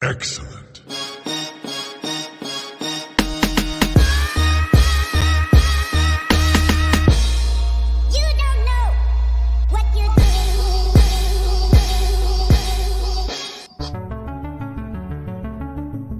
Excellent. You don't know what you're doing.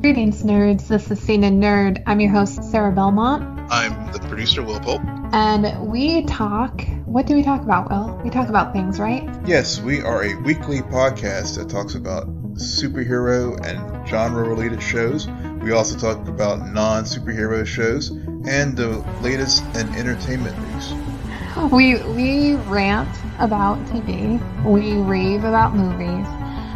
Greetings, nerds. This is Scene and Nerd. I'm your host, Sarah Belmont. I'm the producer, Will Pope. And we talk. What do we talk about, Will? We talk about things, right? Yes, we are a weekly podcast that talks about superhero and genre-related shows. We also talk about non-superhero shows and the latest in entertainment news. We rant about TV. We rave about movies.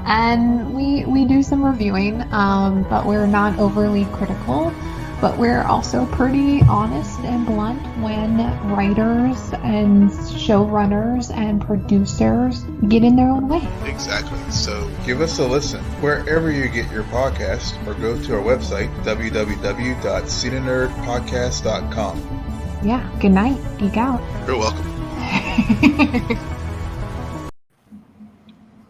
And we do some reviewing, but we're not overly critical. But we're also pretty honest and blunt when writers and showrunners and producers get in their own way. Exactly. So give us a listen wherever you get your podcast, or go to our website, www.scenandnerdpodcast.com. Yeah, good night. Geek out. You're welcome.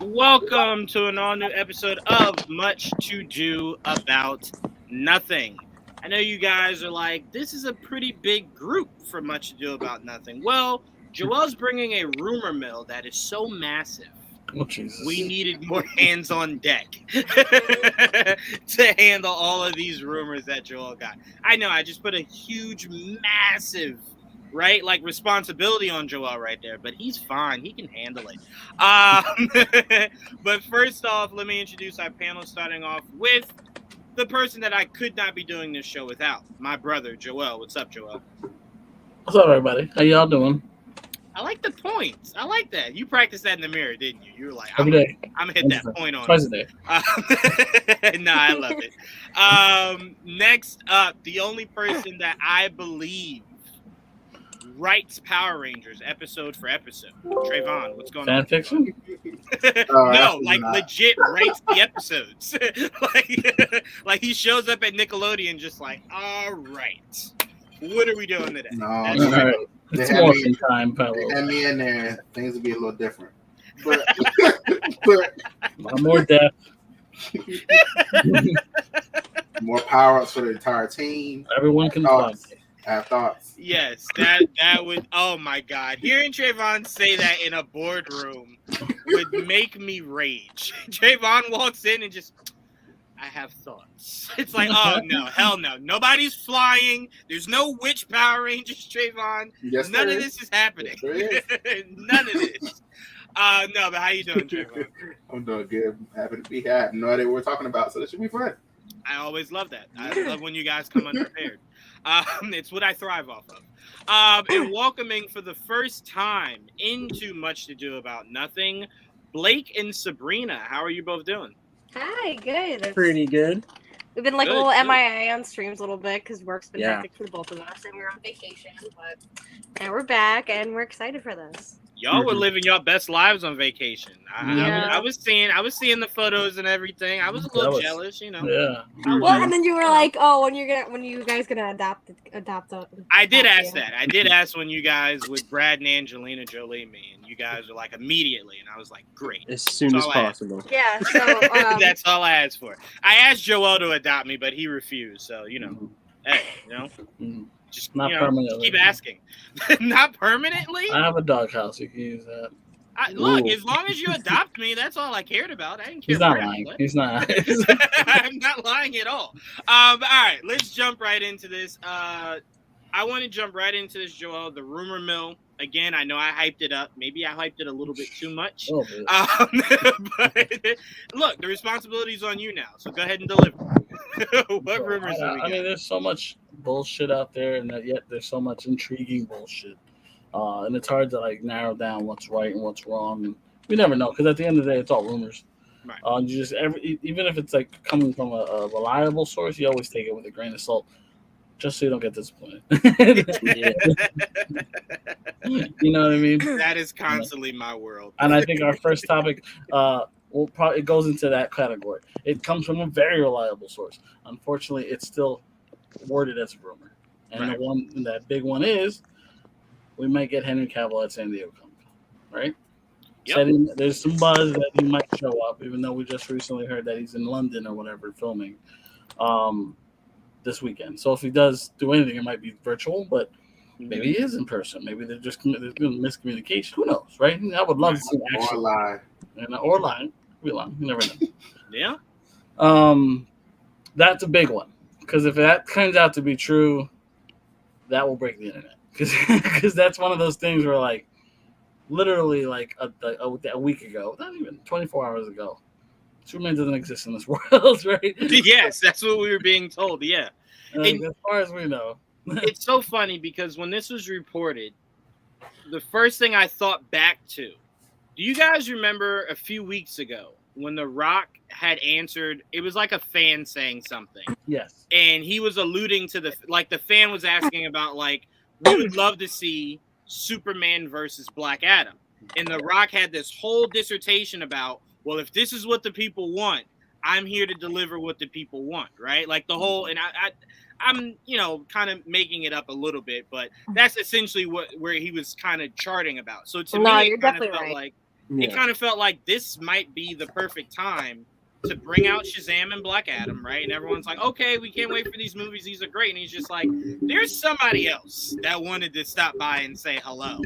Welcome to an all-new episode of Much to Do About Nothing. I know you guys are like, this is a pretty big group for Much to Do About Nothing. Well, Joel's bringing a rumor mill that is so massive. Oh, Jesus. We needed more hands on deck to handle all of these rumors that Joel got. I know, I just put a huge, massive, right, like responsibility on Joel right there, but he's fine. He can handle it. But first off, let me introduce our panel, starting off with the person that I could not be doing this show without, my brother, Joel. What's up, Joel? What's up, everybody? How y'all doing? I like the points. I like that. You practiced that in the mirror, didn't you? You were like, Every day. I'm going to hit that point on Twice a day. No, I love it. Next up, the only person that I believe writes Power Rangers episode for episode. Trevon, what's going on? Fan fiction? No, like legit writes the episodes. like he shows up at Nickelodeon just like, all right, what are we doing today? No, All right. It's morphin' time, fellow. and me in there, things would be a little different. But, More depth. more power ups for the entire team. Everyone can talk. I have thoughts. Yes, that would. Oh my God, hearing Trevon say that in a boardroom would make me rage. Trevon walks in and just, I have thoughts. It's like, oh no, hell no, nobody's flying. There's no witch Power Rangers, Trevon. Yes, None there of is. this is happening. Yes, there None of this. No, but how you doing, Trevon? I'm doing good. I'm happy to be here. I have no idea what we're talking about, so this should be fun. I always love that. I love when you guys come unprepared. It's what I thrive off of. And welcoming for the first time into Much to Do About Nothing, Blake and Sabrina. How are you both doing? Hi, good. Pretty good. We've been like Good, a little good. MIA on streams a little bit because work's been Yeah. hectic for the both of us, and we were on vacation. But now we're back, and we're excited for this. Y'all were living your best lives on vacation. Yeah. I was seeing the photos and everything. I was a little jealous, you know. Yeah. Well, and then you were like, "Oh, when you guys gonna adopt I did ask you? that. I did ask when you guys would Brad and Angelina Jolie me, and you guys were like immediately, and I was like, great. As soon That's as all I asked. possible. Yeah. So That's all I asked for. I asked Joel to adopt me, but he refused. So, you know, hey, you know, Mhm. just, Not you know, permanently. keep asking. Not permanently? I have a doghouse. You can use that. Look, Ooh. as long as you adopt me, that's all I cared about. I didn't care. He's not for lying. what. He's not. I'm not lying at all. All right, let's jump right into this. I want to jump right into this, Joel. The rumor mill. Again, I know I hyped it up. Maybe I hyped it a little bit too much. Oh, man. But look, the responsibility's on you now. So go ahead and deliver. What rumors have we got? I mean, there's so much bullshit out there, and yet there's so much intriguing bullshit. And it's hard to like narrow down what's right and what's wrong. And we never know, because at the end of the day, it's all rumors. Right. You just even if it's like coming from a reliable source, you always take it with a grain of salt, just so you don't get disappointed. You know what I mean? That is constantly my world. And I think our first topic, it goes into that category. It comes from a very reliable source. Unfortunately, it's still worded as a rumor. And Right. that big one is, we might get Henry Cavill at San Diego Comic-Con, right? Yep. Said there's some buzz that he might show up, even though we just recently heard that he's in London or whatever filming this weekend. So if he does do anything, it might be virtual, but maybe he is in person. Maybe there's been miscommunication. Who knows, right? I would love to see an action. Or lie. Or lying. We lie. You never know. Yeah. That's a big one, because if that turns out to be true, that will break the internet. Because that's one of those things where, like, literally, like a week ago, not even 24 hours ago, Superman doesn't exist in this world, right? Yes, that's what we were being told. Yeah. As far as we know. It's so funny because when this was reported, the first thing I thought back to, do you guys remember a few weeks ago when The Rock had answered? It was like a fan saying something. Yes. And he was alluding to the fan was asking about, like, we would love to see Superman versus Black Adam. And The Rock had this whole dissertation about, well, if this is what the people want, I'm here to deliver what the people want, right? Like the whole, and I'm, kind of making it up a little bit, but that's essentially where he was kind of charting about. So to me, it kind of felt like it kind of felt like this might be the perfect time to bring out Shazam and Black Adam, right? And everyone's like, okay, we can't wait for these movies. These are great. And he's just like, there's somebody else that wanted to stop by and say hello.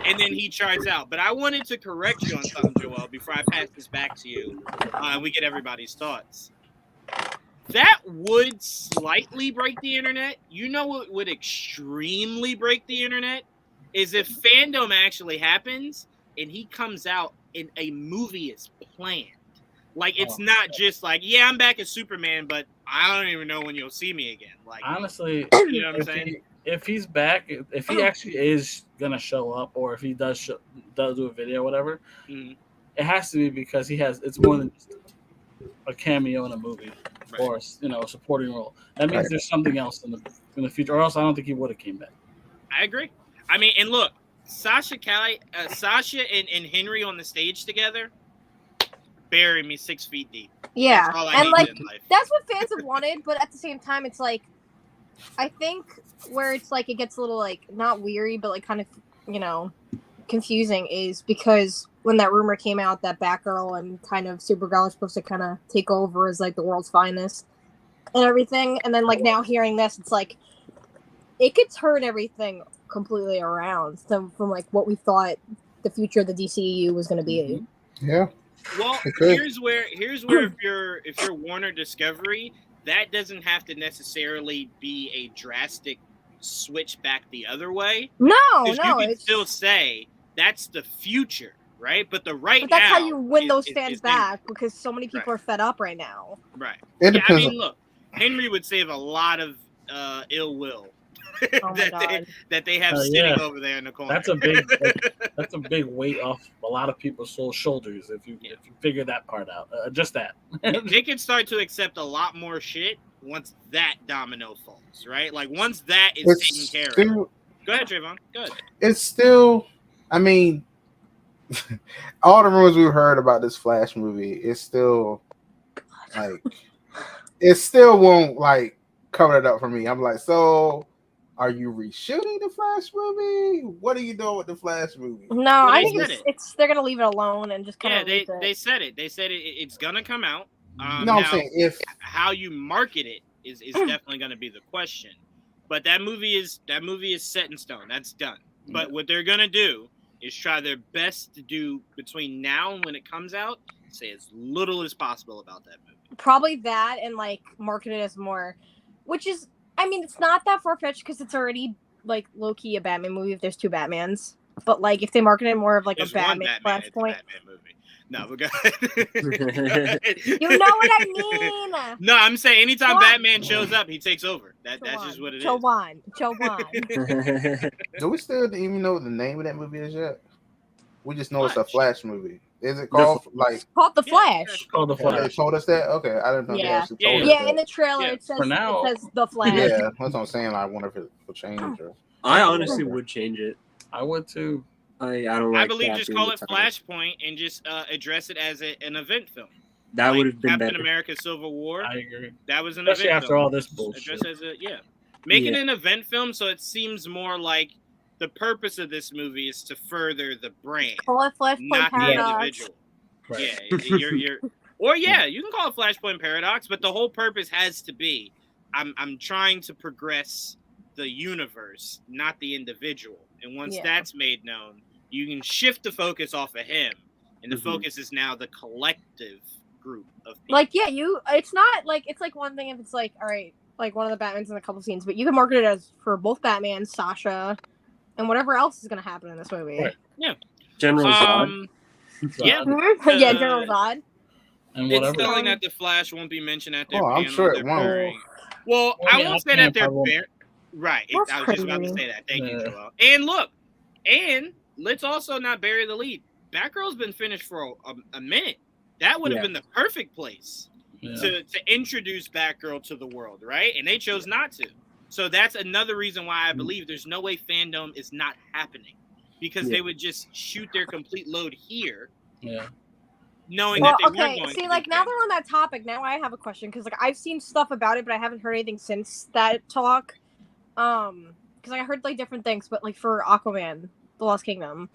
And then he charts out. But I wanted to correct you on something, Joel, before I pass this back to you. And we get everybody's thoughts. That would slightly break the internet. You know what would extremely break the internet? Is if fandom actually happens and he comes out and a movie is planned. Like, it's not just like, yeah, I'm back as Superman, but I don't even know when you'll see me again. Like, honestly, you know what I'm saying? If he's back, if he actually is gonna show up, or if he does do a video or whatever, it has to be because it's more than just a cameo in a movie or a supporting role. That means there's something else in the future, or else I don't think he would have came back. I agree. I mean, and look, Sasha and Henry on the stage together. Bury me 6 feet deep. Yeah, and like that's what fans have wanted, but at the same time, it's like I think where it's like it gets a little like not weary, but like kind of confusing is because when that rumor came out that Batgirl and kind of Supergirl are supposed to kind of take over as like the world's finest and everything, and then like now hearing this, it's like it could turn everything completely around from like what we thought the future of the DCEU was going to be. Yeah. Well, here's where if you're Warner Discovery, that doesn't have to necessarily be a drastic switch back the other way. No, you can still say that's the future, right? But that's how you win those fans back because so many people are fed up right now. Right. Yeah, I mean, look, Henry would save a lot of ill will. that they have sitting over there in the corner. That's a big weight off a lot of people's shoulders if you figure that part out. Just that. They can start to accept a lot more shit once that domino falls, right? Like once that is taken care of. Go ahead, Trevon. Go ahead. It's still, I mean, all the rumors we've heard about this Flash movie, it's still like, it still won't like cover it up for me. I'm like, so. Are you reshooting the Flash movie? What are you doing with the Flash movie? No, I think it's they're gonna leave it alone and just kind of. Yeah, they said it. They said it's gonna come out. I'm saying if how you market it is definitely gonna be the question. But that movie is set in stone. That's done. But what they're gonna do is try their best to do between now and when it comes out, say as little as possible about that movie. Probably that, and like market it as more, which is. I mean, it's not that far-fetched because it's already, like, low-key a Batman movie if there's two Batmans. But, like, if they market it more of, like, there's a Batman Flashpoint. Batman movie. No, but go ahead. You know what I mean? No, I'm saying anytime Batman shows up, he takes over. That's just what it is. Juwann. Do we still even know what the name of that movie is yet? We just know it's a Flash movie. Is it called It's called The Flash. It's called The Flash. They told us that? Okay, I didn't know they actually told us that. In the trailer it says The Flash. Yeah, that's what I'm saying. I wonder if it will change. Or... I honestly would change it. I would too. I don't like. I believe just call it Flashpoint and just address it as an event film. That would have been Captain better. America: Civil War. I agree. That was an Especially event after film. all this bullshit. Make it an event film so it seems more like the purpose of this movie is to further the brand, Call it Flashpoint not the Paradox. individual. Right. Yeah, you can call it Flashpoint Paradox, but the whole purpose has to be, I'm trying to progress the universe, not the individual. And once that's made known, you can shift the focus off of him, and the focus is now the collective group of people. Like, yeah, it's not like, it's like one thing if it's like, all right, like one of the Batmans in a couple scenes, but you can market it as for both Batman, Sasha, and whatever else is going to happen in this movie. Right. Yeah. General Zod. Yeah. Yeah, General Zod. And It's whatever. telling that the Flash won't be mentioned at their Oh, I'm panel. sure They're it won't. very- Well, I won't say that they're Aquaman right. That's I was just about to crazy. say that. Thank you, Yeah. Joel. And look, and let's also not bury the lead. Batgirl's been finished for a minute. That would have been the perfect place to introduce Batgirl to the world, right? And they chose not to. So that's another reason why I believe there's no way fandom is not happening, because they would just shoot their complete load here. Yeah. Knowing that they weren't Okay, going see, to like, do now fandom. they're on that topic, now I have a question, because, like, I've seen stuff about it, but I haven't heard anything since that talk. Because I heard, like, different things, but, like, for Aquaman, The Lost Kingdom,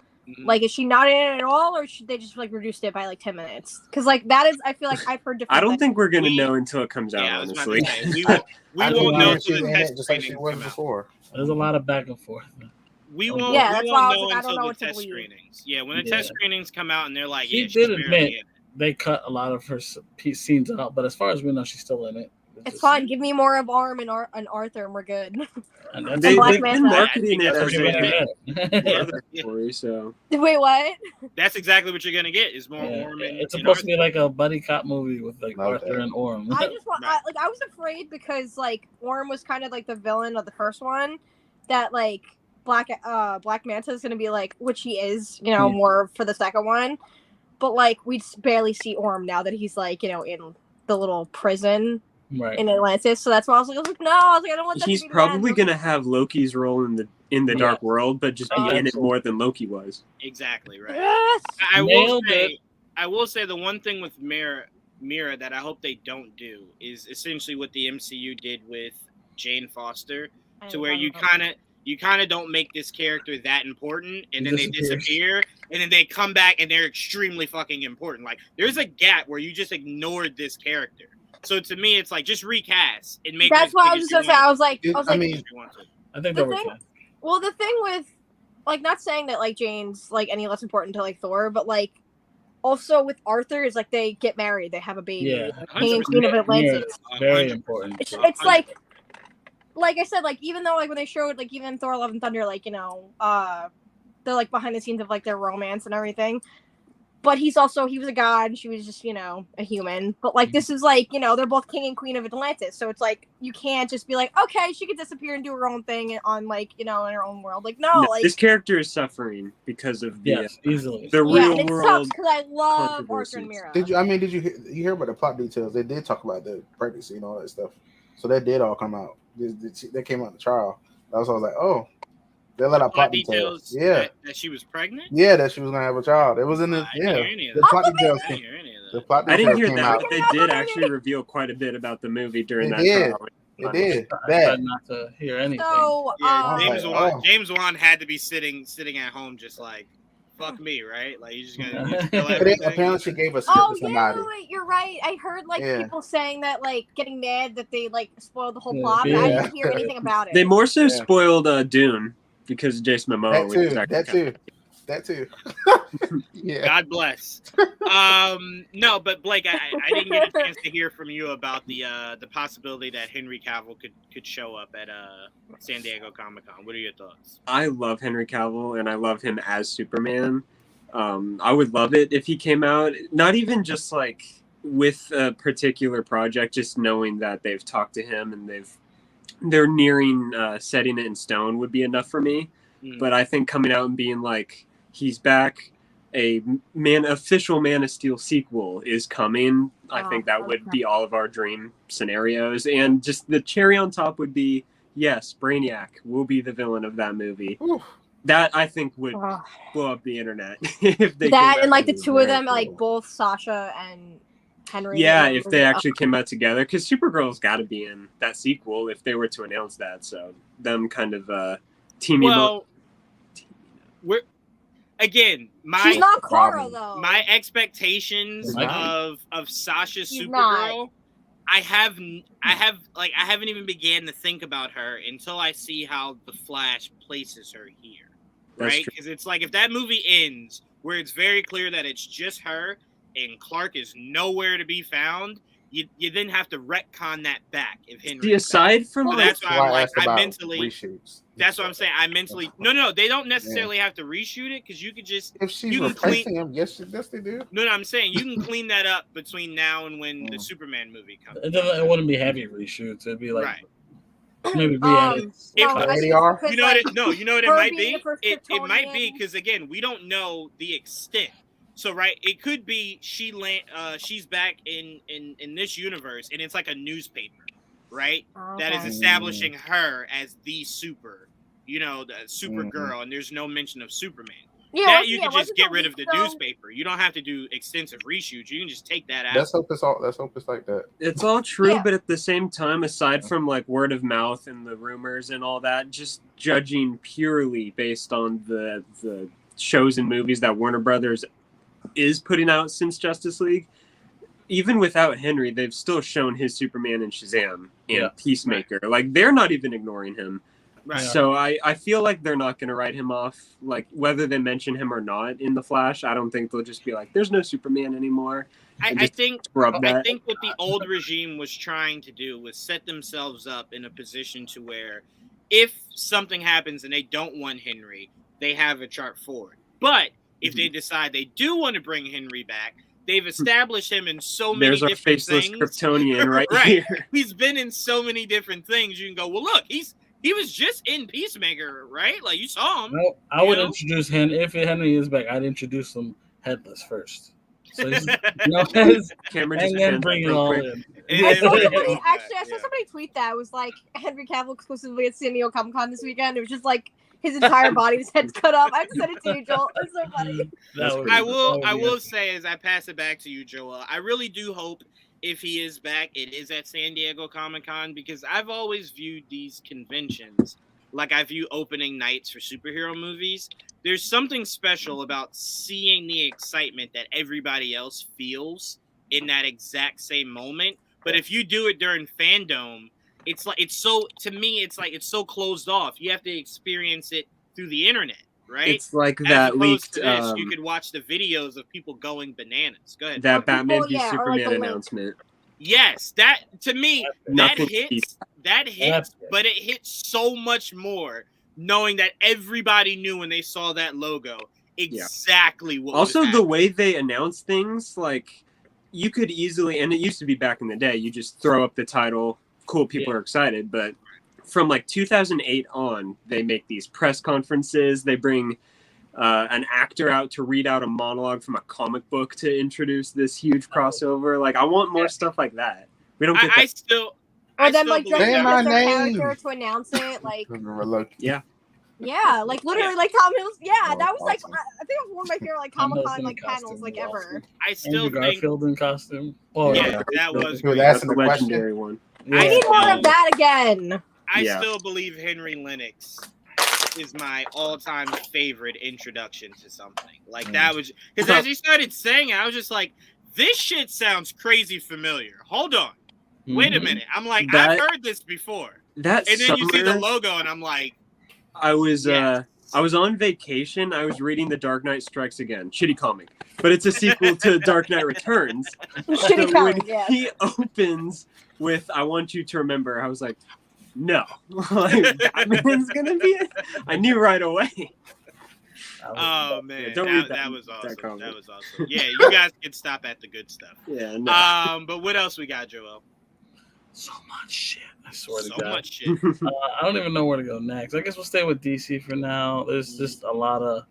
like, is she not in it at all, or should they just, like, reduced it by, like, 10 minutes? Because, like, that is, I feel like I've heard different I don't things. think we're gonna know until it comes out. Yeah, I was about to Honestly, say, we I won't think know she's until the in it test just like she screenings was come out. before. There's a lot of back and forth. We won't. Yeah, we that's won't why I was know like, I don't until know the what to test believe. screenings. Yeah, when the Yeah. test screenings come out and they're like, He yeah, she's did barely admit in it. they cut a lot of her scenes out, but as far as we know, she's still in it. It's fine, give me more of Arm and Arthur, and we're good. And that's they've Black been Manta. marketing it That's as what a Yeah. other story. So Wait, what? That's exactly what you're gonna get. Is more Yeah, Orm and it's and supposed to be Arthur. like a buddy cop movie with like Love Arthur that. and Orm. I just want, Right. I was afraid because, like, Orm was kind of like the villain of the first one, that, like, Black Manta is gonna be like, which he is, you know, more for the second one, but, like, we barely see Orm now that he's, like, you know, in the little prison Right. in Atlantis. So that's why I was like, no, I don't want that. he's to be probably the end. gonna have Loki's role in the Dark World, but just be in it more than Loki was. Exactly right. Yes. I will Nailed say, it. the one thing with Mira that I hope they don't do is essentially what the MCU did with Jane Foster, to where you kind of don't make this character that important, and then they disappear, and then they come back and they're extremely fucking important. Like, there's a gap where you just ignored this character. So to me, it's like, just recast and make. That's why I was just gonna say. I was like, I think the they thing, can. well, the thing with, like, not saying that, like, Jane's, like, any less important to, like, Thor, but, like, also with Arthur is, like, they get married, they have a baby, Yeah. like, King and Queen of Atlantis. Very important. It's like I said, like, even though, like, when they showed, like, even Thor Love and Thunder, like, you know, they're, like, behind the scenes of, like, their romance and everything. But he was a god, she was just, you know, a human. But, like, this is, like, you know, they're both King and Queen of Atlantis. So it's, like, you can't just be like, okay, she could disappear and do her own thing on, like, you know, in her own world. Like, no, like... This character is suffering because of the easily. the Yeah, real and it sucks world. because I love Arthur and Mira. Did you hear about the plot details? They did talk about the pregnancy and all that stuff. So that did all come out. They came out in the trial. I was like, oh, they let out plot details. Yeah, that she was pregnant. Yeah, that she was gonna have a child. It was in the the plot details. The plot I didn't details hear came that, out. but they did actually reveal quite a bit about the movie during They that did. trial. It did. I That. tried not to hear anything. So, James Wan had to be sitting at home, just like, fuck me, right? Like, you're just gonna. You spill But everything. apparently, she gave a script oh to yeah, somebody. wait, you're right. I heard like Yeah. people saying that, like, getting mad that they like spoiled the whole Yeah. plot, but I Yeah. didn't hear anything about it. They more so spoiled Dune because Jason Momoa. That was too. actually That too. Yeah. God bless. No, but Blake, I didn't get a chance to hear from you about the possibility that Henry Cavill could show up at San Diego Comic-Con. What are your thoughts? I love Henry Cavill and I love him as Superman. I would love it if he came out, not even just like with a particular project, just knowing that they've talked to him and they're nearing setting it in stone would be enough for me. But I think coming out and being like, he's back, official Man of Steel sequel is coming. I think that would be all of our dream scenarios. And just the cherry on top would be, yes, Brainiac will be the villain of that movie. That I think would blow up the internet. If they that came and out like the with two of that. them, like both Sasha and Henry. Yeah, if they actually came out together, because Supergirl's got to be in that sequel if they were to announce that. So them kind of teaming up. Again, She's not Kara though. my expectations of Sasha's She's Supergirl, I haven't even began to think about her until I see how the Flash places her here, right? Because it's like if that movie ends where it's very clear that it's just her and Clark is nowhere to be found, you then have to retcon that back if Henry. Aside from that's why I'm like I mentally reshoots. That's what I'm saying. I mentally no. They don't necessarily have to reshoot it because you could just if she's replacing him. Yes, they do. No, I'm saying you can clean that up between now and when the Superman movie comes. It wouldn't be heavy reshoots. It'd be like maybe re-edits. You know what it might be? It might be because again we don't know the extent. So it could be she's back in this universe and it's like a newspaper. Right, that is establishing her as the the Supergirl, and there's no mention of Superman. Yeah, that you can just get rid of the newspaper. You don't have to do extensive reshoots. You can just take that out. Let's hope it's like that. It's all true, but at the same time, aside from like word of mouth and the rumors and all that, just judging purely based on the shows and movies that Warner Brothers is putting out since Justice League. Even without Henry, they've still shown his Superman and Shazam and Peacemaker. Like, they're not even ignoring him. Right. So I feel like they're not going to write him off. Like, whether they mention him or not in The Flash, I don't think they'll just be like, there's no Superman anymore. I think what the old regime was trying to do was set themselves up in a position to where if something happens and they don't want Henry, they have a chart forward. But if they decide they do want to bring Henry back, they've established him in so many different things. There's our faceless Kryptonian right here. He's been in so many different things. You can go, well, look, he was just in Peacemaker, right? Like, you saw him. Well, I would introduce him. If Henry is back, I'd introduce him headless first. So he's, and then bring it all in. I saw somebody tweet that. It was like, Henry Cavill exclusively at San Diego Comic-Con this weekend. It was just like, his entire body, his head's cut off. I have to send it to you, Joel. It's so funny. I will say, as I pass it back to you, Joel, I really do hope if he is back, it is at San Diego Comic-Con, because I've always viewed these conventions like I view opening nights for superhero movies. There's something special about seeing the excitement that everybody else feels in that exact same moment. But if you do it during Fandom, it's so closed off. You have to experience it through the internet, right? It's like that leaked. You could watch the videos of people going bananas. Go ahead. That Batman v Superman announcement. Yes, that to me that hits. But it hits so much more knowing that everybody knew when they saw that logo exactly what. Also, was the way they announce things, like you could easily, and it used to be back in the day, you just throw up the title. Cool, people are excited, but from like 2008 on, they make these press conferences. They bring an actor out to read out a monologue from a comic book to introduce this huge crossover. Like, I want more stuff like that. We don't get that. Or then like dressing up as their character to announce it, like like literally like Tom Hiddleston. Yeah, that was like I think it was one of my favorite like Comic-Con like panels like ever. I still think Garfield in costume. That was that's the legendary one. Yeah. I need more of that again. I still believe Henry Lennox is my all-time favorite introduction to something. Like that was because as he started saying it, I was just like, this shit sounds crazy familiar. Hold on. Wait a minute. I'm like, I've heard this before. And then you see the logo and I'm like, I was on vacation. I was reading The Dark Knight Strikes Again. Shitty comic. But it's a sequel to Dark Knight Returns. Shitty comic, he opens with I want you to remember, I was like, no. Like, Batman's gonna be it. I knew right away. Oh man, that was awesome. That was awesome. Yeah, you guys can stop at the good stuff. Yeah. No. But what else we got, Joel? So much shit. I swear to God. So much shit. I don't even know where to go next. I guess we'll stay with DC for now. There's just a lot of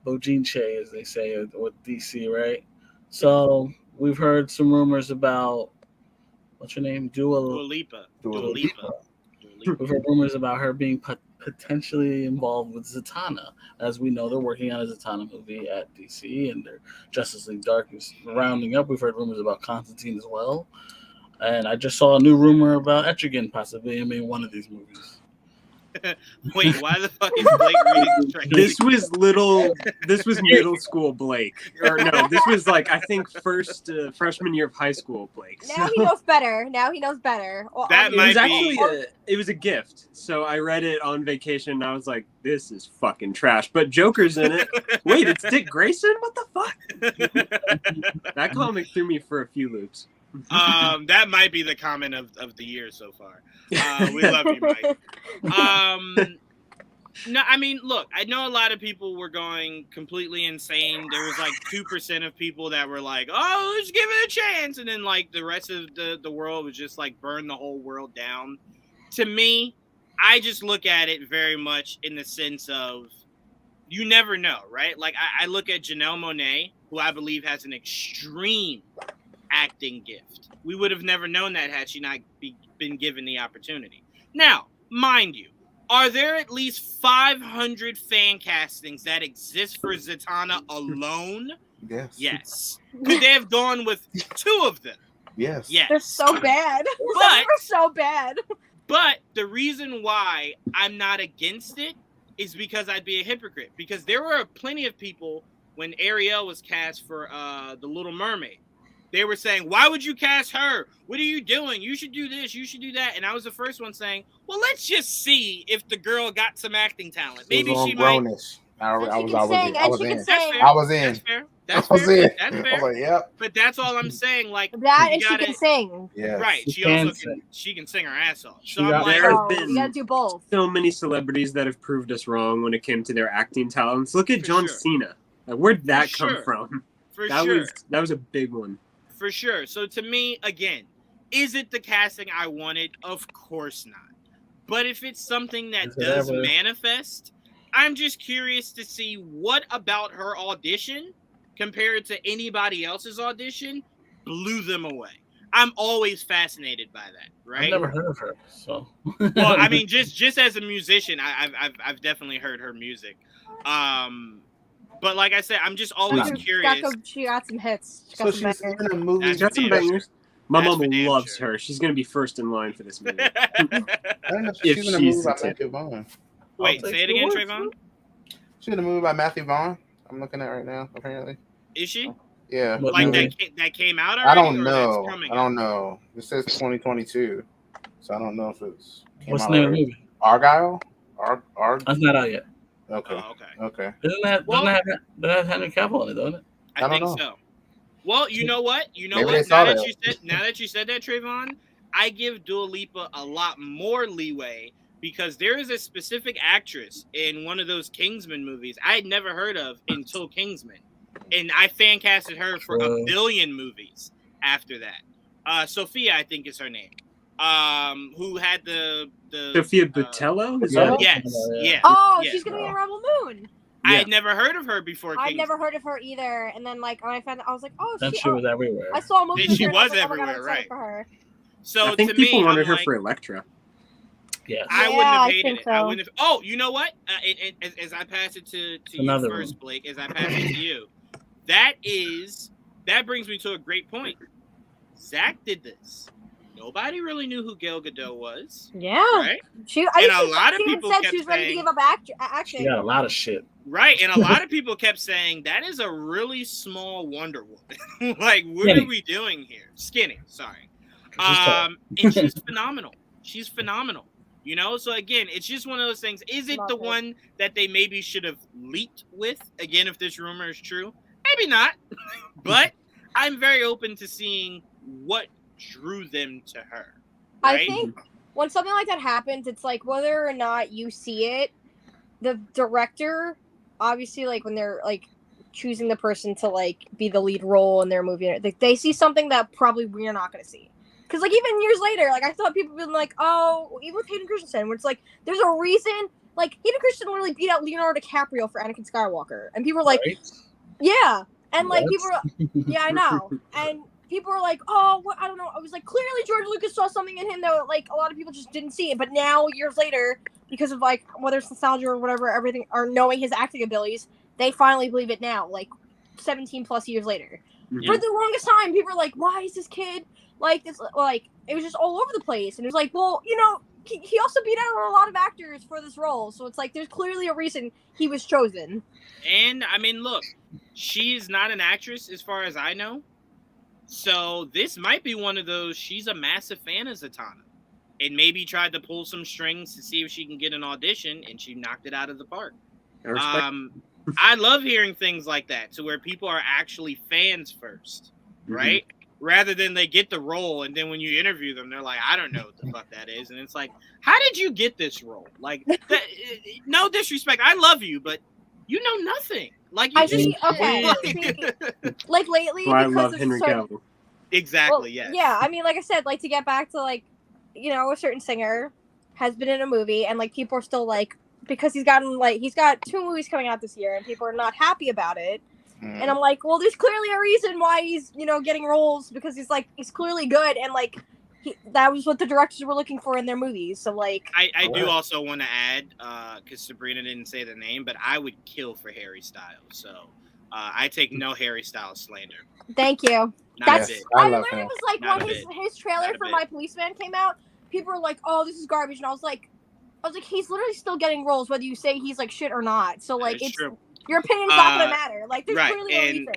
bojinche, as they say, with DC, right? So we've heard some rumors about what's her name? Dua Lipa. We've heard rumors about her being potentially involved with Zatanna. As we know, they're working on a Zatanna movie at DC, and their Justice League Dark is rounding up. We've heard rumors about Constantine as well. And I just saw a new rumor about Etrigan possibly in one of these movies. Wait, why the fuck is Blake reading the track? This was middle school Blake. Or no, this was like, I think freshman year of high school Blake. Now he knows better. Well, That It might was be- actually it was a gift. So I read it on vacation and I was like, this is fucking trash. But Joker's in it. Wait, it's Dick Grayson? What the fuck? That comic threw me for a few loops. That might be the comment of the year so far. We love you, Mike. No, I mean, look, I know a lot of people were going completely insane. There was like 2% of people that were like, oh, let's give it a chance. And then like the rest of the world was just like burn the whole world down. To me, I just look at it very much in the sense of you never know, right? Like I look at Janelle Monáe, who I believe has an extreme acting gift. We would have never known that had she not been given the opportunity. Now, mind you, are there at least 500 fan castings that exist for Zatanna alone? Yes. Yes. Could they have gone with 2 of them? Yes. Yes. They're so bad. They're so bad. But the reason why I'm not against it is because I'd be a hypocrite. Because there were plenty of people when Ariel was cast for The Little Mermaid. They were saying, why would you cast her? What are you doing? You should do this. You should do that. And I was the first one saying, well, let's just see if the girl got some acting talent. Maybe she might. I was in. That's fair. I was in. That's fair. That's I was fair. in. That's I was fair. like, yep. But that's all I'm saying. Like That you and she can sing. Yeah. Right. She She also can can. sing. She can sing her ass off. She So I'm got- like, There have Oh, been you gotta do both. so many celebrities that have proved us wrong when it came to their acting talents. Look at For John sure. Cena. Like, where'd that For come sure. from? for That sure. was a big one. For sure. So to me, again, is it the casting I wanted? Of course not. But if it's something that Is it does ever? manifest, I'm just curious to see what about her audition compared to anybody else's audition blew them away. I'm always fascinated by that, right? I've never heard of her, so. Well, I mean, just as a musician, I've definitely heard her music. But like I said, I'm just always curious. She got some hits. She So got some she's bangers. in a movie. That's She's got some for damn bangers. My That's mom for damn loves sure. her. She's gonna be first in line for this movie. I don't know if If she's in a she's movie by the Matthew Vaughn. Wait, I'll say it take again, your word Trevon. She's in a movie by Matthew Vaughn. I'm looking at right now. Apparently, Is she? yeah. What Like movie? that came out I already? don't or know. that's coming I don't know. It says 2022, so I don't know if it's. came What's out the name of the already. movie? Argyle. That's not out yet. Okay. Oh, okay. Okay. Well- Doesn't that have Henry Cavill in it, doesn't it? I don't think know. so. Well, you know what? You know Maybe they what? saw Now that. that you said that, Trevon, I give Dua Lipa a lot more leeway because there is a specific actress in one of those Kingsman movies I had never heard of until Kingsman, and I fan casted her for a billion movies after that. Sophia, I think is her name. Who had the Sophia Botello? Is yeah. that? Yes, Yeah. yes. Oh, yes. she's gonna be in Rebel Moon. I Yeah. had never heard of her before. I'd Kingsman. never heard of her either. And then like when I found, I was like, oh, Then she. she was everywhere. I saw a movie. Then with she her and I was like, oh my God, I'm everywhere, excited right. For her. So I think to people me, wanted I'm her like, for Elektra. Yes. I Yeah, wouldn't have I hated think it. so. I wouldn't have. Oh, you know what? As I pass it to you Another first, one. Blake. As I pass it to you, that brings me to a great point. Zach did this. Nobody really knew who Gal Gadot was, Yeah. right? A lot of she even people said kept she was ready to saying- give up acting. She got a lot of shit. Right, and a lot of people kept saying that is a really small Wonder Woman. Like, what Skinny. are we doing here? Skinny, sorry. She's tall. And she's phenomenal. She's phenomenal. You know, so again, it's just one of those things. Is it Love the it. one that they maybe should have leaped with? Again, if this rumor is true, maybe not. But I'm very open to seeing what drew them to her. Right? I think when something like that happens, it's like whether or not you see it, the director, obviously, like when they're like choosing the person to like be the lead role in their movie, like, they see something that probably we're not going to see. Because like even years later, like I thought people been like, oh, even with Hayden Christensen, where it's like there's a reason. Like Hayden Christensen literally beat out Leonardo DiCaprio for Anakin Skywalker, and people were like, Right? yeah, and like What? people were, yeah, I know, and people were like, oh, what, I don't know. I was like, clearly George Lucas saw something in him that like a lot of people just didn't see it, but now years later, because of like whether it's nostalgia or whatever, everything, or knowing his acting abilities, they finally believe it now, like 17 plus years later. Mhm. For the longest time, people were like, why is this kid like this? Like it was just all over the place, and it was like, well, you know, he also beat out a lot of actors for this role, so it's like there's clearly a reason he was chosen. And I mean, look, she's not an actress as far as I know, so this might be one of those. She's a massive fan of Zatanna, and maybe tried to pull some strings to see if she can get an audition, and she knocked it out of the park. I love hearing things like that, to where people are actually fans first, right? Rather than they get the role, and then when you interview them, they're like, I don't know what the fuck that is. And it's like, how did you get this role? Like, no disrespect, I love you, but you know nothing. Like, you like lately, well, I because love of Henry Cavill. Exactly, yes. Yeah, I mean, like I said, like, to get back to, like, you know, a certain singer has been in a movie, and, like, people are still, like, because he's got 2 movies coming out this year, and people are not happy about it. And I'm like, well, there's clearly a reason why he's, you know, getting roles, because he's clearly good, and, like, that was what the directors were looking for in their movies. So, like, I do also want to add, because Sabrina didn't say the name, but I would kill for Harry Styles. So I take no Harry Styles slander. Thank you. I literally was like, when his trailer for My Policeman came out, people were like, oh, this is garbage, and I was like, he's literally still getting roles, whether you say he's like shit or not. So, like, it's true. Your opinion's not gonna matter. Like, there's clearly a reason.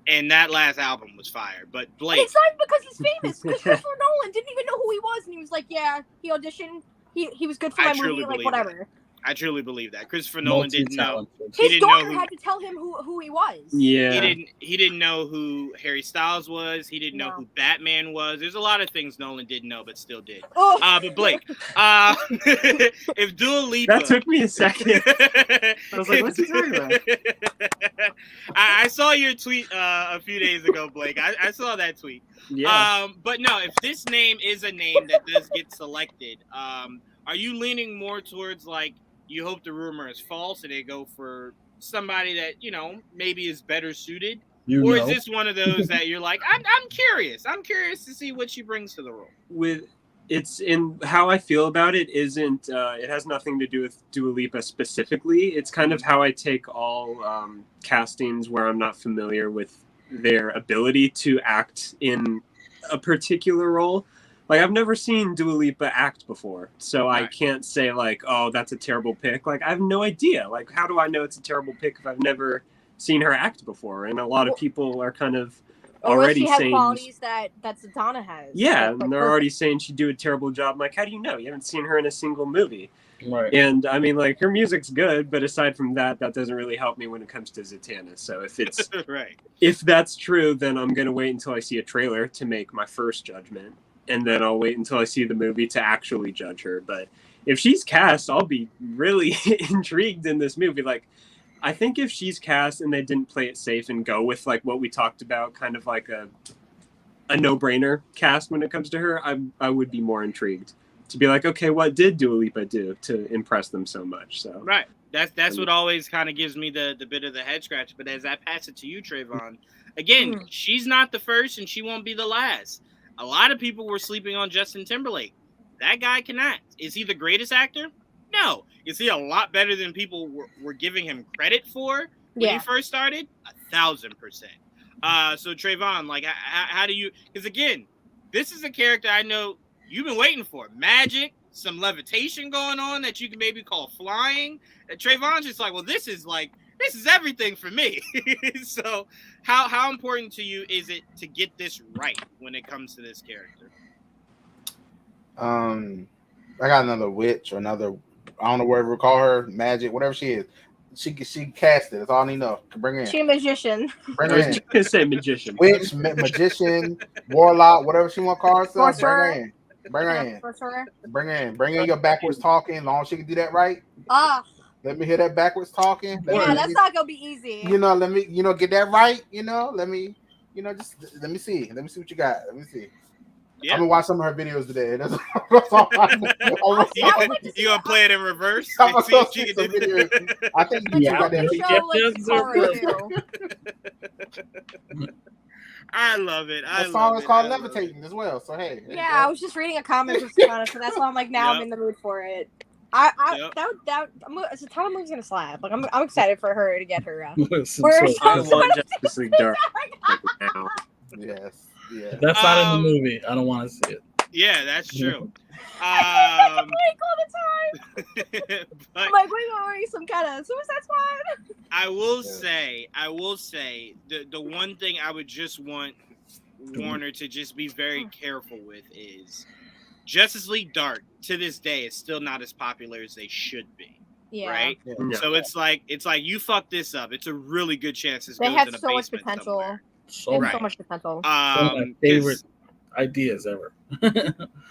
And that last album was fire. But Blake, it's not because he's famous. Because Christopher Nolan didn't even know who he was, and he was like, yeah, he auditioned. He was good for my movie, like, whatever. I truly believe that Christopher Nolan didn't know. His daughter had to tell him who he was. Yeah, he didn't know who Harry Styles was. He didn't know who Batman was. There's a lot of things Nolan didn't know, but still did. But Blake, if Dua Lipa, that took me a second. I was like, what's he talking about? I saw your tweet a few days ago, Blake. I saw that tweet. Yeah. But no, if this name is a name that does get selected, are you leaning more towards, like, you hope the rumor is false and they go for somebody that, you know, maybe is better suited? Is this one of those that you're like, I'm curious. I'm curious to see what she brings to the role? It's in how I feel about it isn't, it has nothing to do with Dua Lipa specifically. It's kind of how I take all castings where I'm not familiar with their ability to act in a particular role. Like, I've never seen Dua Lipa act before, so I can't say, like, oh, that's a terrible pick. Like, I have no idea. Like, how do I know it's a terrible pick if I've never seen her act before? And a lot of people are kind of already saying qualities that Zatanna has. Yeah, and they're already saying she'd do a terrible job. I'm like, how do you know? You haven't seen her in a single movie. Right. And, I mean, like, her music's good, but aside from that, that doesn't really help me when it comes to Zatanna. So if it's if that's true, then I'm going to wait until I see a trailer to make my first judgment. And then I'll wait until I see the movie to actually judge her. But if she's cast, I'll be really intrigued in this movie. Like, I think if she's cast and they didn't play it safe and go with, like, what we talked about, kind of like a no-brainer cast when it comes to her, I would be more intrigued to be like, okay, what did Dua Lipa do to impress them so much? So right. That's what always kind of gives me the bit of the head scratch. But as I pass it to you, Trevon, again, she's not the first and she won't be the last. A lot of people were sleeping on Justin Timberlake. That guy can act. Is he the greatest actor? No. Is he a lot better than people were giving him credit for when he first started? 1,000%. So Trevon, like, how do you? Because again, this is a character I know you've been waiting for. Magic, some levitation going on that you can maybe call flying. And Trevon's just like, well, this is everything for me. So how important to you is it to get this right when it comes to this character? I got another witch or another, I don't know whatever we call her, magic, whatever she is. She cast it. That's all I need to know. Bring her in. She a magician. Bring her in. I was just gonna say magician. Witch, magician, warlock, whatever she want to call herself. Bring her in. Bring her in. Bring her in. Bring in your backwards talking. As long as she can do that right. Let me hear that backwards talking. That's not gonna be easy. Let me, get that right. Let me, just let me see. Let me see what you got. Let me see. Yeah. I'm gonna watch some of her videos today. That's all you gonna play it in reverse? I think you got that. I love it. The song is called Levitating as well. So hey. Yeah, I was just reading a comment with Sabrina, so that's why I'm like, now I'm in the mood for it. That movie's gonna slap. Like, I'm excited for her to get her. I want Justice League Dark now. Yes. Yeah. If that's not in the movie, I don't want to see it. Yeah, that's true. I think Mike all the time. But I'm like, wait, some kind of Suicide Squad. I will say, the one thing I would just want Warner to just be very careful with is Justice League Dark to this day is still not as popular as they should be. Yeah. Right? Yeah. So it's like you fucked this up. It's a really good chance this They goes have in a so much basement potential. somewhere. They have Right. so much potential. One of my favorite ideas ever.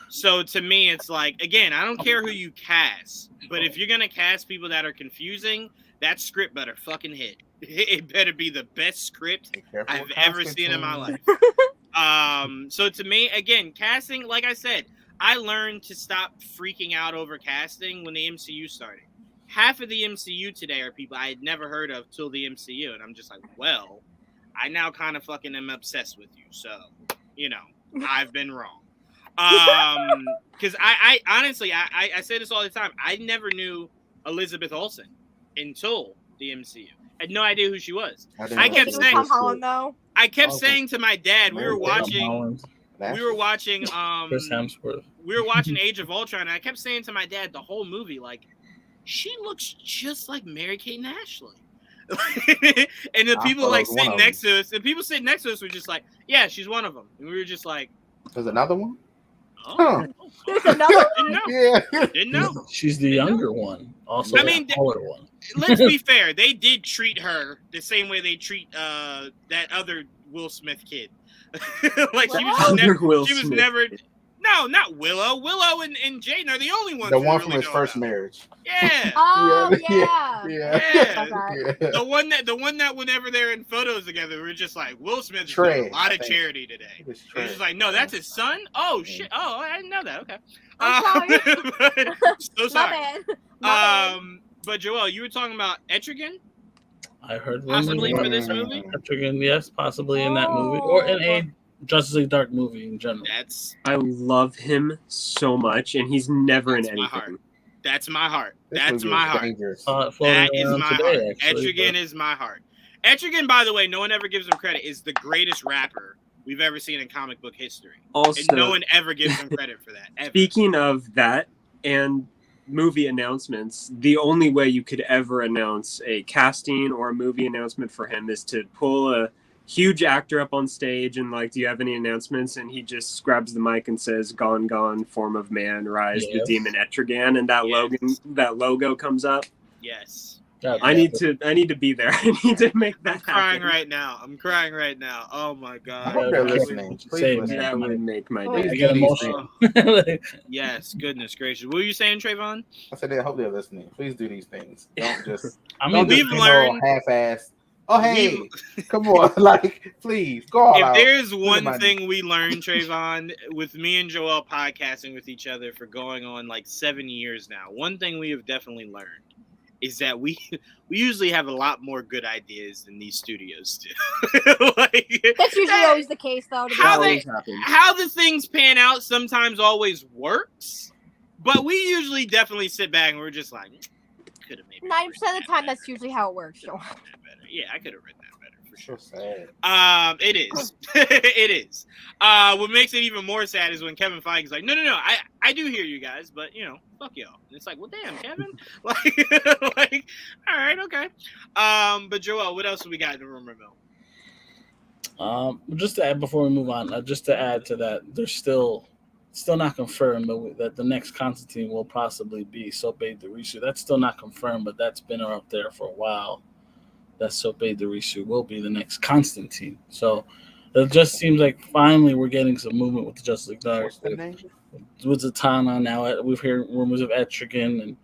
So to me, it's like, again, I don't care who you cast, but if you're gonna cast people that are confusing, that script better fucking hit. It better be the best script I've ever seen in my life. So to me, again, casting, like I said, I learned to stop freaking out over casting when the MCU started. Half of the MCU today are people I had never heard of till the MCU, and I'm just like, well, I now kind of fucking am obsessed with you, so I've been wrong. Because I honestly, I say this all the time. I never knew Elizabeth Olsen until the MCU. I had no idea who she was. I kept saying, Tom Holland, though. I kept saying to my dad, we were watching Chris Hemsworth. we were watching Age of Ultron, and I kept saying to my dad the whole movie, like, she looks just like Mary-Kate and Ashley. And the people like sitting next to us, and people sitting next to us were just like, yeah, she's one of them. And we were just like, there's another one? oh, There's another one? Didn't know. She's the younger one. Also, I mean, the taller one. Let's be fair. They did treat her the same way they treat that other Will Smith kid. Like she was never. No, not Willow. Willow and Jaden are the only ones. The one from his first marriage. Yeah. Oh yeah. Yeah. The one that whenever they're in photos together, we're just like, Will Smith is Trey, doing a lot of charity today. He's just like, no, that's his son. Oh shit. Oh, I didn't know that. Okay. I'm sorry. So sorry. My bad. But Joel, you were talking about Etrigan. I heard possibly for this movie. Etrigan, yes, possibly in that movie or in a Justice League Dark movie in general. I love him so much, and he's never in anything. That's my heart. That's my heart. That is my heart. Etrigan is my heart. Etrigan, by the way, no one ever gives him credit, is the greatest rapper we've ever seen in comic book history. Also, and no one ever gives him credit for that. Ever. Speaking of that and movie announcements, the only way you could ever announce a casting or a movie announcement for him is to pull a huge actor up on stage and like, do you have any announcements? And he just grabs the mic and says, "Gone, gone, form of man, rise the demon Etrigan," and that logo comes up. Yes. I need to be there. I need to make that happen. I'm crying right now. Oh my god. I hope they're listening. That would make my day. I get emotional. Yes, goodness gracious. What were you saying, Trevon? I said I hope they're listening. Please do these things. Don't just we've learned half-assed. Oh hey, come on, like please go all out. If there's one thing we learned, Trevon, with me and Joel podcasting with each other for going on like 7 years now, one thing we have definitely learned is that we usually have a lot more good ideas than these studios do. That's usually always the case, though. How the things pan out sometimes always works, but we usually definitely sit back and we're just like, could have maybe 90% of the time, that's usually how it works. Joel. Yeah, I could have written that better for sure. So sad. It is. It is. What makes it even more sad is when Kevin Feige's like, no, I do hear you guys, but fuck y'all. And it's like, well, damn, Kevin. like, all right, okay. But Joel, what else have we got in the rumor mill? Just to add before we move on, just to add to that, there's still not confirmed that the next Constantine will possibly be Sope Dirisu. That's still not confirmed, but that's been up there for a while. That Sope Dirisu will be the next Constantine. So it just seems like finally we're getting some movement with the Justice League Dark. What's the name? With Zatanna now, we've heard rumors of Etrigan, and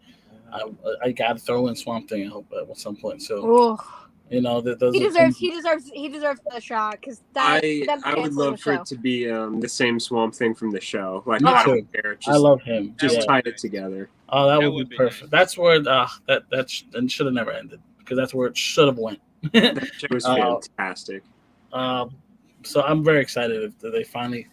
I got to throw in Swamp Thing. I hope at some point. So he deserves the shot because I would love for it to be the same Swamp Thing from the show. Like I love him. Just tie it together. Oh, that would be perfect. Nice. That's where that should have never ended. Because that's where it should have went. That show was fantastic. So I'm very excited if they finally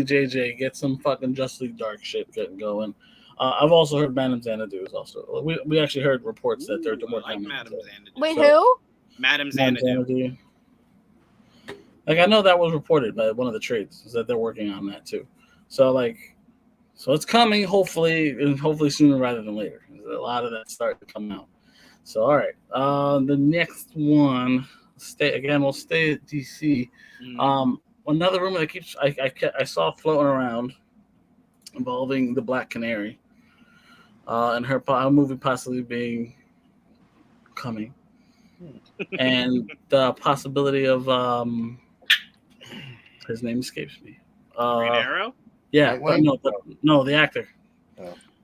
JJ get some fucking Justice League Dark shit getting going. I've also heard Madame Xanadu is also. We actually heard reports that they're working on Madame Xanadu. Wait, who? Madame Xanadu. Like I know that was reported by one of the trades is that they're working on that too. So like So it's coming, hopefully, and hopefully sooner rather than later. There's a lot of that starting to come out. So all right, the next one. We'll stay at DC. Another rumor that keeps I saw floating around involving the Black Canary, and her movie possibly being coming, and the possibility of his name escapes me. Green Arrow? Yeah, no, the actor.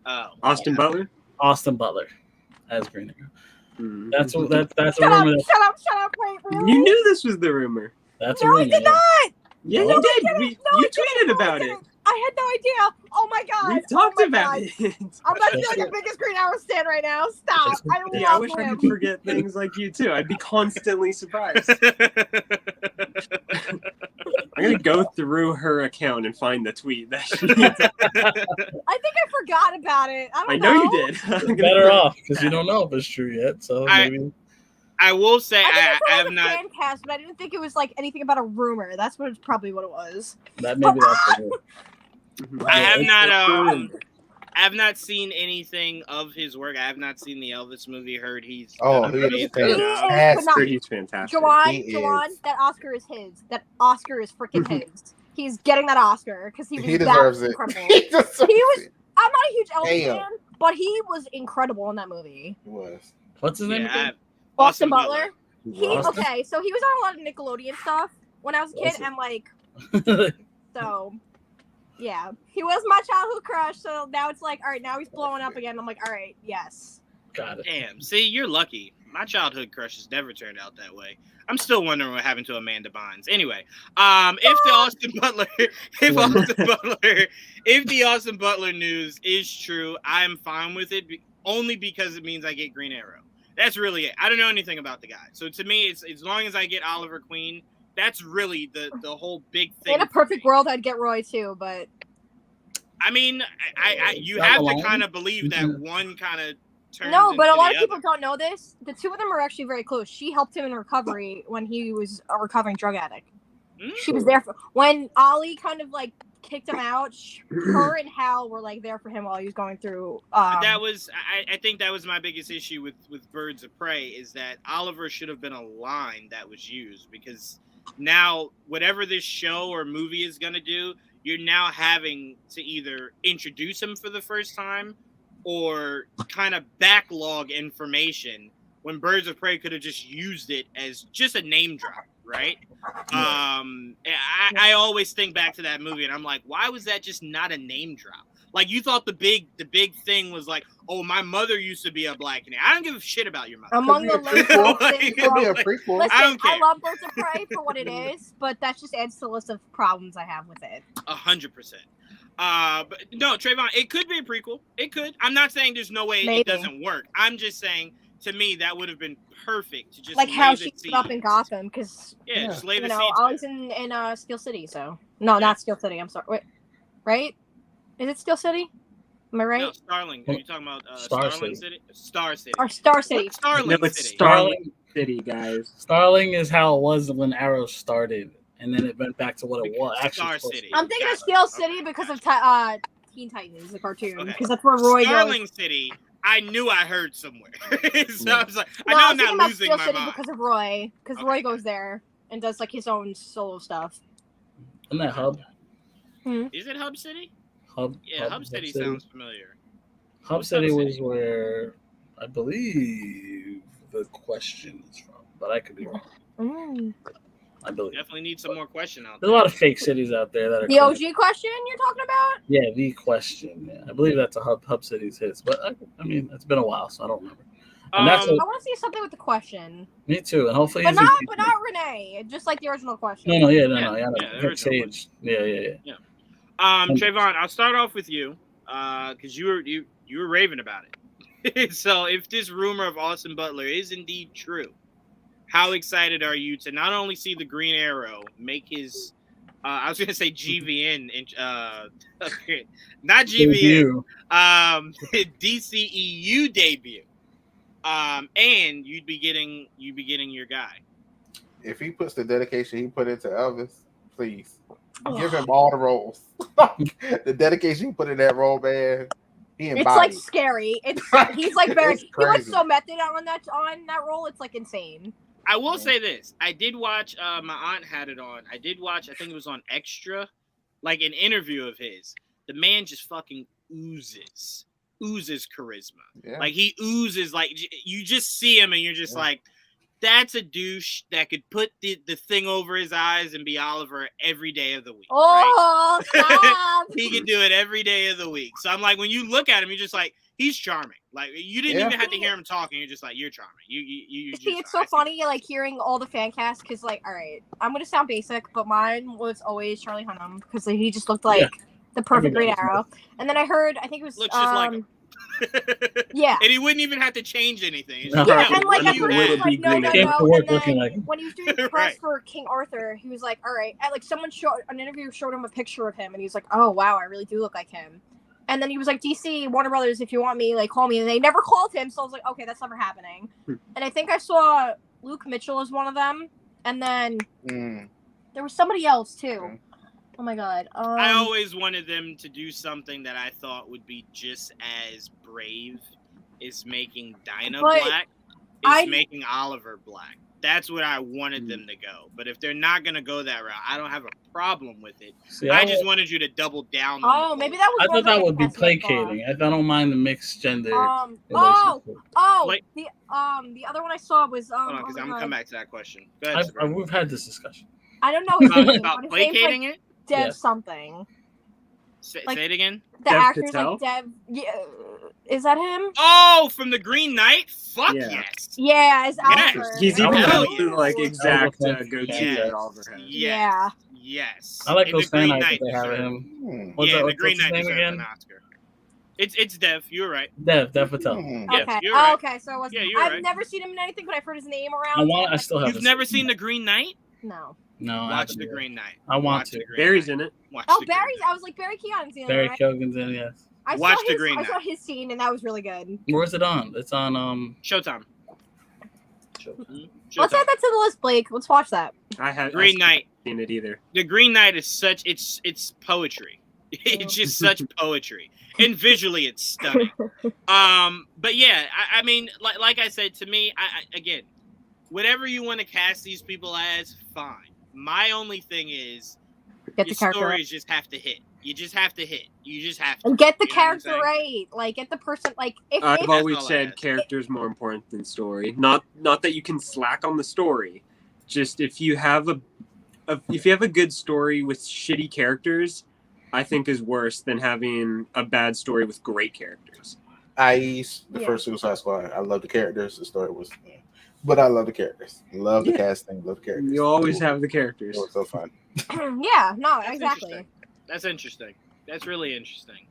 Oh, Austin Butler. Austin Butler as Green Arrow. Mm-hmm. That's a rumor. Shut up! Wait, really? You knew this was the rumor. That's a No, rumor. I did not. Yeah, No, you I did. You tweeted about it. I had no idea. Oh my god. We talked about God. it. I'm about to be like the biggest Green Arrow stan right now. Stop. I Yeah, I love wish I him. could forget things like you too. I'd be constantly surprised. I'm gonna go through her account and find the tweet that she. I think I forgot about it. I know you did. You're better off because you don't know if it's true yet. So maybe. I will say I have was not. fan cast, but I didn't think it was like anything about a rumor. That's probably what it was. That maybe that's the I have not. I have not seen anything of his work. I have not seen the Elvis movie. Heard he's he's fantastic. He's fantastic. Juwann, that Oscar is his. That Oscar is freaking his. He's getting that Oscar because he was deserves it. incredible. He was. I'm not a huge Elvis fan, but he was incredible in that movie. He was. What's his name again? Austin Butler. Austin? Okay, so he was on a lot of Nickelodeon stuff when I was a kid, and like, so yeah, he was my childhood crush. So now it's like, all right, now he's blowing up again. I'm like, all right, yes. Got it. Damn. See, you're lucky. My childhood crushes never turned out that way. I'm still wondering what happened to Amanda Bynes. Anyway, if the Austin Butler news is true, I'm fine with it. Only because it means I get Green Arrow. That's really it. I don't know anything about the guy. So to me, it's as long as I get Oliver Queen, that's really the whole big thing. In a perfect world, I'd get Roy too, but I mean, you have to kind of believe that one kind of turns. No, but a lot of other. people don't know this. The two of them are actually very close. She helped him in recovery when he was a recovering drug addict. She was there when Ollie kind of like kicked him out. Her and Hal were like there for him while he was going through. That was, I think that was my biggest issue with Birds of Prey is that Oliver should have been a line that was used because now whatever this show or movie is gonna do, you're now having to either introduce him for the first time or kind of backlog information when Birds of Prey could have just used it as just a name drop, right? I always think back to that movie and I'm like, why was that just not a name drop? Like you thought the big thing was like, oh, my mother used to be a Black Canary. I don't give a shit about your mother. Among the list of things, prequel. listen, I don't care. I love Birds of Prey for what it is, but that just adds to the list of problems I have with it. 100%. But no, Trevon, it could be a prequel. It could. I'm not saying there's no way Maybe. it doesn't work. I'm just saying, to me, that would have been perfect to just Like lay how the she seeds. grew up in Gotham, because just lay the you know seeds. Ollie's in Steel City, so no, not Steel City. I'm sorry. Wait, right? Is it Steel City? Am I right? No, Starling. Are you talking about Star Starling City. City? Star City. Or Star City? Starling No, it's City. Starling City, guys. Starling is how it was when Arrow started, and then it went back to what it was. Actually, Star City. I'm thinking of Got Steel it. City because of Teen Titans, the cartoon, Okay. because that's where Roy Starling goes. City. I knew I heard somewhere. So I was like, I No, know I'm I'm thinking not about losing Steel my City mind. because of Roy, because Okay. Roy goes there and does like his own solo stuff. Isn't that Hub? Is it Hub City? Hub. Yeah, Hub City sounds familiar. Hub What's City Hub was City? where I believe the question is from, but I could be wrong. I believe. Definitely need some more question out There's there. a lot of fake cities out there that are. The OG question you're talking about? Yeah, the question. Yeah. I believe that's a Hub City's hits, but I mean, it's been a while, so I don't remember. And that's I want to see something with the question, me too, and hopefully, but he's not Renee, just like the original question. No, Yeah, yeah, the original Sage. Yeah. Trevon, I'll start off with you, because you were raving about it. So if this rumor of Austin Butler is indeed true, how excited are you to not only see the Green Arrow make his, I was going to say GVN, not GVN, DCEU debut, and you'd be getting your guy. If he puts the dedication he put into Elvis, please. Give him all the roles. The dedication he put in that role, man. It's like scary. He's like very. It's He was crazy. so method on that role. It's like insane. I will say this. I did watch. My aunt had it on. I did watch. I think it was on Extra, like an interview of his. The man just fucking oozes charisma. Yeah. Like he oozes. Like you just see him and you're just like, that's a douche that could put the thing over his eyes and be Oliver every day of the week. Oh, right? stop. He can do it every day of the week. So I'm like, when you look at him, you're just like, he's charming. Like you didn't even have to hear him talking. You're just like, you're charming. You See, it's so funny, like hearing all the fan cast. Because, like, all right, I'm gonna sound basic, but mine was always Charlie Hunnam because he just looked like the perfect Green Arrow. And then I heard, I think it was looks just like him. Yeah. And he wouldn't even have to change anything. He's Yeah, just And like I at mean, first would he was it be like, no, Green no, Came no. to work And looking then like him. when he was doing the press for King Arthur, he was like, all right. And like someone showed an interview showed him a picture of him, and he was like, oh wow, I really do look like him. And then he was like, DC, Warner Brothers, if you want me, like call me. And they never called him, so I was like, okay, that's never happening. And I think I saw Luke Mitchell as one of them, and then there was somebody else too. Oh my god. I always wanted them to do something that I thought would be just as brave as making Dinah But black, is making Oliver black. That's what I wanted them to go. But if they're not going to go that route, I don't have a problem with it. See, I just wanted you to double down on Oh, the maybe whole- that was. I one thought of that would be the things I saw. placating. I don't mind the mixed gender. Oh, Like- the other one I saw was Hold on, because I'm going to come back to that question. Go ahead, Sabrina. We've had this discussion. I don't know his name. About but his name's, placating like, it? Dev Yeah. something. Say like- it again. The Dev actor's Patel? like Dev. Yeah, is that him? Oh, from the Green Knight? Fuck Yeah. yes. Yeah, as Yes. Oliver. He's even Hell got the yes. like exact goatee Yes. that Oliver has. Yeah. Yes. I like And those the Green fan art Knight that they have of deserved- him. Yeah, the what's Green his Knight name deserved again? an Oscar. It's Dev. You're right. Dev Patel. Yes, Okay. you're right. Okay. So it was. Yeah, you're I've right. never seen him in anything, but I've heard his name around. I still have. You've never seen The Green Knight? No. No, I Watch haven't The either. Green Knight. I want Watch to. The Green Barry's Knight. in it. Watch Oh, The Green Barry's. Knight. I was like Barry Keoghan's in it. Barry Right? Keoghan's in, yes. Watch The Green I saw Knight. his scene, and that was really good. Where's it on? It's on Showtime. Let's add that to the list, Blake. Let's watch that. I have Green Knight. seen it either. The Green Knight is such it's poetry. It's just such poetry, and visually it's stunning. But yeah, I mean, like I said, to me, I again, whatever you want to cast these people as, fine. My only thing is Get your the character stories just have to hit. You just have to hit. You just have to. and get the You know what I'm character saying? right. Like get the person. Like if I've always all I said ask. character's more important than story. Not that you can slack on the story. Just if you have a good story with shitty characters, I think is worse than having a bad story with great characters. I.e., the Yeah. first Suicide Squad. I love the characters. The story was, but I love the characters. Love the Yeah. casting. Love the characters. You always It have the characters. was so fun. yeah, no, That's exactly. interesting. That's interesting. That's really interesting.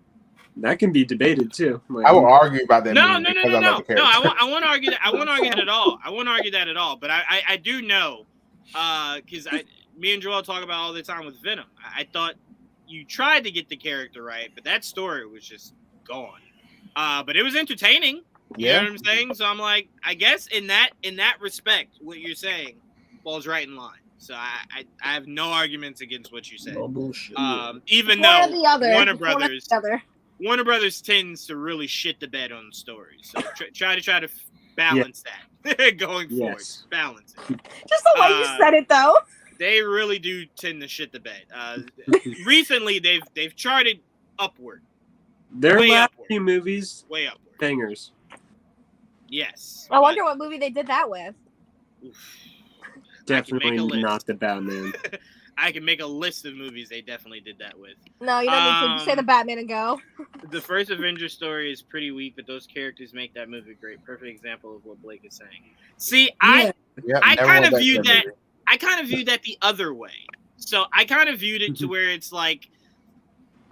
That can be debated too. Like, I will argue about that. No. movie because I love the No, I characters. won't argue that. I won't argue that at all. I won't argue that at all. But I do know, because me and Joel talk about all the time with Venom. I thought you tried to get the character right, but that story was just gone. But it was entertaining. You know what I'm saying? So I'm like, I guess in that respect, what you're saying falls right in line. So I have no arguments against what you said. no bullshit. Even One though or the other. Warner It's one or Brothers. the other. Warner Brothers tends to really shit the bed on stories, so try to balance that going forward. Yes. Balance it. Just the way you said it, though. They really do tend to shit the bed. Recently, they've charted upward, Their Way last upward. few movies, way upward. bangers. Yes. I wonder what movie they did that with. Oof. Definitely list. not the Batman. I can make a list of movies they definitely did that with. No, you don't need to. Just say the Batman and go. The first Avengers story is pretty weak, but those characters make that movie great. Perfect example of what Blake is saying. See, I Yep, I never kind went of back to viewed that. movie. I kind of viewed that the other way. So I kind of viewed it to where it's like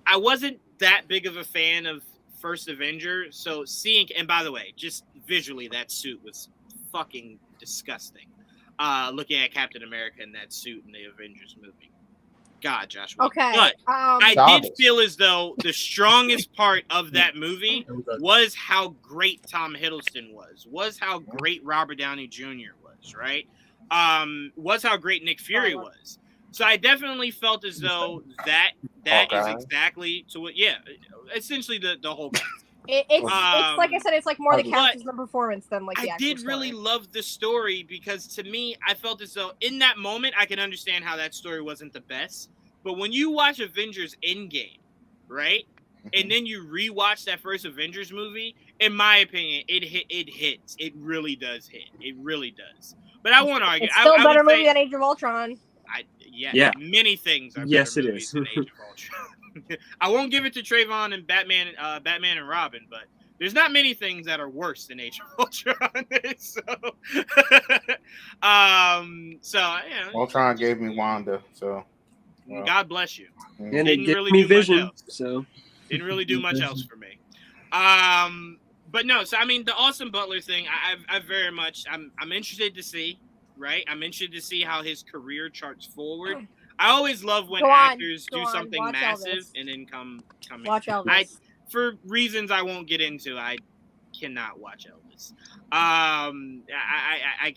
I wasn't that big of a fan of First Avenger. So seeing, and by the way, just visually, that suit was fucking disgusting. Looking at Captain America in that suit in the Avengers movie. God, Josh. Whedon. Okay. But I Solid. did feel as though the strongest part of that movie was how great Tom Hiddleston was how great Robert Downey Jr. was, right? Was how great Nick Fury was. So I definitely felt as though that is exactly to what, essentially the whole cast. It's like I said, it's like more the characters than performance than like the I actual did story. really love the story because to me, I felt as though in that moment I can understand how that story wasn't the best. But when you watch Avengers Endgame, right, and then you rewatch that first Avengers movie, in my opinion, it hits. It really does hit. It really does. But I won't argue. It's still a I better would say, movie than Age of Ultron. Many things are Yes, better it movies is. than Age of Ultron. I won't give it to Trevon and Batman and Robin, but there's not many things that are worse than Age of Ultron. Ultron gave me Wanda, so God bless you. And it gave me Vision, so didn't really do much else for me. But no, so I mean the Austin Butler thing, I very much I'm interested to see. Right, I'm interested to see how his career charts forward. I always love when actors do something massive and then come in. Watch Elvis. For reasons I won't get into, I cannot watch Elvis. I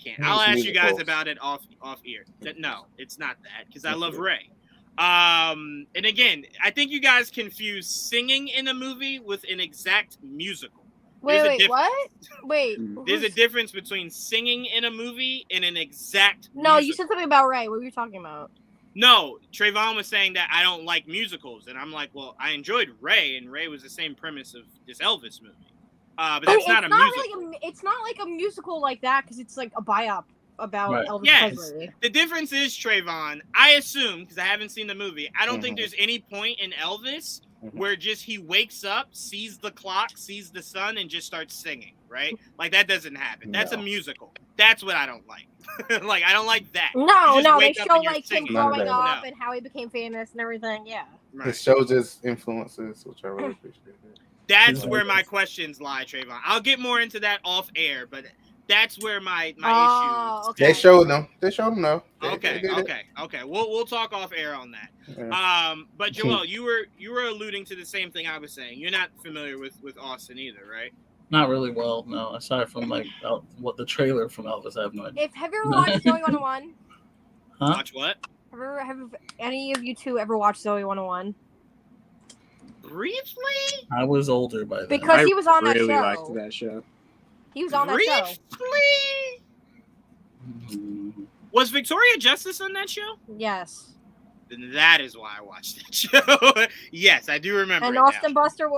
can't. I'll ask you guys about it off ear. No, it's not that because I love Ray. And again, I think you guys confuse singing in a movie with an exact musical. Wait, what? Wait. There's a difference between singing in a movie and an exact No, musical. you said something about Ray. What were you talking about? No, Trevon was saying that I don't like musicals. And I'm like, well, I enjoyed Ray, and Ray was the same premise of this Elvis movie. But that's not a musical. Really it's not like a musical like that because it's like a biop about Elvis Presley. The difference is, Trevon, I assume, because I haven't seen the movie, I don't think there's any point in Elvis where just he wakes up, sees the clock, sees the sun, and just starts singing, right? Like, that doesn't happen. That's a musical. That's what I don't like. Like, I don't like that. No, they show, like, him growing up and how he became famous and everything, It shows his influences, which I really appreciate. That's where my questions lie, Trevon. I'll get more into that off air, but that's where my issue. Okay. They showed them though. Okay. We'll talk off air on that. Yeah. But Joel, you were alluding to the same thing I was saying. You're not familiar with Austin either, right? Not really well, no. Aside from like what the trailer from Elvis, I have no idea. Have you ever watched Zoe 101? Huh? Watch what? Have any of you two ever watched Zoe 101? Briefly? I was older by then. Because he was on that show. I really liked that show. He was on that show. Was Victoria Justice on that show? Yes. Then that is why I watched that show. Yes, I do remember. And Austin Butler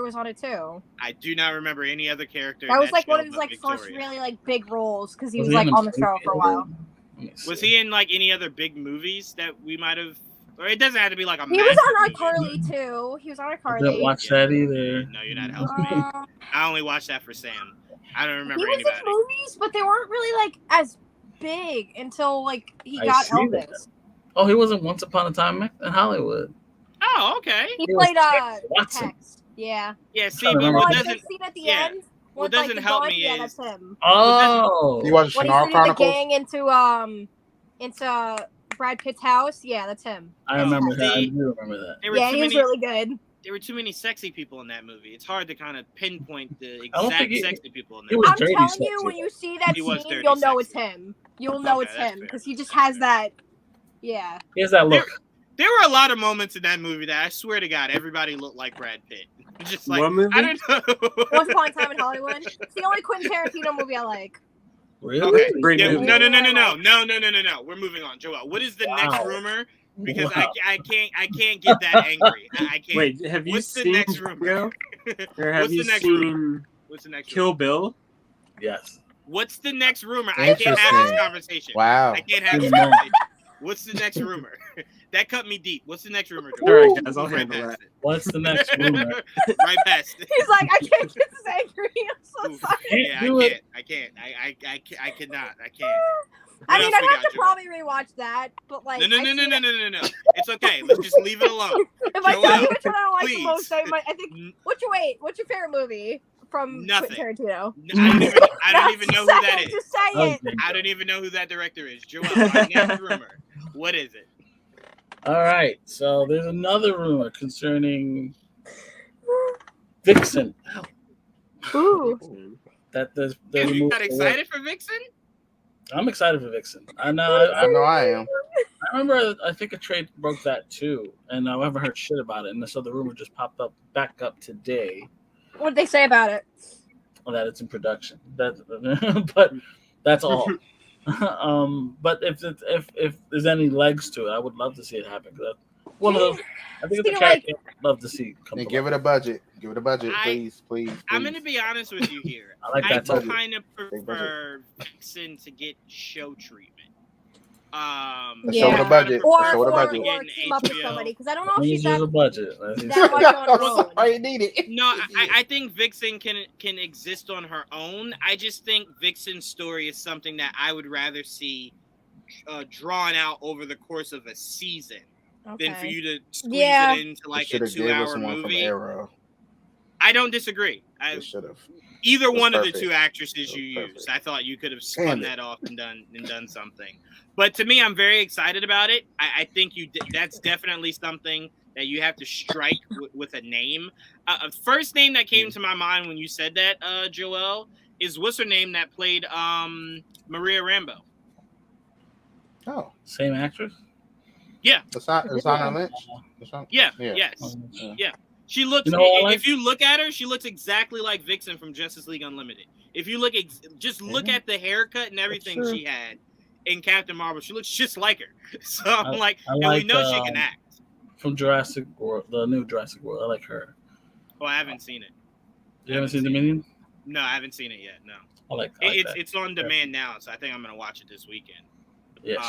was on it too. I do not remember any other character. That was like one of his like first really like big roles because he was like on the show for a while. Was he in like any other big movies that we might have? Or it doesn't have to be like a. He was on iCarly too. He was on iCarly. I didn't watch that either. No, you're not helping me. I only watched that for Sam. I don't remember anybody. He was in movies, but they weren't really like as big until like he got Elvis. That. Oh, he wasn't Once Upon a Time in Hollywood. Oh, okay. He played Tex. Yeah. Yeah. See, but what doesn't scene at the end? What doesn't help me is that's him. Oh, you watched Chanel Chronicles? The gang into Brad Pitt's house. Yeah, that's him. I remember that. I do remember that. Yeah, he was really good. There were too many sexy people in that movie. It's hard to kind of pinpoint the exact sexy people in that movie. I'm telling you, when you see that scene, you'll know it's him. You'll know it's him because he just has that. Yeah. He has that look. There were a lot of moments in that movie that I swear to God, everybody looked like Brad Pitt. Just like, what movie? I don't know. Once Upon a Time in Hollywood. It's the only Quentin Tarantino movie I like. Really? Okay. No. We're moving on. Joel, what is the next rumor? Because I can't get that angry. I can't. Wait, have you seen the next rumor? Or have you seen What's the next Kill Bill? Yes. What's the next rumor? I can't have this conversation. Wow. I can't have this conversation. What's the next rumor? That cut me deep. What's the next rumor? All right, guys, I'll handle that. What's the next rumor? Right past it. He's like, I can't get this angry. I'm so sorry. Yeah, I can't. I cannot. I can't. I mean, I'd have to probably rewatch that, but like. No. It's okay. Let's just leave it alone. If I tell you which one I like the most, I think. What's your favorite movie from Quentin Tarantino? I don't even know who that is. Just say it. I don't even know who that director is. Joel, next rumor. What is it? All right. So there's another rumor concerning Vixen. Ooh. That there's you not excited for Vixen? I'm excited for Vixen. I know. I know I am. I remember. I think a trade broke that too, and I haven't heard shit about it. And so the rumor just popped back up today. What'd they say about it? That it's in production. But that's all. But if there's any legs to it, I would love to see it happen. One of those, I think it's a character I'd love to see come. And give it a budget. Give it a budget, please. I'm going to be honest with you here. I kind of prefer Vixen to get show treatment. Show the budget. Or team up with somebody, because I don't know if she's a budget. that much on her own. I need it. No, I think Vixen can exist on her own. I just think Vixen's story is something that I would rather see drawn out over the course of a season than for you to squeeze it into like a 2-hour movie. I don't disagree. Should have. Either one of the two actresses you used, I thought you could have spun that off and done something. But to me, I'm very excited about it. I think that's definitely something that you have to strike with a name. First name that came to my mind when you said that, Joel, is what's her name that played Maria Rambo. Oh, same actress. Yeah, it's not Lynch. Yeah. Yes. Yeah. She looks. If you look at her, she looks exactly like Vixen from Justice League Unlimited. If you look look at the haircut and everything she had in Captain Marvel, she looks just like her. So I'm like, we know she can act. From Jurassic World, the new Jurassic World, I like her. Oh, I haven't seen it. You haven't seen Dominion? No, I haven't seen it yet. No. I like it's on demand now, so I think I'm gonna watch it this weekend. Yeah,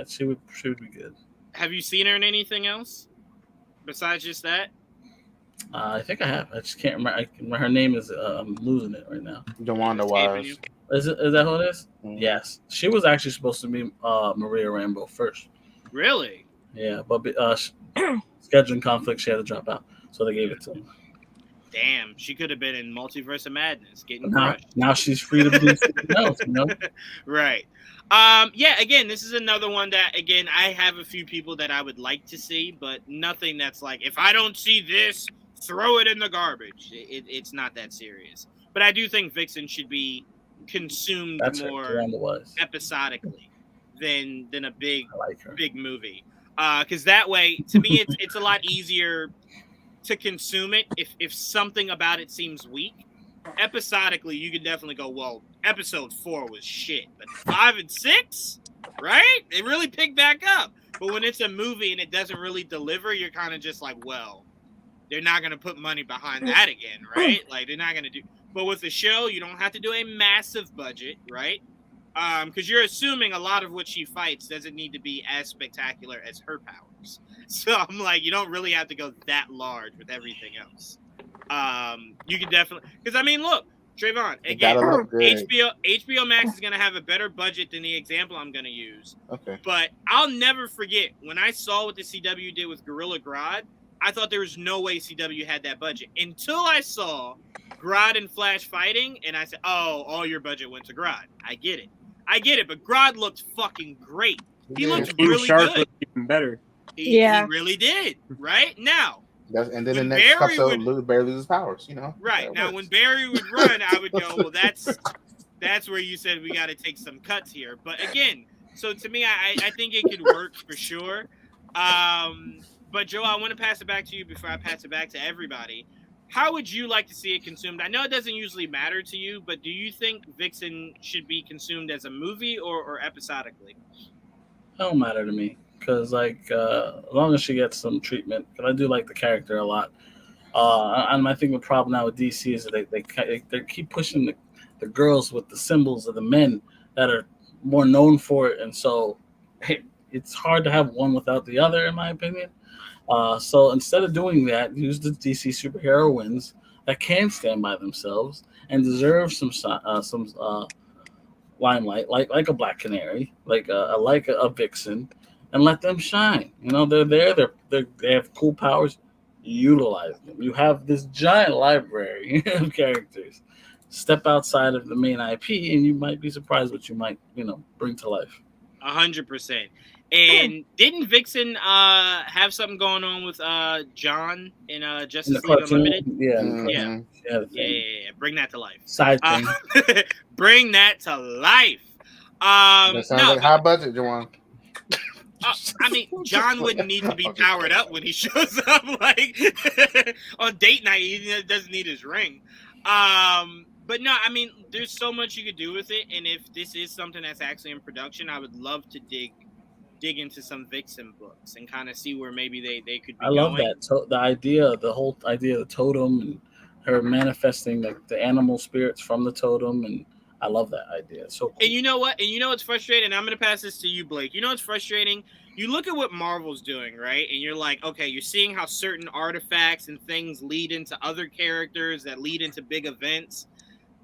she would be good. Have you seen her in anything else besides just that? I think I have. I just can't remember. Her name is. I'm losing it right now. Jawanda Wise. Is that who it is? Mm-hmm. Yes, she was actually supposed to be Maria Rambo first. Really? Yeah, but scheduling conflict, she had to drop out, so they gave it to him. Damn, she could have been in Multiverse of Madness, getting crushed. Now she's free to do something else, you know? Right. Yeah, again, this is another one that, again, I have a few people that I would like to see, but nothing that's like, if I don't see this, throw it in the garbage. It's not that serious. But I do think Vixen should be consumed more episodically than a big movie. Because that way, to me, it's a lot easier to consume it if something about it seems weak. Episodically, you can definitely go, well, episode 4 was shit, but 5 and 6, right? It really picked back up. But when it's a movie and it doesn't really deliver, you're kind of just like, well, they're not going to put money behind that again, right? Like, they're not going to do. But with the show, you don't have to do a massive budget, right? Because you're assuming a lot of what she fights doesn't need to be as spectacular as her powers. So I'm like, you don't really have to go that large with everything else. You can definitely, because I mean, look, Trevon, again, HBO Max is gonna have a better budget than the example I'm gonna use. Okay. But I'll never forget when I saw what the CW did with Gorilla Grodd. I thought there was no way CW had that budget until I saw Grodd and Flash fighting, and I said, "Oh, all your budget went to Grodd." I get it, but Grodd looked fucking great. He looked really good. Looked even better. He really did. Right now. And then the next episode, Barry loses powers, you know. Right. Now, when Barry would run, I would go, well, that's where you said we got to take some cuts here. But again, so to me, I think it could work for sure. But Joe, I want to pass it back to you before I pass it back to everybody. How would you like to see it consumed? I know it doesn't usually matter to you, but do you think Vixen should be consumed as a movie or episodically? It don't matter to me. Because, like, as long as she gets some treatment, because I do like the character a lot. And I think the problem now with DC is that they keep pushing the girls with the symbols of the men that are more known for it. And so it's hard to have one without the other, in my opinion. So instead of doing that, use the DC superheroines that can stand by themselves and deserve some limelight, like a Black Canary, like a Vixen, and let them shine. You know, they're there. They have cool powers. Utilize them. You have this giant library of characters. Step outside of the main IP, and you might be surprised what you might, bring to life. 100%. And didn't Vixen have something going on with John in Justice League Unlimited? Yeah. Bring that to life. Side thing. Bring that to life. That sounds like high budget, Juwann. I mean, John wouldn't need to be powered up when he shows up. Like on date night, he doesn't need his ring. But no, I mean, there's so much you could do with it, and if this is something that's actually in production, I would love to dig into some Vixen books and kind of see where maybe they could be I love going. that the whole idea of the totem and her manifesting the animal spirits from the totem, and I love that idea. So cool. And you know what? And you know what's frustrating? I'm going to pass this to you, Blake. You know what's frustrating? You look at what Marvel's doing, right? And you're like, okay, you're seeing how certain artifacts and things lead into other characters that lead into big events.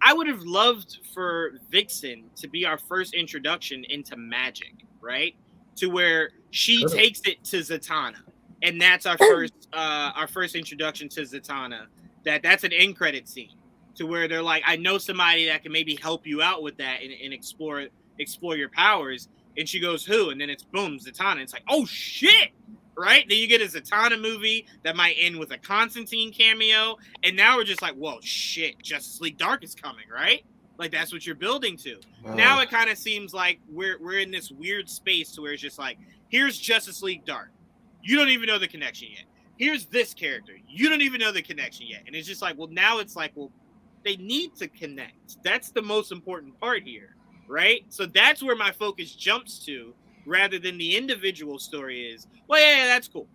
I would have loved for Vixen to be our first introduction into magic, right? To where she takes it to Zatanna. And that's our first introduction to Zatanna. That's an end credit scene. To where they're like, I know somebody that can maybe help you out with that and explore your powers. And she goes, who? And then it's boom, Zatanna. It's like, oh shit, right? Then you get a Zatanna movie that might end with a Constantine cameo. And now we're just like, whoa, shit, Justice League Dark is coming, right? Like that's what you're building to. Now it kind of seems like we're in this weird space to where it's just like, here's Justice League Dark. You don't even know the connection yet. Here's this character. You don't even know the connection yet. And it's just like, well, now it's like, well, they need to connect. That's the most important part here, right? So that's where my focus jumps to, rather than the individual story is, well, yeah, that's cool.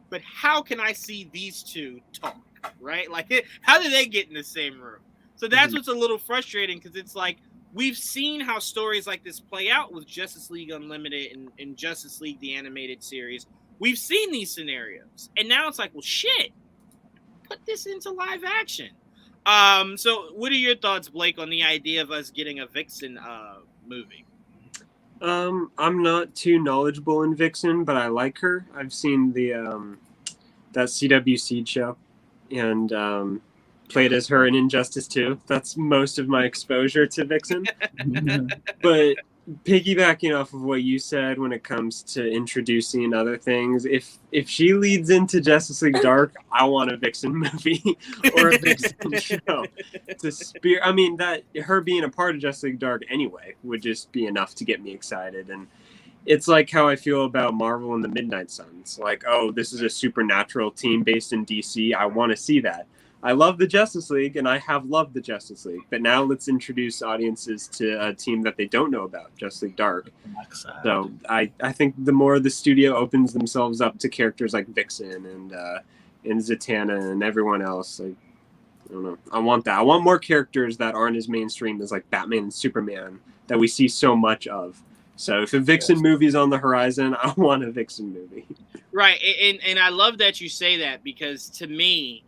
But how can I see these two talk, right? Like, how do they get in the same room? So that's what's a little frustrating, because it's like, we've seen how stories like this play out with Justice League Unlimited and Justice League, the animated series. We've seen these scenarios. And now it's like, well, shit, put this into live action. So what are your thoughts, Blake, on the idea of us getting a Vixen movie? I'm not too knowledgeable in Vixen, but I like her. I've seen the that CW Seed show, and played as her in Injustice 2. That's most of my exposure to Vixen. But piggybacking off of what you said when it comes to introducing other things, if she leads into Justice League Dark, I want a Vixen movie or a Vixen show to spear. I mean, that her being a part of Justice League Dark anyway would just be enough to get me excited. And it's like how I feel about Marvel and the Midnight Suns. Like, oh, this is a supernatural team based in DC. I want to see that. I love the Justice League, and I have loved the Justice League. But now let's introduce audiences to a team that they don't know about, Justice League Dark. So I think the more the studio opens themselves up to characters like Vixen and Zatanna and everyone else, like, I don't know. I want that. I want more characters that aren't as mainstream as like Batman and Superman that we see so much of. So if a Vixen movie is on the horizon, I want a Vixen movie. Right, and I love that you say that, because to me,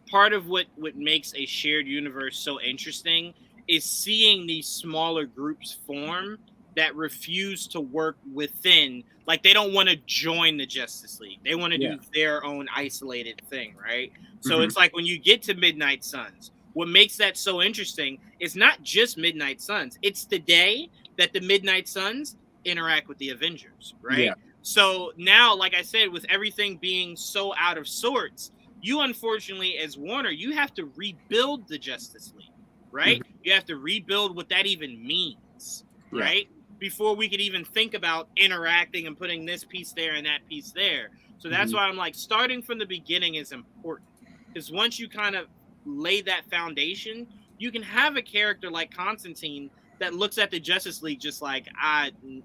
part of what makes a shared universe so interesting is seeing these smaller groups form that refuse to work within. Like, they don't want to join the Justice League. They want to do their own isolated thing, right? So it's like when you get to Midnight Suns, what makes that so interesting is not just Midnight Suns. It's the day that the Midnight Suns interact with the Avengers, right? Yeah. So now, like I said, with everything being so out of sorts, you unfortunately, as Warner, you have to rebuild the Justice League, right? You have to rebuild what that even means, right? Before we could even think about interacting and putting this piece there and that piece there. So that's why I'm like, starting from the beginning is important. Because once you kind of lay that foundation, you can have a character like Constantine that looks at the Justice League just like,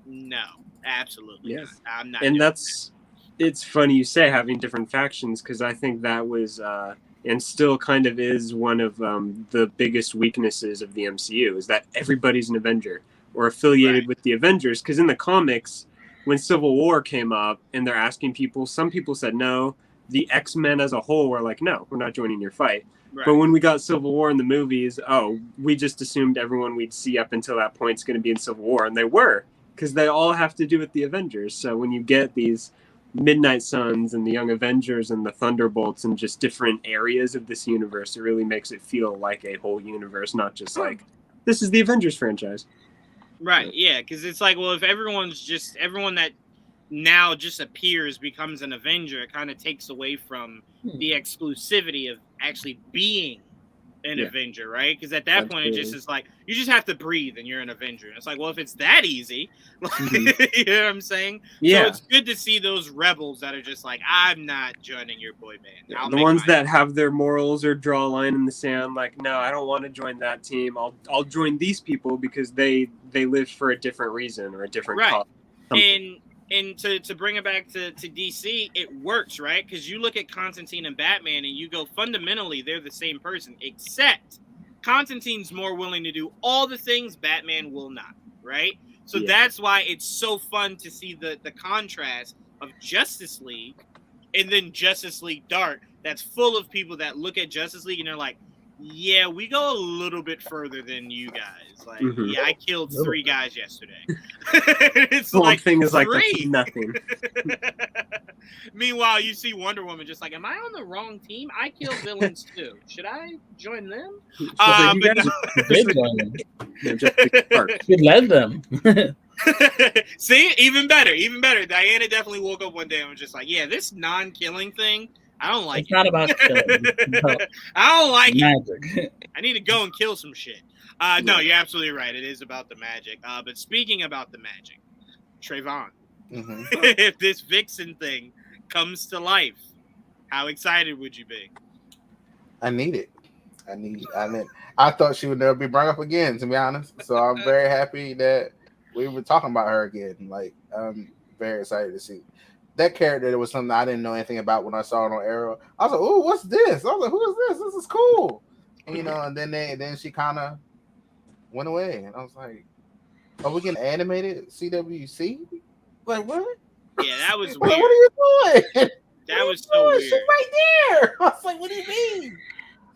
no, absolutely not. I'm not. And it's funny you say having different factions, because I think that was and still kind of is one of the biggest weaknesses of the MCU, is that everybody's an Avenger or affiliated with the Avengers. Because in the comics, when Civil War came up and they're asking people, some people said no. The X-Men as a whole were like, no, we're not joining your fight. Right. But when we got Civil War in the movies, we just assumed everyone we'd see up until that point is going to be in Civil War. And they were, because they all have to do with the Avengers. So when you get these Midnight Suns and the Young Avengers and the Thunderbolts and just different areas of this universe, it really makes it feel like a whole universe, not just like, this is the Avengers franchise. Right, yeah, because it's like, well, if everyone that now just appears becomes an Avenger, it kind of takes away from the exclusivity of actually being an Avenger, right? Because at that point, it just is like, you just have to breathe and you're an Avenger. And it's like, well, if it's that easy, you know what I'm saying? Yeah. So it's good to see those rebels that are just like, I'm not joining your boy band. Yeah, the ones that have their morals or draw a line in the sand, like, no, I don't want to join that team. I'll join these people because they live for a different reason or a different cause. And to bring it back to DC, it works, right? Because you look at Constantine and Batman and you go, fundamentally, they're the same person, except Constantine's more willing to do all the things Batman will not, right? So that's why it's so fun to see the contrast of Justice League and then Justice League Dark that's full of people that look at Justice League and they're like, yeah, we go a little bit further than you guys. Like, yeah, I killed 3 guys yesterday. It's the like thing is like great. Nothing. Meanwhile, you see Wonder Woman just like, am I on the wrong team? I kill villains too. Should I join them? You led them. See, even better. Diana definitely woke up one day and was just like, yeah, this non-killing thing, I don't like it. It's not about killing. No. I don't like magic. It. I need to go and kill some shit. No, you're absolutely right. It is about the magic. But speaking about the magic, Trevon, if this Vixen thing comes to life, how excited would you be? I need it. I thought she would never be brought up again, to be honest. So I'm very happy that we were talking about her again. Like, I'm very excited to see that character. There was something I didn't know anything about when I saw it on Arrow. I was like, "Oh, what's this?" I was like, "Who is this? This is cool." And, and then she kind of went away, and I was like, "Are we getting animated CWC? Like what?" Yeah, that was weird. Like, what are you doing? That was so weird. She's right there. I was like, "What do you mean?"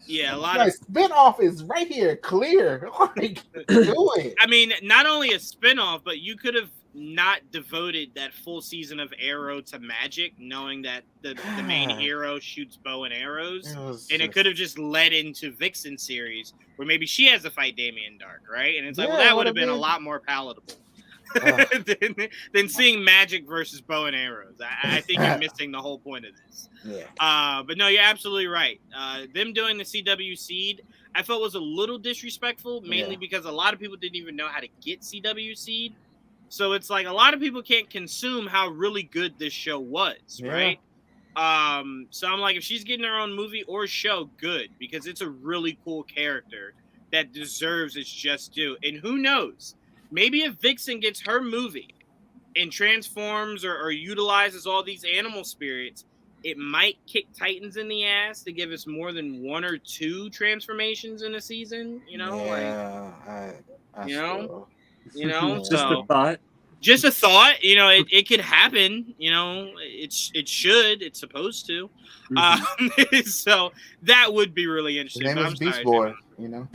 Yeah, a lot of spinoff is right here, clear. Like, do it. I mean, not only a spinoff, but you could have not devoted that full season of Arrow to magic, knowing that the main hero shoots bow and arrows, it could have just led into Vixen series where maybe she has to fight Damien Dark, right? And it's like, well, that would have been a lot more palatable than seeing magic versus bow and arrows. I think you're missing the whole point of this. Yeah. But no, you're absolutely right. Them doing the CW seed, I felt was a little disrespectful, mainly because a lot of people didn't even know how to get CW seed. So it's like a lot of people can't consume how really good this show was, right? So I'm like, if she's getting her own movie or show, good, because it's a really cool character that deserves its just due. And who knows, maybe if Vixen gets her movie and transforms or utilizes all these animal spirits, it might kick Titans in the ass to give us more than 1 or 2 transformations in a season. Just a thought. Just a thought. It could happen. It's supposed to. So that would be really interesting. His name is Beast Boy. And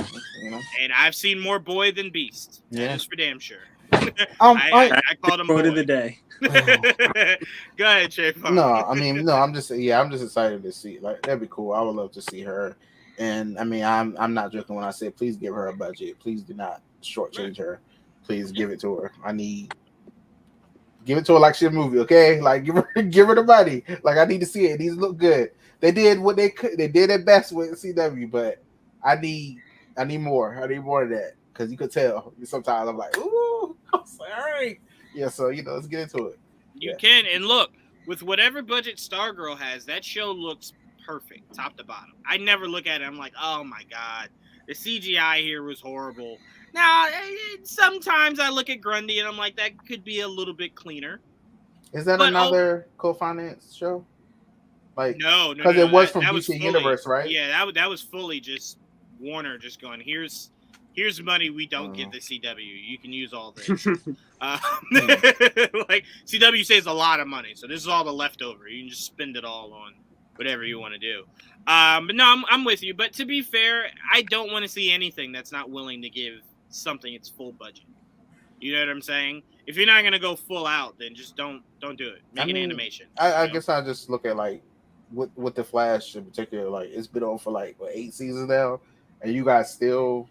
I've seen more boy than Beast. Yeah, that's for damn sure. I called him quote boy of the day. Go ahead, Trevon. I'm just excited to see. Like, that'd be cool. I would love to see her. And I mean, I'm not joking when I say please give her a budget. Please do not shortchange her. Please give it to her. Give it to her like she's a movie, okay? Like give her the money. Like, I need to see it. It needs to look good. They did what they could. They did their best with CW, but I need more. I need more of that, because you could tell sometimes I'm like, ooh, I'm sorry. Yeah, so let's get into it. You can, and look, with whatever budget Stargirl has, that show looks perfect, top to bottom. I never look at it. I'm like, oh my god, the CGI here was horrible. Now, sometimes I look at Grundy and I'm like, that could be a little bit cleaner. Is that another co-finance show? Like, no, because it was from DC Universe, right? Yeah, that was fully just Warner just going, here's money we don't give the CW. You can use all this. Like, CW saves a lot of money, so this is all the leftover. You can just spend it all on whatever you want to do. But no, I'm with you. But to be fair, I don't want to see anything that's not willing to give something its full budget. You know what I'm saying? If you're not gonna go full out, then just don't do it. Make an animation. I guess I just look at, like, with the Flash in particular. Like, it's been on for like 8 seasons now, and you guys still,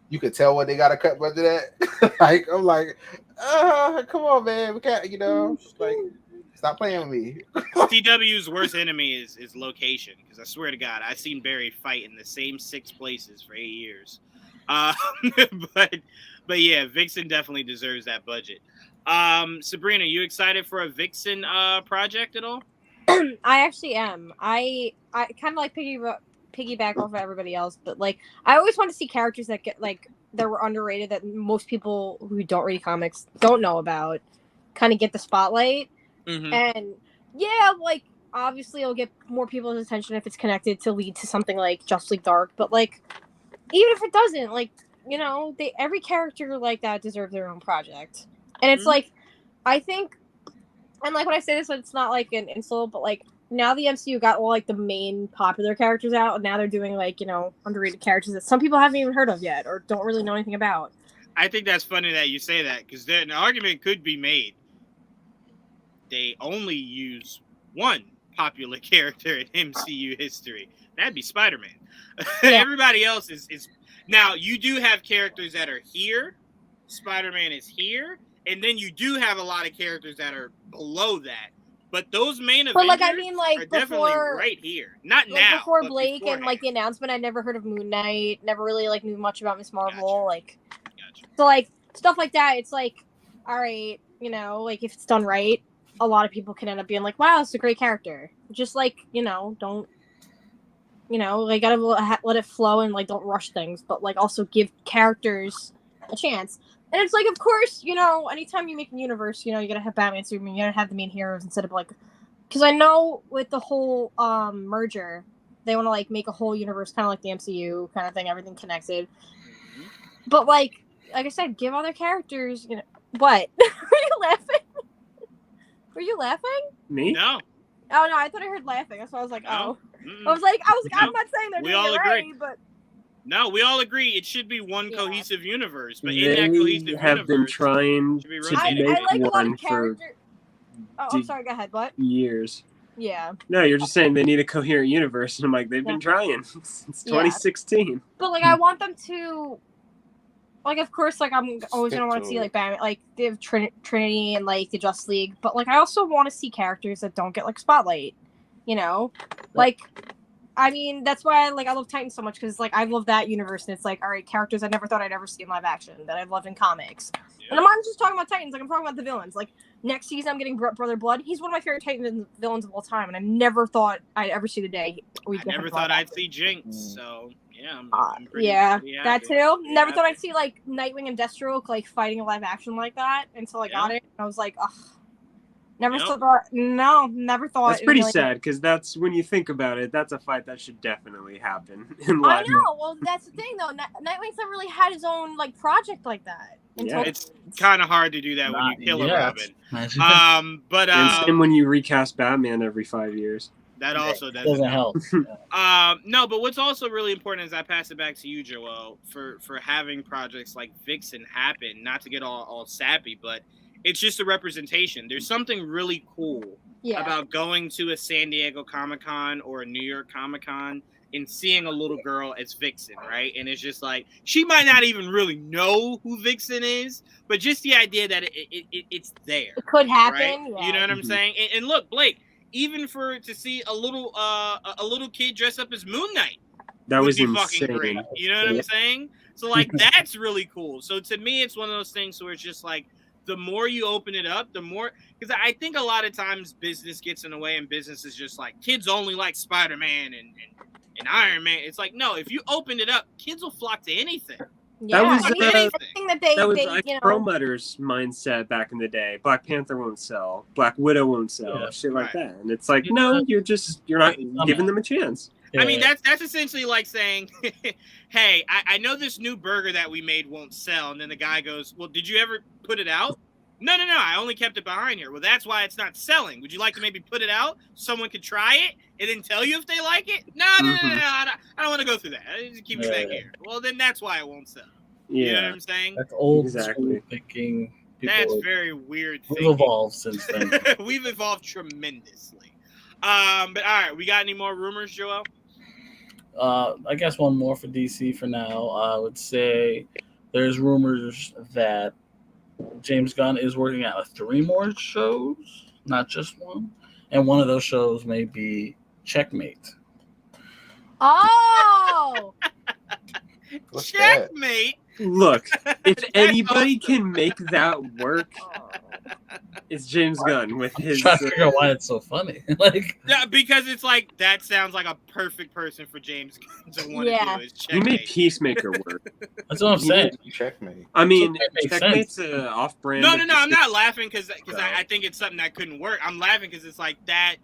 you could tell what they got to cut budget at. Like, I'm like, come on, man, we can't, like, Stop playing with me. CW's worst enemy is location, because I swear to God, I've seen Barry fight in the same 6 places for 8 years. But yeah, Vixen definitely deserves that budget. Sabrina, you excited for a Vixen project at all? I actually am. I kind of like piggyback off of everybody else, but like I always want to see characters that get like that were underrated that most people who don't read comics don't know about, kind of get the spotlight. Mm-hmm. And yeah, like obviously it'll get more people's attention if it's connected to lead to something like Justice League Dark, but like even if it doesn't, like, you know, every character like that deserves their own project. And it's like, I think, and like when I say this, it's not like an insult, but like now the MCU got all like the main popular characters out, and now they're doing like, you know, underrated characters that some people haven't even heard of yet or don't really know anything about. I think that's funny that you say that, because an argument could be made. They only use one popular character in MCU history. That'd be Spider-Man. Yeah. Everybody else is now. You do have characters that are here. Spider-Man is here. And then you do have a lot of characters that are below that. But those main Avengers like, I mean, like, are definitely right here. Not like now. Before Blake and like the announcement, I never heard of Moon Knight. Never really like knew much about Miss Marvel. Gotcha. So like stuff like that. It's like, all right, you know, like if it's done right, a lot of people can end up being like, wow, it's a great character. Just like, you know, don't, you know, like gotta let it flow and like don't rush things, but like also give characters a chance. And it's like, of course, you know, anytime you make a universe, you know, you gotta have Batman, Superman, you gotta have the main heroes instead of like, because I know with the whole merger, they want to like make a whole universe kind of like the MCU kind of thing, everything connected. But like I said, give other characters, you know, what? Were you laughing? Were you laughing? Me? No. Oh no, I thought I heard laughing. That's why I was like, No. oh. I was like, I'm not saying they're doing it right, but. No, we all agree it should be one cohesive universe, but they in that cohesive have been universe, trying to make I like a lot one of characters. Oh, I'm sorry. Go ahead. What? Years. Yeah. No, you're just saying they need a coherent universe, and I'm like, they've been trying since 2016. But like, I want them to, like, of course, like I'm always gonna want to see like Batman, like they have Trinity and like the Justice League, but like I also want to see characters that don't get like spotlight. You know, like. I mean, that's why I love Titans so much, because like I love that universe, and it's like, all right, characters I never thought I'd ever see in live action that I've loved in comics. Yeah. And I'm not just talking about Titans, like I'm talking about the villains. Like next season, I'm getting Brother Blood. He's one of my favorite Titan villains of all time, and I never thought I'd ever see the day. I never thought I'd see Jinx, so yeah, I'm pretty that too. Never thought I'd see like Nightwing and Deathstroke like fighting a live action like that until I got it. I was like, ugh. Never thought. No, never thought. That's pretty sad, because that's, when you think about it, that's a fight that should definitely happen in life. I know. Well, that's the thing, though. Nightwing's never really had his own like project like that. It's kind of hard to do that when you kill a Robin. But and same when you recast Batman every 5 years. That also doesn't help. No, but what's also really important is I pass it back to you, Joel, for having projects like Vixen happen. Not to get all sappy, but. It's just a representation. There's something really cool about going to a San Diego Comic-Con or a New York Comic-Con and seeing a little girl as Vixen, right? And it's just like, she might not even really know who Vixen is, but just the idea that it's there. It could happen. Right? Yeah. You know what I'm saying? And look, Blake, even to see a little kid dress up as Moon Knight. That was insane. Fucking great. You know what I'm saying? So like, that's really cool. So to me, it's one of those things where it's just like, the more you open it up, the more, because I think a lot of times business gets in the way, and business is just like, kids only like Spider-Man and Iron Man. It's like, no, if you open it up, kids will flock to anything. Yeah, that was like Perlmutter's mindset back in the day. Black Panther won't sell, Black Widow won't sell, shit like that. And it's like, no, you're not giving them a chance. I mean, that's essentially like saying, hey, I know this new burger that we made won't sell. And then the guy goes, well, did you ever put it out? No, I only kept it behind here. Well, that's why it's not selling. Would you like to maybe put it out? Someone could try it and then tell you if they like it? No, I don't want to go through that. I just keep it back here. Well, then that's why it won't sell. Yeah. You know what I'm saying? That's old school thinking. That's very weird thinking. We've evolved since then. We've evolved tremendously. But all right, we got any more rumors, Joel? I guess one more for DC for now. I would say there's rumors that James Gunn is working on 3 more shows. not just one. And one of those shows may be Checkmate. Oh, What's that? Checkmate. Look, if anybody can make that work, it's James Gunn with I'm his. trying to figure out why it's so funny. Like, Yeah, because it's like that sounds like a perfect person for James Gunn to want Yeah. to do. Is He made Checkmate. Peacemaker work. that's what I'm saying. Checkmate. I mean, Checkmate makes Checkmate's off-brand. No, of I'm the- not laughing because So. I think it's something that couldn't work. I'm laughing because it's like that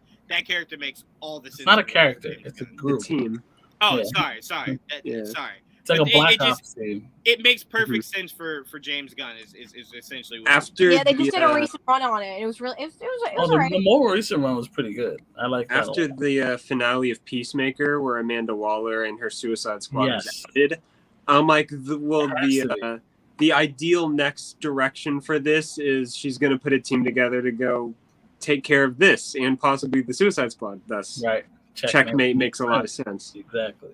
character makes all the sense. It's not a in the world character. for James It's a Gunn. The group. team. Oh, Yeah. sorry. Yeah. Sorry. It's like But a Black it just- Ops team. It makes perfect sense for James Gunn is essentially what After yeah, they the, just did a recent run on it. It was really, it was Oh, the alright. more recent one was pretty good. I like that. after a lot. the finale of Peacemaker, where Amanda Waller and her Suicide Squad Yes. was ended, I'm like, It has to the ideal next direction for this is she's going to put a team together to go take care of this and possibly the Suicide Squad. Thus, Right. Checkmate makes a lot of sense. Exactly.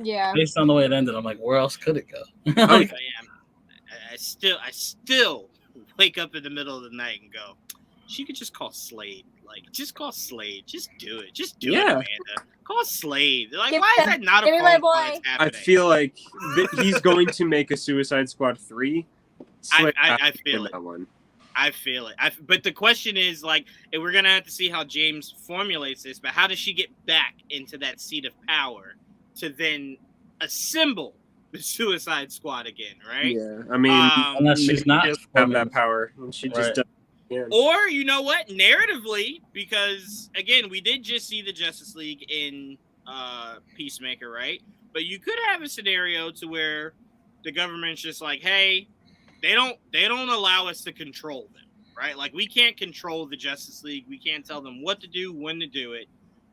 Yeah. Based on the way it ended, I'm like, where else could it go? Oh, Like, I still wake up in the middle of the night and go, she could just call Slade. Like, just call Slade. Just do it. Just do it, Yeah. Amanda. Call Slade. Like, Give why is me- that not a give me phone my call boy. that's I happening? feel like he's going to make a Suicide Squad 3. Slade I has to be feel in it. that one. I feel it. But the question is, like, and we're going to have to see how James formulates this, but how does she get back into that seat of power to then assemble the Suicide Squad again, right? Yeah, I mean, unless she's maybe not she doesn't have forming- that power, and she just Right. does. Yeah. Or, you know what, narratively, because, again, we did just see the Justice League in Peacemaker, right? But you could have a scenario to where the government's just like, hey, they don't allow us to control them, right? Like, we can't control the Justice League. We can't tell them what to do, when to do it.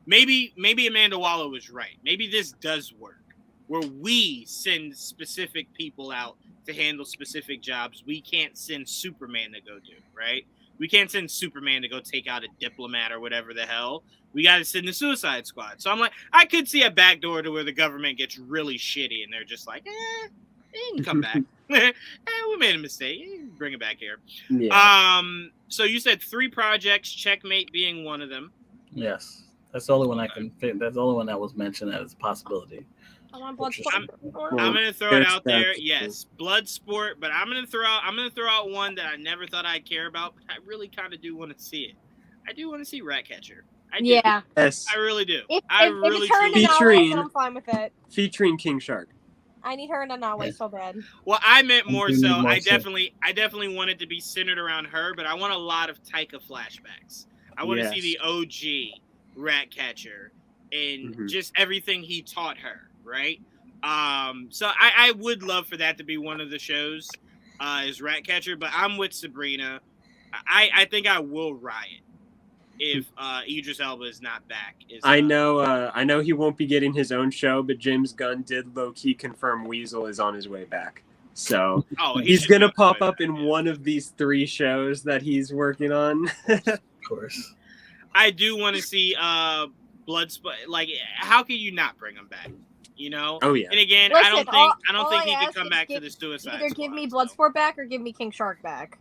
Maybe Amanda Waller was right. Maybe this does work, where we send specific people out to handle specific jobs we can't send Superman to go do, right? We can't send Superman to go take out a diplomat or whatever the hell. We got to send the Suicide Squad. So I'm like, I could see a backdoor to where the government gets really shitty and they're just like, you can come back. We made a mistake. Bring it back here. Yeah. So you said 3 projects, Checkmate being one of them. yes. That's the only one I can think. That's the only one that was mentioned as a possibility. I want blood Interesting. sport. Well, I'm gonna throw it out there. that's- Yes, Bloodsport, but I'm gonna throw out one that I never thought I'd care about, but I really kind of do want to see it. I do want to see Ratcatcher. I do. Yeah. Yes, I really do. If really it's her in truly a do. Featuring- Nolly, then I'm fine with it. featuring King Shark. I need her in a Nolly Yeah. so bad. Well, I meant You more do so. need more I so. definitely want it to be centered around her, but I want a lot of Taika flashbacks. I want to see Yes. the OG Ratcatcher and Mhm. just everything he taught her, right? So I would love for that to be one of the shows, is Ratcatcher, but I'm with Sabrina. I think I will riot if Idris Elba is not back. I know he won't be getting his own show, but James Gunn did low-key confirm Weasel is on his way back. So Oh, he's should gonna be pop on up his way in back, yeah. one of these 3 shows that he's working on. Of course. I do want to see Bloodsport. Like, how can you not bring him back? You know. Oh yeah. And again, Listen, I don't all think I he ask could come is back to give- the Suicide Either Squad. give me so. Bloodsport back or give me King Shark back.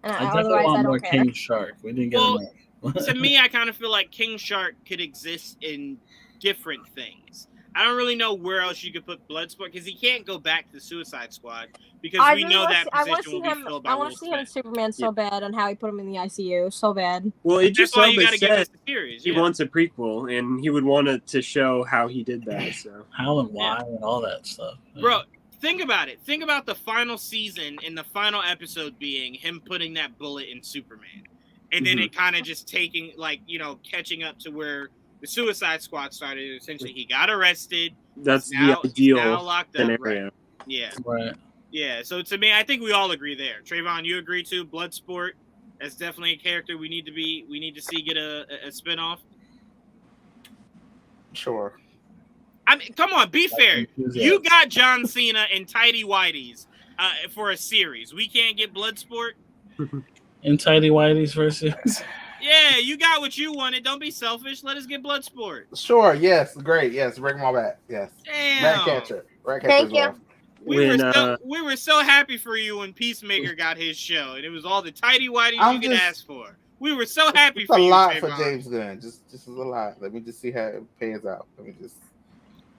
And I definitely otherwise, I want don't more care. King Shark. We didn't get Well, enough. To me, I kind of feel like King Shark could exist in different things. I don't really know where else you could put Bloodsport because he can't go back to the Suicide Squad because we know that I want to position see will be him. filled by I Will want to see him in Smith. Superman so bad and how he put him in the ICU so bad. Well, Idris That's why you Elba got to give us said the series. he Yeah. wants a prequel, and he would want it to show how he did that. So How and why and all that stuff. Bro, think about it. Think about the final season and the final episode being him putting that bullet in Superman. And then Mhm. it kind of just taking, like, catching up to where the Suicide Squad started. Essentially, he got arrested. that's Now, the he's now ideal locked up. scenario. Right. Yeah. Right. Yeah. So to me, I think we all agree there. Trevon, you agree too? Bloodsport. That's definitely a character we need to see get a spinoff. Sure. I mean, come on, be fair. enthusiasm. You got John Cena and Tidy Whities for a series. We can't get Bloodsport. In Tidy Whitey's versus. Yeah, you got what you wanted. Don't be selfish. Let us get Bloodsport. Sure. Yes. Great. Yes. Bring them all back. Yes. Damn. Ratcatcher. Thank you. We were so happy for you when Peacemaker got his show, and it was all the Tidy Whities I'm you could just- ask for. We were so happy It's for a you, lot for Trevon. James Gunn. Just a lot. Let me just see how it pans out. Let me just.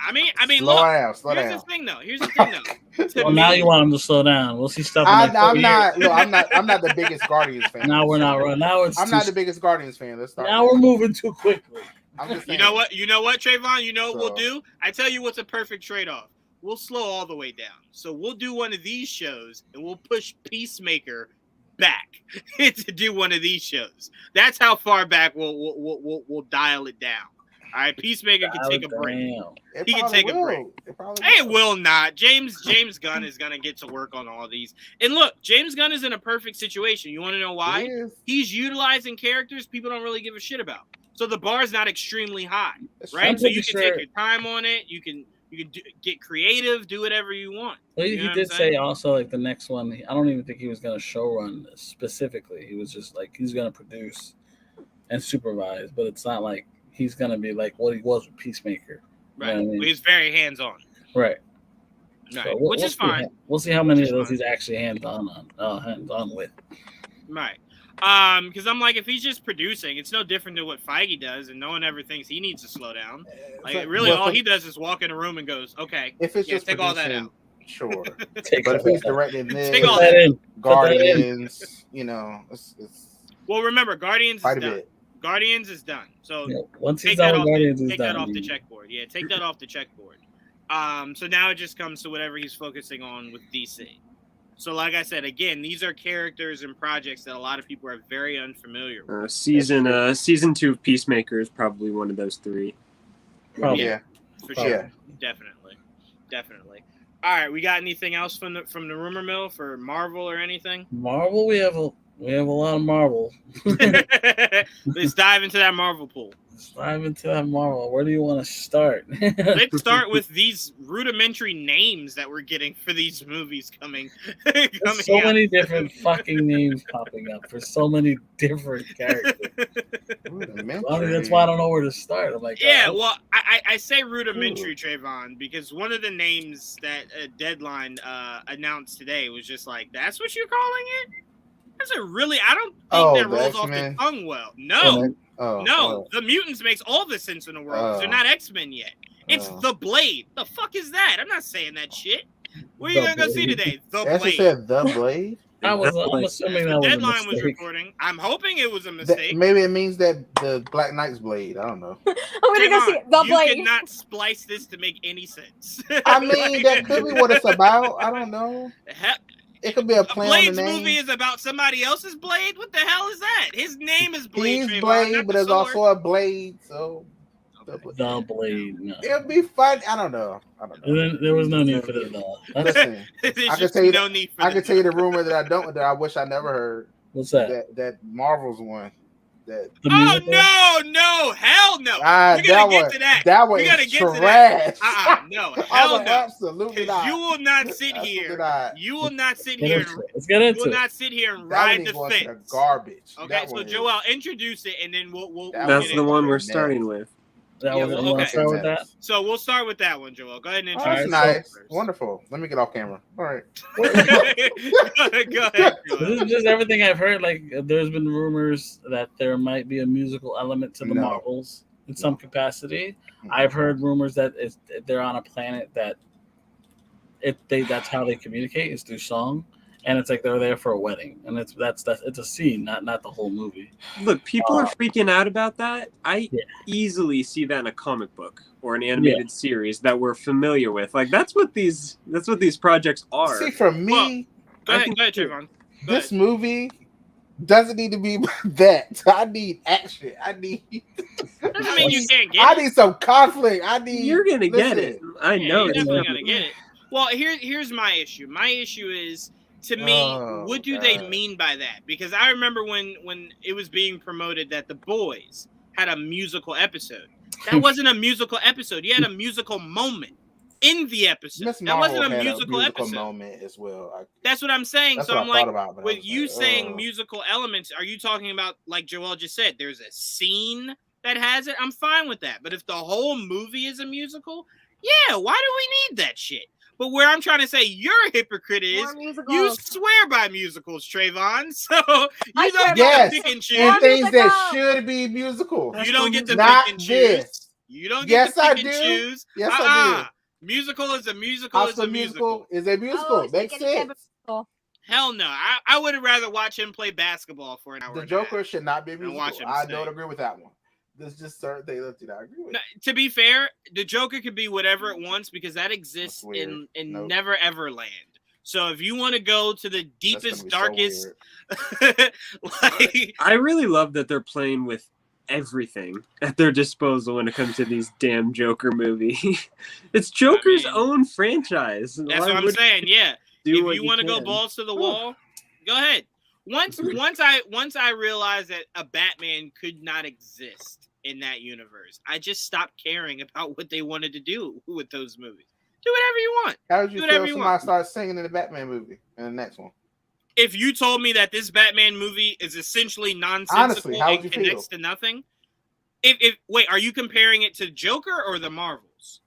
I mean, Slow look. down. Slow Here's down. the thing, though. Here's the thing, though. To Well, me, now you want him to slow down. We'll see stuff. I'm in like 4 years. not. Look, I'm not the biggest Guardians fan. Now we're not running. Now it's I'm not the biggest Guardians fan. Let's start. Now we're moving too quickly. I'm just you saying. know what, Trevon? You know what we'll So- do? I tell you what's a perfect trade-off. We'll slow all the way down. So we'll do one of these shows, and we'll push Peacemaker back to do one of these shows. That's how far back we'll dial it down. All right, Peacemaker can take a break. It He can probably take a will. break. It probably Hey, it will not. James Gunn is gonna get to work on all these. And look, James Gunn is in a perfect situation. You want to know why? It is. He's utilizing characters people don't really give a shit about. So the bar's not extremely high, That's right? I'm So you pretty can take sure- your time on it. You can get creative, do whatever you want. Well, You he know what I'm did saying? say also like the next one. I don't even think he was going to show run specifically. He was just like he's going to produce and supervise, but it's not like he's going to be like what he was with Peacemaker. You know Right. what I mean? He's very hands-on. Right. Right. So Which is fine. We'll see how many Which of is those fine. he's actually hands on with. Right. Because I'm like, if he's just producing, it's no different than what Feige does, and no one ever thinks he needs to slow down. Like, So- really, well, all so- he does is walk in a room and goes, "Okay, If it's yeah, just take all that producing, out." sure. Take But if all he's that. directing this, Take all Put that in. Guardians, you know, it's Well, remember, Guardians quite is a done. bit. Guardians is done. So Yeah, once he's take that done off. with Guardians, he's Take done. that off the checkboard. Yeah, take that off the checkboard. So now it just comes to whatever he's focusing on with DC. So, like I said, again, these are characters and projects that a lot of people are very unfamiliar with. Season 2 of Peacemaker is probably one of those three. Probably. Yeah. For Probably. sure, definitely. All right, we got anything else from the rumor mill for Marvel or anything? Marvel, we have a lot of Marvel. Let's dive into that Marvel pool. Let's dive into that Marvel. Where do you want to start? Let's start with these rudimentary names that we're getting for these movies coming There's so out. many different fucking names popping up for so many different characters. I mean, that's why I don't know where to start. I'm like, Yeah, oh, well, I say rudimentary, Trevon, because one of the names that Deadline announced today was just like, that's what you're calling it? That's a really, I don't think Oh, that the rolls off the X-Men? tongue well. No, Oh, no, the mutants makes all the sense in the world. 'Cause they're not X-Men yet. It's Oh. the Blade. The fuck is that? I'm not saying that shit. What are you The gonna go see Blade. today? The They actually Blade. said the Blade. I'm assuming That's that what was a Deadline was mistake. reporting. I'm hoping it was a mistake. Maybe it means that the Black Knight's Blade. I don't know. I'm gonna go see Trevon, the you Blade. cannot splice this to make any sense. I mean, that could be what it's about. I don't know. It could be a play on Blade's the name. movie is about somebody else's Blade. What the hell is that? His name is Blade. He's Trayvon, Blade, not but the there's sword. also a Blade. So The Blade. No. it'll be fun. I don't know. And then there was no need for the That's, Listen, There's I can just tell you no that- need for I the can tell you the rumor that I wish I never heard. what's that? That Marvel's one. That The Oh musical? no, hell no. ah, We gotta that get one. to that. That one We gotta is get to that. trash. No, I hell was like, no. absolutely Because not. you will not sit Absolutely here. not. You will not sit Get here. into it. Let's get You into will it. not sit here and That ride one the is going to the fence. garbage. Okay, That so one is- Joel, introduce it, and then we'll That That's get the into one it. we're Man. starting with. That Yeah, was, well, you want okay. to start with that? So we'll start with that one, Joel. Go ahead and Oh, introduce that's Alright, nice. it. Wonderful. Let me get off camera. All right. Go ahead, This Joel. is just everything I've heard. Like, there's been rumors that there might be a musical element to the No. Marvels in some capacity. I've heard rumors that they're on a planet that that's how they communicate is through song, and it's like they're there for a wedding, and it's a scene, not the whole movie. Look, people are freaking out about that. I Yeah. easily see that in a comic book or an animated series that we're familiar with. Like that's what these projects are. See, for me, Go ahead, Trayvon. Go this ahead. movie doesn't need to be that. I need action. I need. I mean, you can't get I it. need some conflict. I need. You're gonna get listen, it. I Yeah, know you're it's definitely coming. gonna get it. Well, here's my issue. My issue is, to me, Oh, what do they God. mean by that? Because I remember when it was being promoted that The Boys had a musical episode. That wasn't a musical episode. You had a musical moment in the episode. Miss That Marvel wasn't a had musical episode. moment as well. That's what I'm saying. That's So what I'm I like, thought about. but I with was you like, saying oh. musical elements, are you talking about, like Joel just said, there's a scene that has it? I'm fine with that. But if the whole movie is a musical, yeah, why do we need that shit? But where I'm trying to say you're a hypocrite is More musicals. you swear by musicals, Trevon. So you don't get Yes, to pick and choose. and things that musicals. should be musical. You don't get to Not pick and choose. this. You don't get Yes, to I pick and do. choose. Yes, I do. Musical is a musical High is School a musical. Musical is a musical. Oh, it's like Makes any type sense. of musical. Hell no. I would rather watch him play basketball for an hour. The and a half. Joker should not be a And watch musical. him I stay. don't agree with that one. There's just certain things that I agree with. No, to be fair, the Joker could be whatever it wants because that exists That's weird. in Nope. Never Ever Land. So if you want to go to the That's gonna deepest, be so darkest, weird. like I really love that they're playing with everything at their disposal when it comes to these damn Joker movie. It's Joker's own franchise. that's Why what I'm would saying. Yeah, do if what you want to go can? balls to the wall, go ahead. Once I realized that a Batman could not exist in that universe, I just stopped caring about what they wanted to do with those movies. Do whatever you want. How would you Do feel whatever if you somebody want. starts singing in the Batman movie in the next one? If you told me that this Batman movie is essentially nonsensical Honestly, how would and you connects feel? to nothing, if wait, are you comparing it to Joker or the Marvels?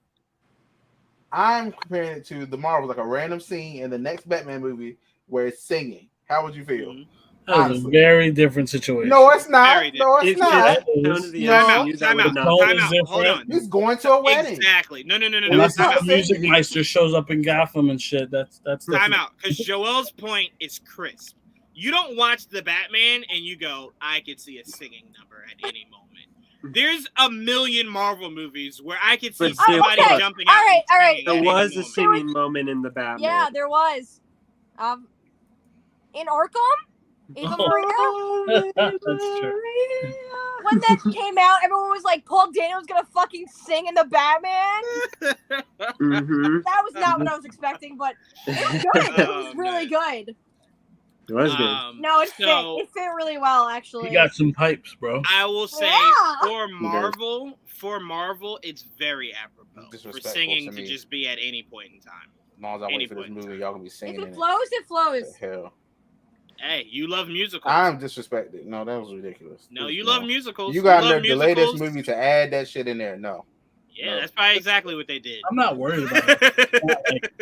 I'm comparing it to the Marvels, like a random scene in the next Batman movie where it's singing. How would you feel? Mhm. That was a Honestly. very different situation. No, it's not. Very No, it's If not. it had come to the No. MCU, that Time would out. not Tone Time is out. different. Hold on. He's going to a wedding. Exactly. No. Unless Time not out. saying- Music Meister shows up in Gotham and shit. That's Time different. out. Because Joel's point is crisp. You don't watch the Batman and you go, I could see a singing number at any moment. There's a million Marvel movies where I could see But there somebody was. jumping All out. right, and all right. singing There at any was a moment. singing moment in the Batman. Yeah, there was. In Arkham? Ava Maria? That's true. When that came out, everyone was like, Paul Dano's gonna fucking sing in the Batman. Mm-hmm. That was not what I was expecting, but it was good. It was really good. It was good. No, it So- fit. It fit really well, actually. He got some pipes, bro. I will say Yeah. for Marvel, it's very apropos for Disrespectful singing to to me. just be at any point in time. As long as I wait Any for this point. movie, y'all gonna be If singing in it it. flows, it flows. What the hell. Hey, you love musicals. I'm disrespected. No, that was ridiculous. No, you love musicals. You got love to delay this musicals. movie to add that shit in there. No. Yeah, that's probably exactly what they did. I'm not worried about it. Like,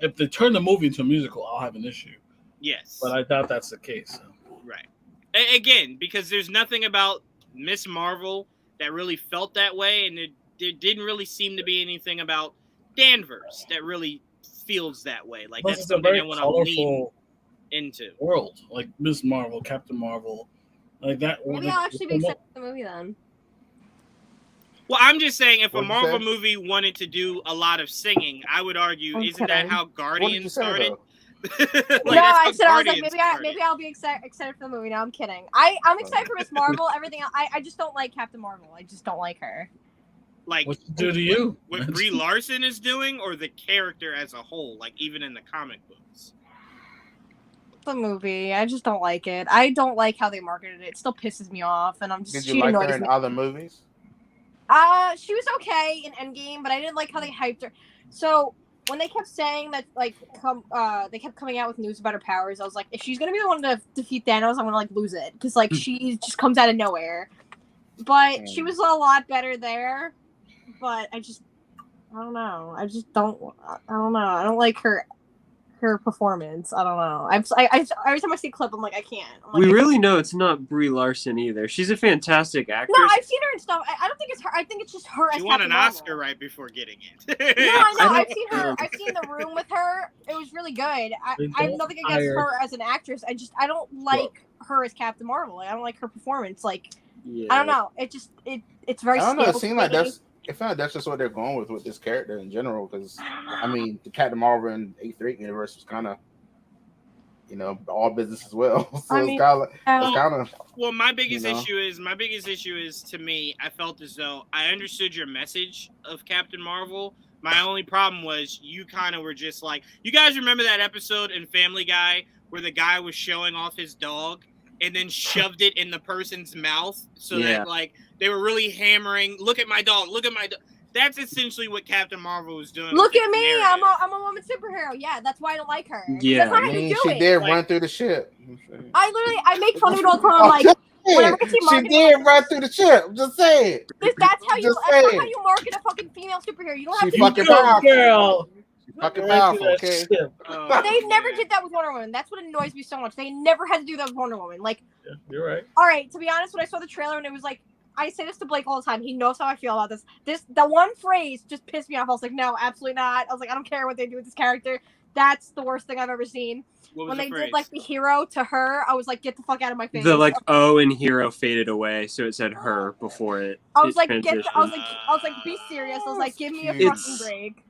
if they turn the movie into a musical, I'll have an issue. Yes. But I doubt that's the case. So. Right. Again, because there's nothing about Miss Marvel that really felt that way, and there didn't really seem to be anything about Danvers that really feels that way. Like Plus, that's it's a something very I want to lean colorful into. world, like Miss Marvel, Captain Marvel, like that. Maybe I'll actually be excited for the movie then. Well, I'm just saying, if a What'd you Marvel say? movie wanted to do a lot of singing, I would argue, I'm isn't that kidding. how What did you Guardians say, started? though? Like, No, that's how I said I was like Guardians started. maybe I'll be excited for the movie. No, I'm kidding. I'm excited for Miss Marvel. Everything else, I just don't like Captain Marvel. I just don't like her. Like What's it do to you? what Brie Larson is doing, or the character as a whole, like even in the comic books. The movie, I just don't like it. I don't like how they marketed it. It still pisses me off, and I'm just Did she you like annoys her in me. other movies? She was okay in Endgame, but I didn't like how they hyped her. So when they kept saying that, like, they kept coming out with news about her powers, I was like, if she's gonna be the one to defeat Thanos, I'm gonna like lose it because like she just comes out of nowhere. But she was a lot better there. But I don't know. I don't know. I don't like her performance. I don't know. I every time I see a clip, I'm like, I can't. I'm like, We really know it's not Brie Larson either. She's a fantastic actress. No, I've seen her and stuff. I don't think it's her. I think it's just her as She won Captain an Marvel. Oscar right before getting it. No, I know. I I've don't- seen her. I've seen The Room with her. It was really good. I have nothing against hire- her as an actress. I don't like her as Captain Marvel. Like, I don't like her performance. Like I don't know. It's very. I don't know. It stale seems to like me. it felt like that's just what they're going with this character in general. Because I mean, the Captain Marvel and 8-3 universe was kind of, all business as well. So I mean, it's kind of. Well, my biggest You know? issue is to me, I felt as though I understood your message of Captain Marvel. My only problem was you kind of were just like, you guys remember that episode in Family Guy where the guy was showing off his dog and then shoved it in the person's mouth so that like they were really hammering, look at my dog, look at my dog. That's essentially what Captain Marvel was doing. Look with at the me. narrative. I'm a woman superhero. Yeah, that's why I don't like her. Yeah. That's not I how you mean, do she it. did Like- run through the ship. I make fun of it all the time. Like whenever I see She marketing, did like, run through the ship. I'm just saying. that's how you. Just That's not saying. how you market a fucking female superhero. You don't She have to. fucking Go, powerful. girl. Fucking powerful, okay? They never did that with Wonder Woman. That's what annoys me so much. They never had to do that with Wonder Woman. Like, Yeah, you're right. all right, to be honest, when I saw the trailer and it was like, I say this to Blake all the time. He knows how I feel about this. The one phrase just pissed me off. I was like, no, absolutely not. I was like, I don't care what they do with this character. That's the worst thing I've ever seen. When they did like the hero to her, I was like, get the fuck out of my face. The like O and hero faded away, so it said her before it. I was like, transitioned. I was like, be serious. I was like, give me a fucking break.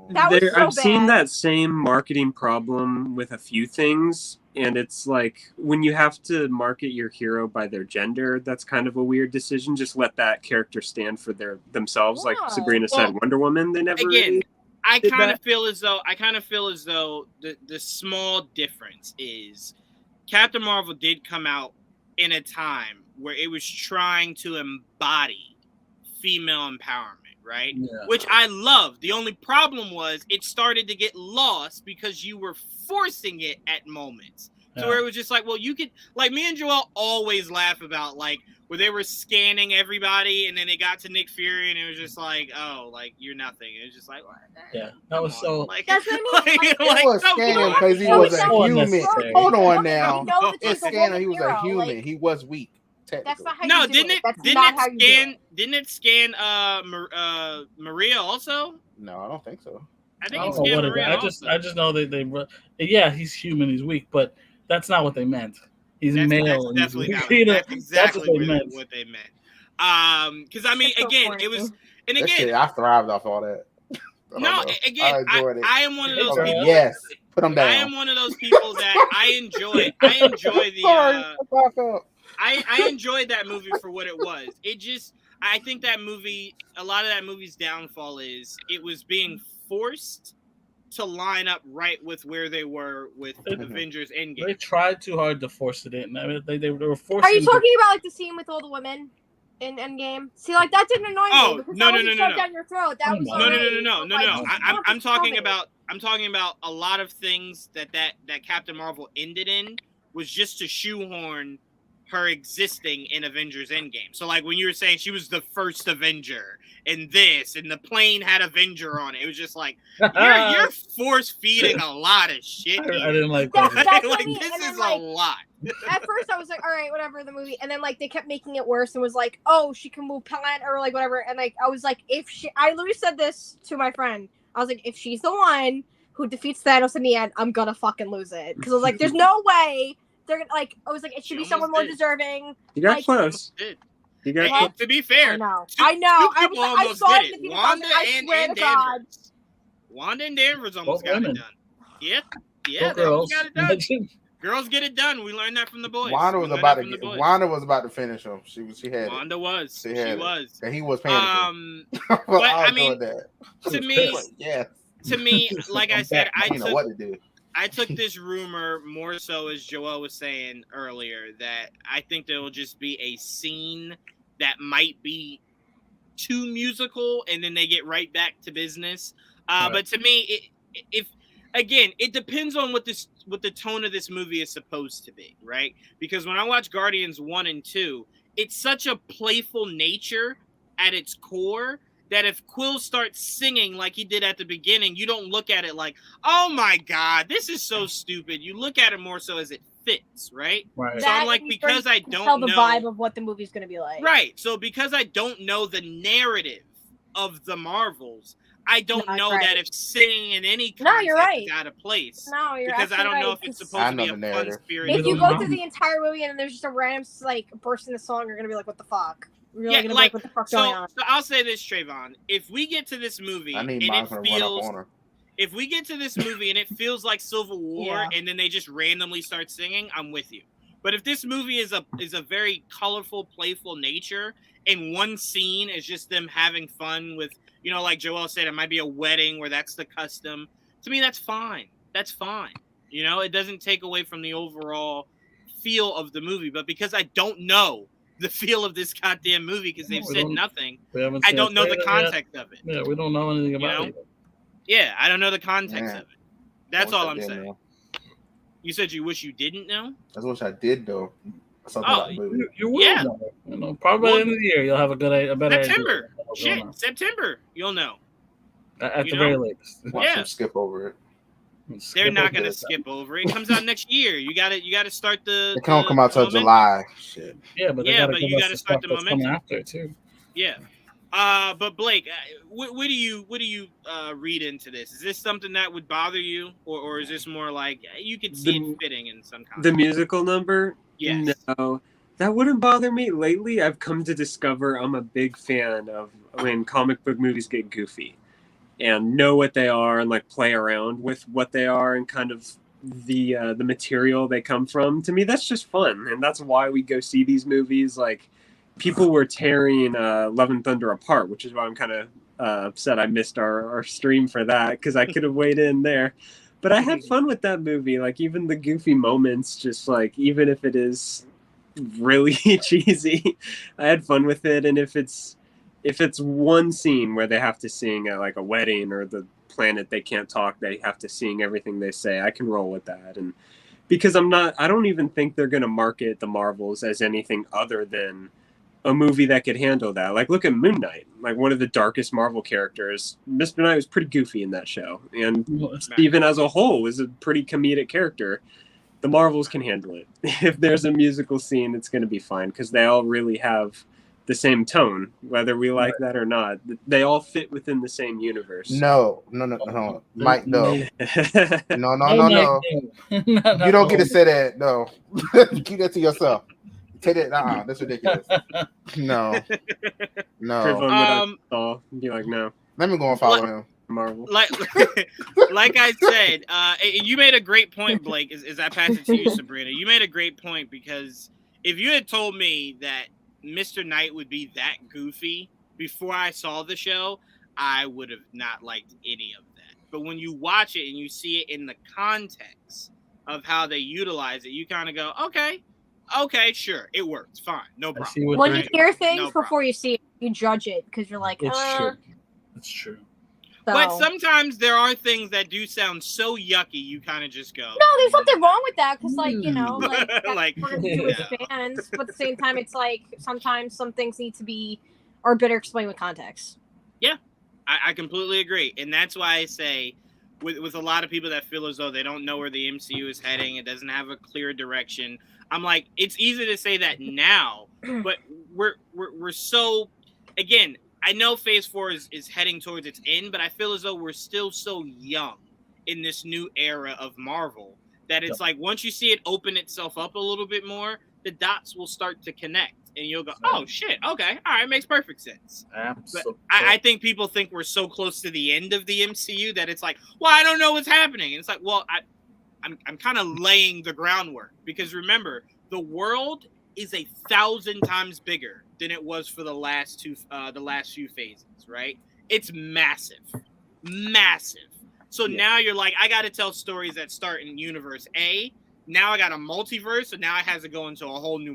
That was so I've seen bad. that same marketing problem with a few things, and it's like when you have to market your hero by their gender, that's kind of a weird decision. Just let that character stand for themselves. Like Sabrina said, Wonder Woman, they never really I kind of feel as though the small difference is Captain Marvel did come out in a time where it was trying to embody female empowerment. Right, which I love. The only problem was it started to get lost because you were forcing it at moments. So where it was just like, well, you could, like, me and Joel always laugh about like where they were scanning everybody and then they got to Nick Fury and it was just like, oh, like you're nothing. It was just like, what? That was so. Like, that's what I mean. It was scanning because he was a human. Hold on now. It's scanning. He was a human. He was weak. That's not how you do it. Didn't it scan Maria also? No, I don't think so. I think it scanned Maria. I just know that they he's human, he's weak, but that's not what they meant. He's male. That's definitely not. That's exactly what they meant. Because I mean, again, it was, and again, I thrived off all that. No, again, I am one of those people. Yes, put them down. I am one of those people that I enjoy the. I enjoyed that movie for what it was. I think that movie, a lot of that movie's downfall is it was being forced to line up right with where they were with Avengers Endgame. They tried too hard to force it in. I mean, they were forcing. Are you talking about like the scene with all the women in Endgame? See, like that didn't annoy me. Because no. Down your throat. That was no. I'm talking about a lot of things that Captain Marvel ended in was just to shoehorn her existing in Avengers Endgame. So like when you were saying she was the first Avenger and the plane had Avenger on it, it was just like you're force feeding a lot of shit. I didn't like that. Like this is a lot. At first I was like, all right, whatever, the movie, and then like they kept making it worse and was like, oh, she can move planet or like whatever, and like I was like, I literally said this to my friend. I was like, if she's the one who defeats Thanos in the end, I'm gonna fucking lose it, because I was like, there's no way. They're gonna like. I was like, it should be someone more deserving. You got close. You got close. To be fair, I know. I saw it. Wanda and Danvers. Wanda and Danvers almost got it done. Yeah, they almost got it done. Girls get it done. We learned that from the boys. Wanda was about to finish him. She had Wanda it. was. She was. And he was panicking. But I mean, to me, like I said, I took this rumor more so, as Joel was saying earlier, that I think there will just be a scene that might be too musical, and then they get right back to business. But to me, it depends on what the tone of this movie is supposed to be, right? Because when I watch Guardians 1 and 2, it's such a playful nature at its core that if Quill starts singing like he did at the beginning, you don't look at it like, oh my God, this is so stupid. You look at it more so as it fits, right? So I'm like, because I don't know the vibe of what the movie's going to be like. Right. So because I don't know the narrative of the Marvels, I don't know that if singing in any context is out of place. No, you're because I don't know if it's supposed to be a fun spirited. If you go through the entire movie and then there's just a random like burst in the song, you're going to be like, what the fuck? Really gonna like what the fuck's going on? So I'll say this, Trevon. If we get to this movie and it feels like Civil War, and then they just randomly start singing, I'm with you. But if this movie is a very colorful, playful nature, and one scene is just them having fun with, like Joel said, it might be a wedding where that's the custom. To me, that's fine. That's fine. It doesn't take away from the overall feel of the movie. But because I don't know the feel of this goddamn movie because they've said nothing, I don't know the context of it. Yeah, we don't know anything about it. Yeah, I don't know the context of it. That's all I'm saying. You said you wish you didn't know? I wish I did know. You will know. Probably by the end of the year, you'll have a better September. idea. September, you'll know. At the very latest. Watch them skip over it. They're not gonna skip over it. It comes out next year. You gotta start the. It can't come out till July. Shit. Yeah, but you gotta start the momentum after it too. Yeah. But Blake, what do you read into this? Is this something that would bother you, or is this more like you could see it fitting in some context? The musical number? Yes. No, that wouldn't bother me. Lately, I've come to discover I'm a big fan of when comic book movies get goofy and know what they are and like play around with what they are and kind of the material they come from. To me, that's just fun, and that's why we go see these movies. Like, people were tearing Love and Thunder apart, which is why I'm kind of upset I missed our stream for that, because I could have weighed in there. But I had fun with that movie. Like, even the goofy moments, just like, even if it is really cheesy, I had fun with it. And if it's one scene where they have to sing at like a wedding, or the planet they can't talk, they have to sing everything they say, I can roll with that. And because I don't even think they're going to market the Marvels as anything other than a movie that could handle that. Like, look at Moon Knight, like one of the darkest Marvel characters. Mr. Knight was pretty goofy in that show, and Steven as a whole was a pretty comedic character. The Marvels can handle it. If there's a musical scene, it's going to be fine, because they all really have the same tone, whether we like that or not. They all fit within the same universe. No. Mike, no. No. You don't get to say that. No. Keep that to yourself. Take it. That's ridiculous. No. Trevon would be like, no. Let me go and follow him. Marvel. Like I said, you made a great point, Blake. As I pass it to you, Sabrina, you made a great point, because if you had told me that Mr. Knight would be that goofy before I saw the show, I would have not liked any of that. But when you watch it and you see it in the context of how they utilize it, you kind of go, okay, sure, it works, fine, no problem. When you hear things before you see it, you judge it, because you're like, It's true. So. But sometimes there are things that do sound so yucky, you kind of just go, no, there's nothing wrong with that, because, like, you know, like, like, we're Jewish fans, but at the same time, it's like, sometimes some things are better explained with context. Yeah, I completely agree. And that's why I say, with a lot of people that feel as though they don't know where the MCU is heading, it doesn't have a clear direction, I'm like, it's easy to say that now, but we're so, again, I know Phase 4 is heading towards its end, but I feel as though we're still so young in this new era of Marvel that it's like, once you see it open itself up a little bit more, the dots will start to connect, and you'll go, oh shit, okay, all right, makes perfect sense. Absolutely. But I think people think we're so close to the end of the MCU that it's like, well, I don't know what's happening. And it's like, well, I'm kind of laying the groundwork, because remember, the world is 1,000 times bigger than it was for the last few phases, right? It's massive. So now you're like, I got to tell stories that start in universe A. Now I got a multiverse, so now it has to go into a whole new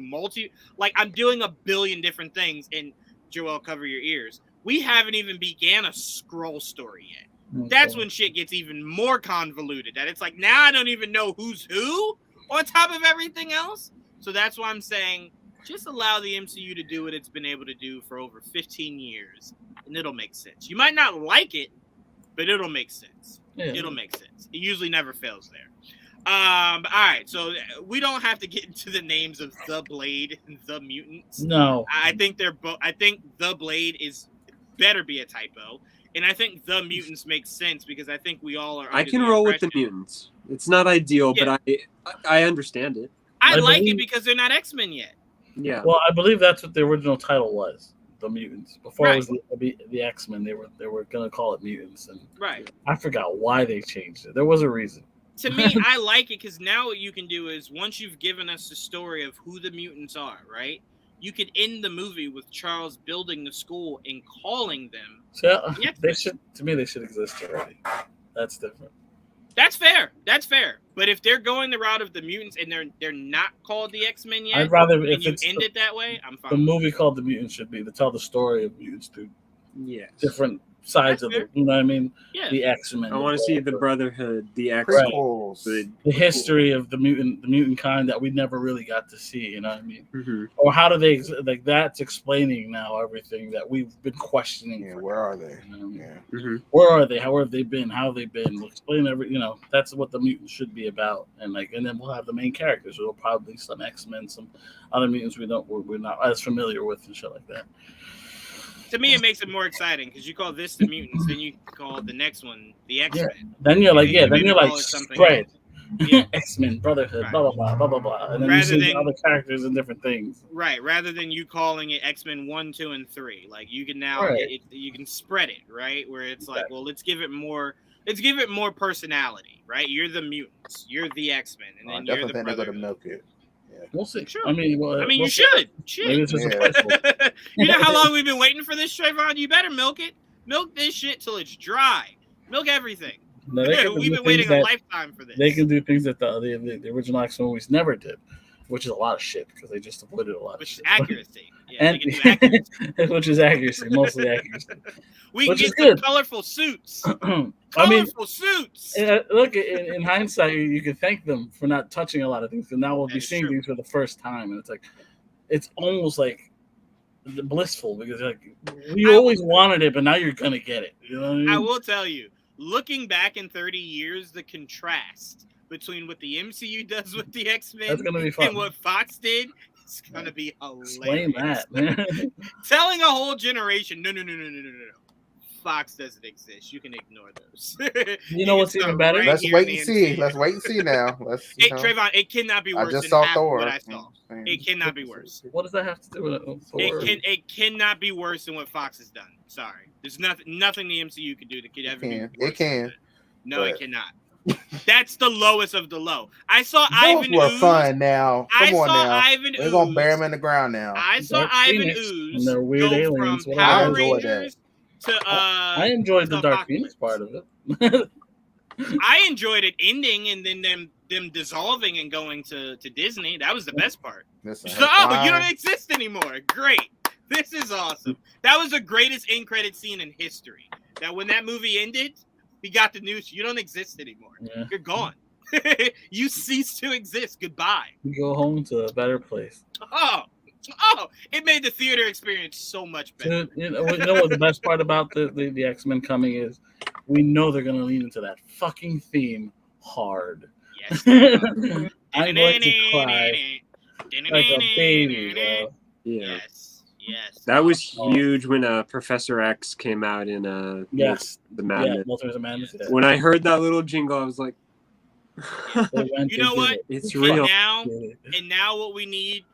like, I'm doing a billion different things. And Joel, cover your ears. We haven't even began a Skrull story yet. Okay. That's when shit gets even more convoluted. That it's like, now I don't even know who's who on top of everything else. So that's why I'm saying, just allow the MCU to do what it's been able to do for over 15 years, and it'll make sense. You might not like it, but it'll make sense. Yeah. It'll make sense. It usually never fails there. All right, so we don't have to get into the names of the Blade and the Mutants. No, I think they're both. I think the Blade better be a typo, and I think the Mutants makes sense, because I think we all are. I can roll with the Mutants. It's not ideal, but I understand it. I like it because they're not X-Men yet. Yeah. Well, I believe that's what the original title was, the Mutants. Before it was the X-Men, they were gonna call it Mutants, and I forgot why they changed it. There was a reason. To me, I like it because now what you can do is, once you've given us the story of who the mutants are, right? You could end the movie with Charles building the school and calling them. So they should exist already. That's different. That's fair. But if they're going the route of the mutants and they're not called the X-Men yet, I'd rather if you end it that way, I'm fine. The movie called The Mutants should be to tell the story of mutants through different sides of it. You know what I mean? Yeah. The X-Men. I want to see the Brotherhood, the X, Prequels. the history of the mutant kind that we never really got to see. You know what I mean? Mm-hmm. Or how do they like? That's explaining now everything that we've been questioning. Yeah, for where are they? You know? Yeah. Mm-hmm. Where are they? How have they been? How have they been? We'll explain every. You know, that's what the mutants should be about. And then we'll have the main characters. There'll probably some X-Men, some other mutants we're not as familiar with and shit like that. To me, it makes it more exciting because you call this the mutants, then you call the next one the X-Men. Yeah. Then you're like, Then you call it spread. Yeah. X-Men, Brotherhood, Right. blah, blah, blah, blah, blah, blah. And then Rather you see than- other characters and different things. Right, rather than you calling it X-Men 1, 2, and 3. Like, you can now, Right. you can spread it, right? Where it's like, Exactly. well, let's give it more personality, right? You're the mutants. You're the X-Men. And then you're Definitely the think they're going to Brotherhood. milk it. We'll see. Sure. I mean, You should. Maybe it's just a Yeah. placeholder. You know how long we've been waiting for this, Trevon? You better milk it. Milk this shit till it's dry. Milk everything. No, they can do We've been things waiting a that- lifetime for this. They can do things that the original X-Men movies never did, which is a lot of shit because they just avoided a lot of Which is shit. accuracy. Yeah, And they can do accuracy. which is accuracy, mostly accuracy. We can Which is get some good. colorful suits. I mean, Colorful suits. look, in hindsight, you can thank them for not touching a lot of things, because now we'll That be is seeing true. things for the first time, and it's almost like blissful because like you always wanted it, but now you're gonna get it. You know what I mean? I will tell you, looking back in 30 years, the contrast between what the MCU does with the X-Men That's gonna be fun. and what Fox did is gonna be Explain hilarious. that, man. Telling a whole generation, no. Fox doesn't exist. You can ignore those. You know what's even better? Let's here wait in and the see. MCU. Let's wait and see now. Let's. Hey, Trevon, it cannot be I worse just than saw half Thor. what I saw. It cannot be worse. What does that have to do with Thor? It cannot be worse than what Fox has done. Sorry, there's nothing the MCU could do that could ever be worse. It can. than that. No, it but- cannot. That's the lowest of the low. I saw Both Ivan were Ooze. fun now. I Come on saw now. Ivan We're gonna Ooze. bury him in the ground now. I saw Dark Ivan Phoenix Ooze and their weird go aliens, from whatever. I Power enjoyed that. Rangers to I enjoyed the Dark Phoenix part of it. I enjoyed it ending and then them dissolving and going to Disney. That was the best part. Listen, So, oh, you don't exist anymore. Great. This is awesome. That was the greatest end credit scene in history. That when that movie ended, we got the news. You don't exist anymore. Yeah. You're gone. You cease to exist. Goodbye. You go home to a better place. Oh, it made the theater experience so much better. Dude, you know what the best part about the X-Men coming is? We know they're gonna lean into that fucking theme hard. Yes. I'm going to cry like a baby, bro. Yeah. Yes. That was huge when Professor X came out in Yes. the Yeah, Madness. Multiverse of Madness. Yeah. When I heard that little jingle, I was like, They went, You know they did what? it. it's And real. now, Did it. and now what we need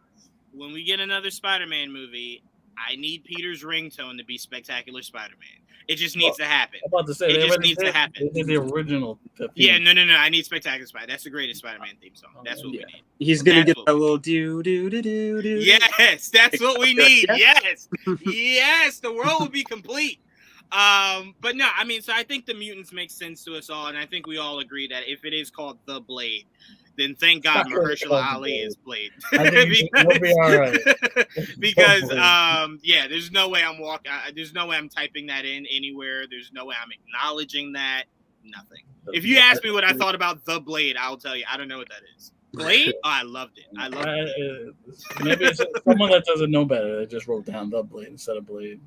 when we get another Spider-Man movie, I need Peter's ringtone to be Spectacular Spider-Man. It just needs to happen. I'm about to say It they just already needs to did- happen. They did the original. theme. Yeah, no. I need Spectacular Spider. That's the greatest Spider-Man theme song. That's what we need. He's gonna That's get what that we little do. Yes, that's what we need. Yeah. Yes, the world will be complete. But no, I mean, so I think the mutants make sense to us all, and I think we all agree that if it is called The Blade, then thank God Not really Mahershala called The Ali Blade. is Blade. I think we'll be all right. Because The Blade. yeah, there's no way I'm there's no way I'm typing that in anywhere. There's no way I'm acknowledging that. Nothing. If you ask me what I thought about The Blade, I'll tell you I don't know what that is. Blade? Oh, I loved it. I loved it. Maybe it's someone that doesn't know better. They just wrote down The Blade instead of Blade.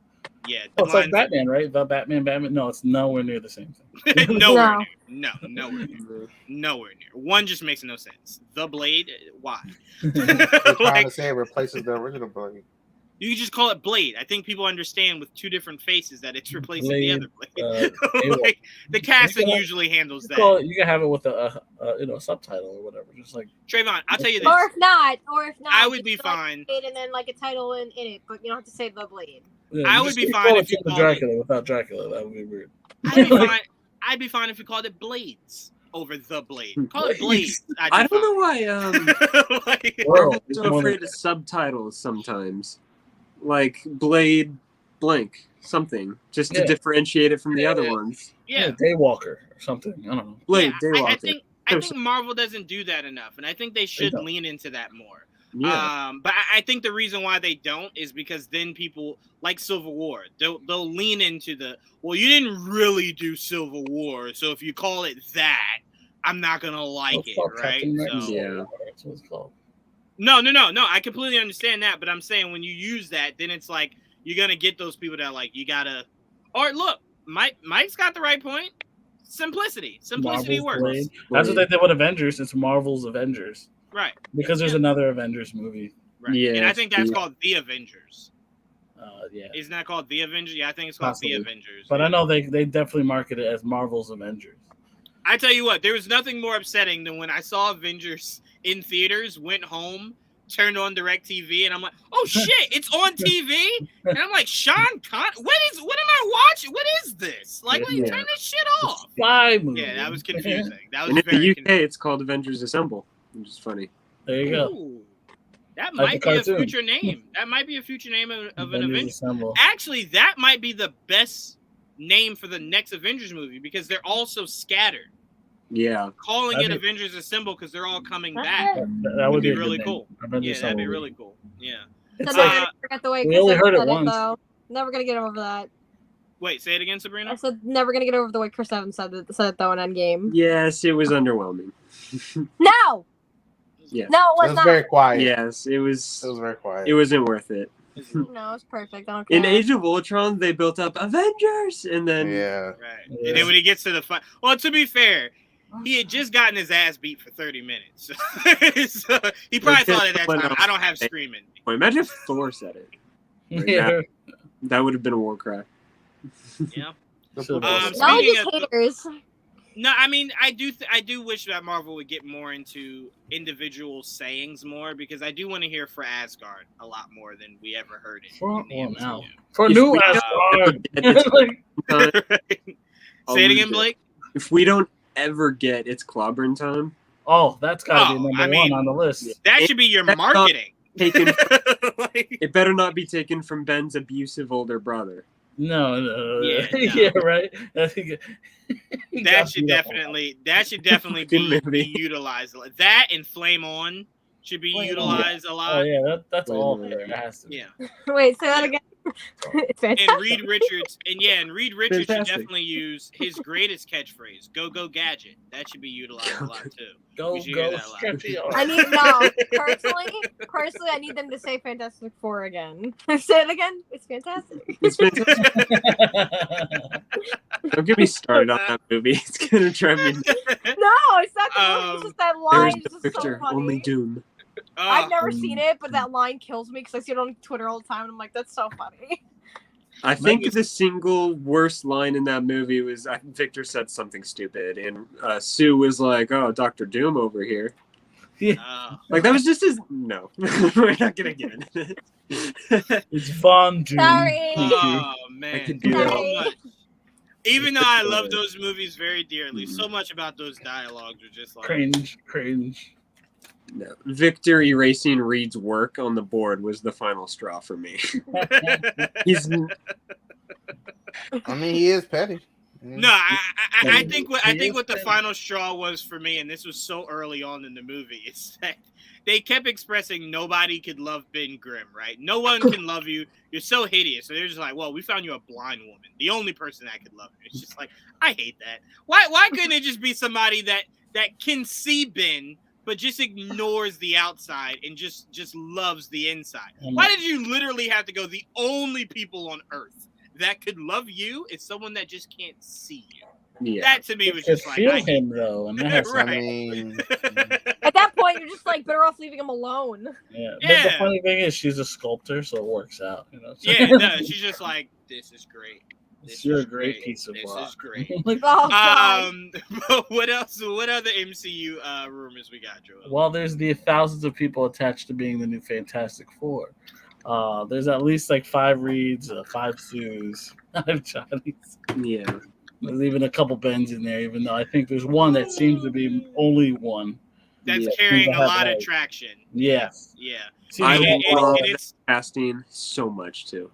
Yeah, Oh, it's like mine's- Batman, right? The Batman. No, it's nowhere near the same thing. nowhere No. near. Nowhere near. Nowhere near. One just makes no sense. The Blade? Why? They're trying Like, to say it replaces the original Blade. you can just call it Blade. I think people understand with two different faces that it's replacing the Blade, other Blade. Blade. Like, the casting You can- usually handles You that. can, you can have it with a subtitle or whatever. Just like Trayvon, I'll tell you this. Or if not, I would be just like fine. Blade and then like a title in it, but you don't have to say the Blade. yeah, I you would just be call fine it if you Son of called it- Dracula without Dracula. That would be weird. I'd be fine if you called it Blades over The Blade. Call it Blades. I don't know why know. Like, World. I'm so afraid of subtitles sometimes. Like Blade blank something. Just to Yeah. differentiate it from the other Yeah. ones. yeah. Daywalker or something. I don't know. Blade, Yeah, Daywalker. I think Marvel doesn't do that enough, and I think they should don't. lean into that more. Yeah. But I think the reason why they don't is because then people like Civil War, they'll lean into well, you didn't really do Civil War, so if you call it that, I'm not gonna like it, right? So, yeah. That's what it's called. No. I completely understand that, but I'm saying when you use that, then it's like you're gonna get those people that like you gotta. Or look, Mike's got the right point. Simplicity Marvel's works. Blade. That's what they did with Avengers. It's Marvel's Avengers, right? Because there's another Avengers movie. Right. Yeah, and I think that's called The Avengers. Yeah. Isn't that called The Avengers? Yeah, I think it's called Possibly. The Avengers. But I know they definitely market it as Marvel's Avengers. I tell you what, there was nothing more upsetting than when I saw Avengers in theaters, went home, turned on DirecTV, and I'm like, oh shit, it's on TV? And I'm like, Sean what am I watching? What is this? Like, turn this shit off. Spy movie. Yeah, that was confusing. That was and in very the UK, confusing. it's called Avengers Assemble, which is funny. There you go. Ooh, that Like might the be a cartoon. future name. That might be a future name of an Avengers. Assemble. Actually, that might be the best name for the next Avengers movie because they're all so scattered. Yeah. Calling it Avengers Assemble because they're all coming back. That would be really a good cool. name. Yeah, that'd be really cool. Yeah. It's So like, never forget the way we Chris only heard Evans it said once. though. Never gonna get over that. Wait, say it again, Sabrina. I said never gonna get over the way Chris Evans said it though in Endgame. Yes, it was underwhelming. No. Yeah. No, it It was was not. very quiet. Yes, it was. It was very quiet. It wasn't worth it. No, it was perfect. I don't care. In Age of Ultron, they built up Avengers, and then Yeah. Right. Yeah. And then when he gets to the fight, well, to be fair, he had just gotten his ass beat for 30 minutes. So he probably thought at that time, I don't have screaming. Well, imagine if Thor said it. Like yeah. That would have been a war cry. Yeah. So, Y'all Speaking just of- haters. No, I mean, I do wish that Marvel would get more into individual sayings more because I do want to hear for Asgard a lot more than we ever heard it. For, in the well, MCU. now. For If new we Asgard. It's Like, I'll Say it lose again, Blake. If we don't ever get It's Clobbering Time, oh, that's got to be Oh, number I mean, one on the list. That should be your That's not- marketing. taken, Like, it better not be taken from Ben's abusive older brother. No. Yeah, no. Yeah, right. I think that should definitely Fucking be movie. utilized. That and Flame On should be Flame On. utilized a lot. Oh yeah, that's Wait, all wait, there. wait. It has to be. Yeah. Wait, say that again. It's fantastic. And Reed Richards should Fantastic. definitely use his greatest catchphrase, "Go Go Gadget." That should be utilized a lot too. Go We should hear go that a lot. stretchy I arms. need no personally. I need them to say Fantastic Four again. Say it again. It's fantastic. It's fantastic. Don't get me started on that movie. It's gonna drive me. No, it's not the movie. It's just that There line. is It's no just Victor, so funny. only Doom. I've never seen it, but that line kills me because I see it on Twitter all the time, and I'm like, that's so funny. I think the single worst line in that movie was Victor said something stupid, and Sue was like, "Oh, Dr. Doom over here." Like that was just his. No, we're not gonna get into it. It's fun, dude. Sorry. Oh I man, could do that. so much. Even though I love those movies very dearly, so much about those dialogues are just like Cringe. No. Victor erasing Reed's work on the board was the final straw for me. He's I mean, he is petty. No, I think what the Yes, final straw was for me, and this was so early on in the movie, is that they kept expressing nobody could love Ben Grimm, right? No one can love you. You're so hideous. So they're just like, well, we found you a blind woman, the only person that could love you. It's just like, I hate that. Why couldn't it just be somebody that can see Ben, but just ignores the outside and just loves the inside? Why did you literally have to go the only people on Earth that could love you is someone that just can't see you? yeah. That to me was Just just like, feel I him though, and that has Right. I mean, At that point, you're just like better off leaving him alone. yeah. But Yeah. the funny thing is, she's a sculptor, so it works out. You know. Yeah, no, she's just like, this is great. This You're is a great piece of This rock. is great. Like, Oh god. But what else? What other MCU rumors we got, Joel? well, there's the thousands of people attached to being the new Fantastic Four. There's at least like 5 Reeds, 5 Sues, 5 Johnnies. Yeah. There's even a couple Bens in there, even though I think there's one that seems to be only one. That's Yeah. carrying a Have lot of legs. traction. Yeah. Yeah. Seems I like- love it's casting so much too.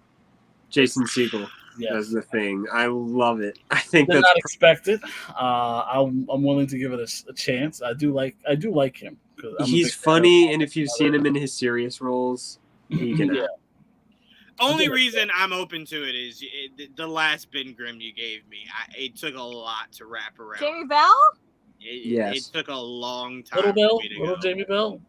Jason Segel yes. as the Thing. I love it. I think Did that's not expect it. I'm willing to give it a chance. I do like him He's funny, and if you've seen him in his serious roles, he can act. Only reason I'm open to it is the last Ben Grimm you gave me. It took a lot to wrap around. Jamie Bell? Yes. It took a long time. Little Jamie Bell.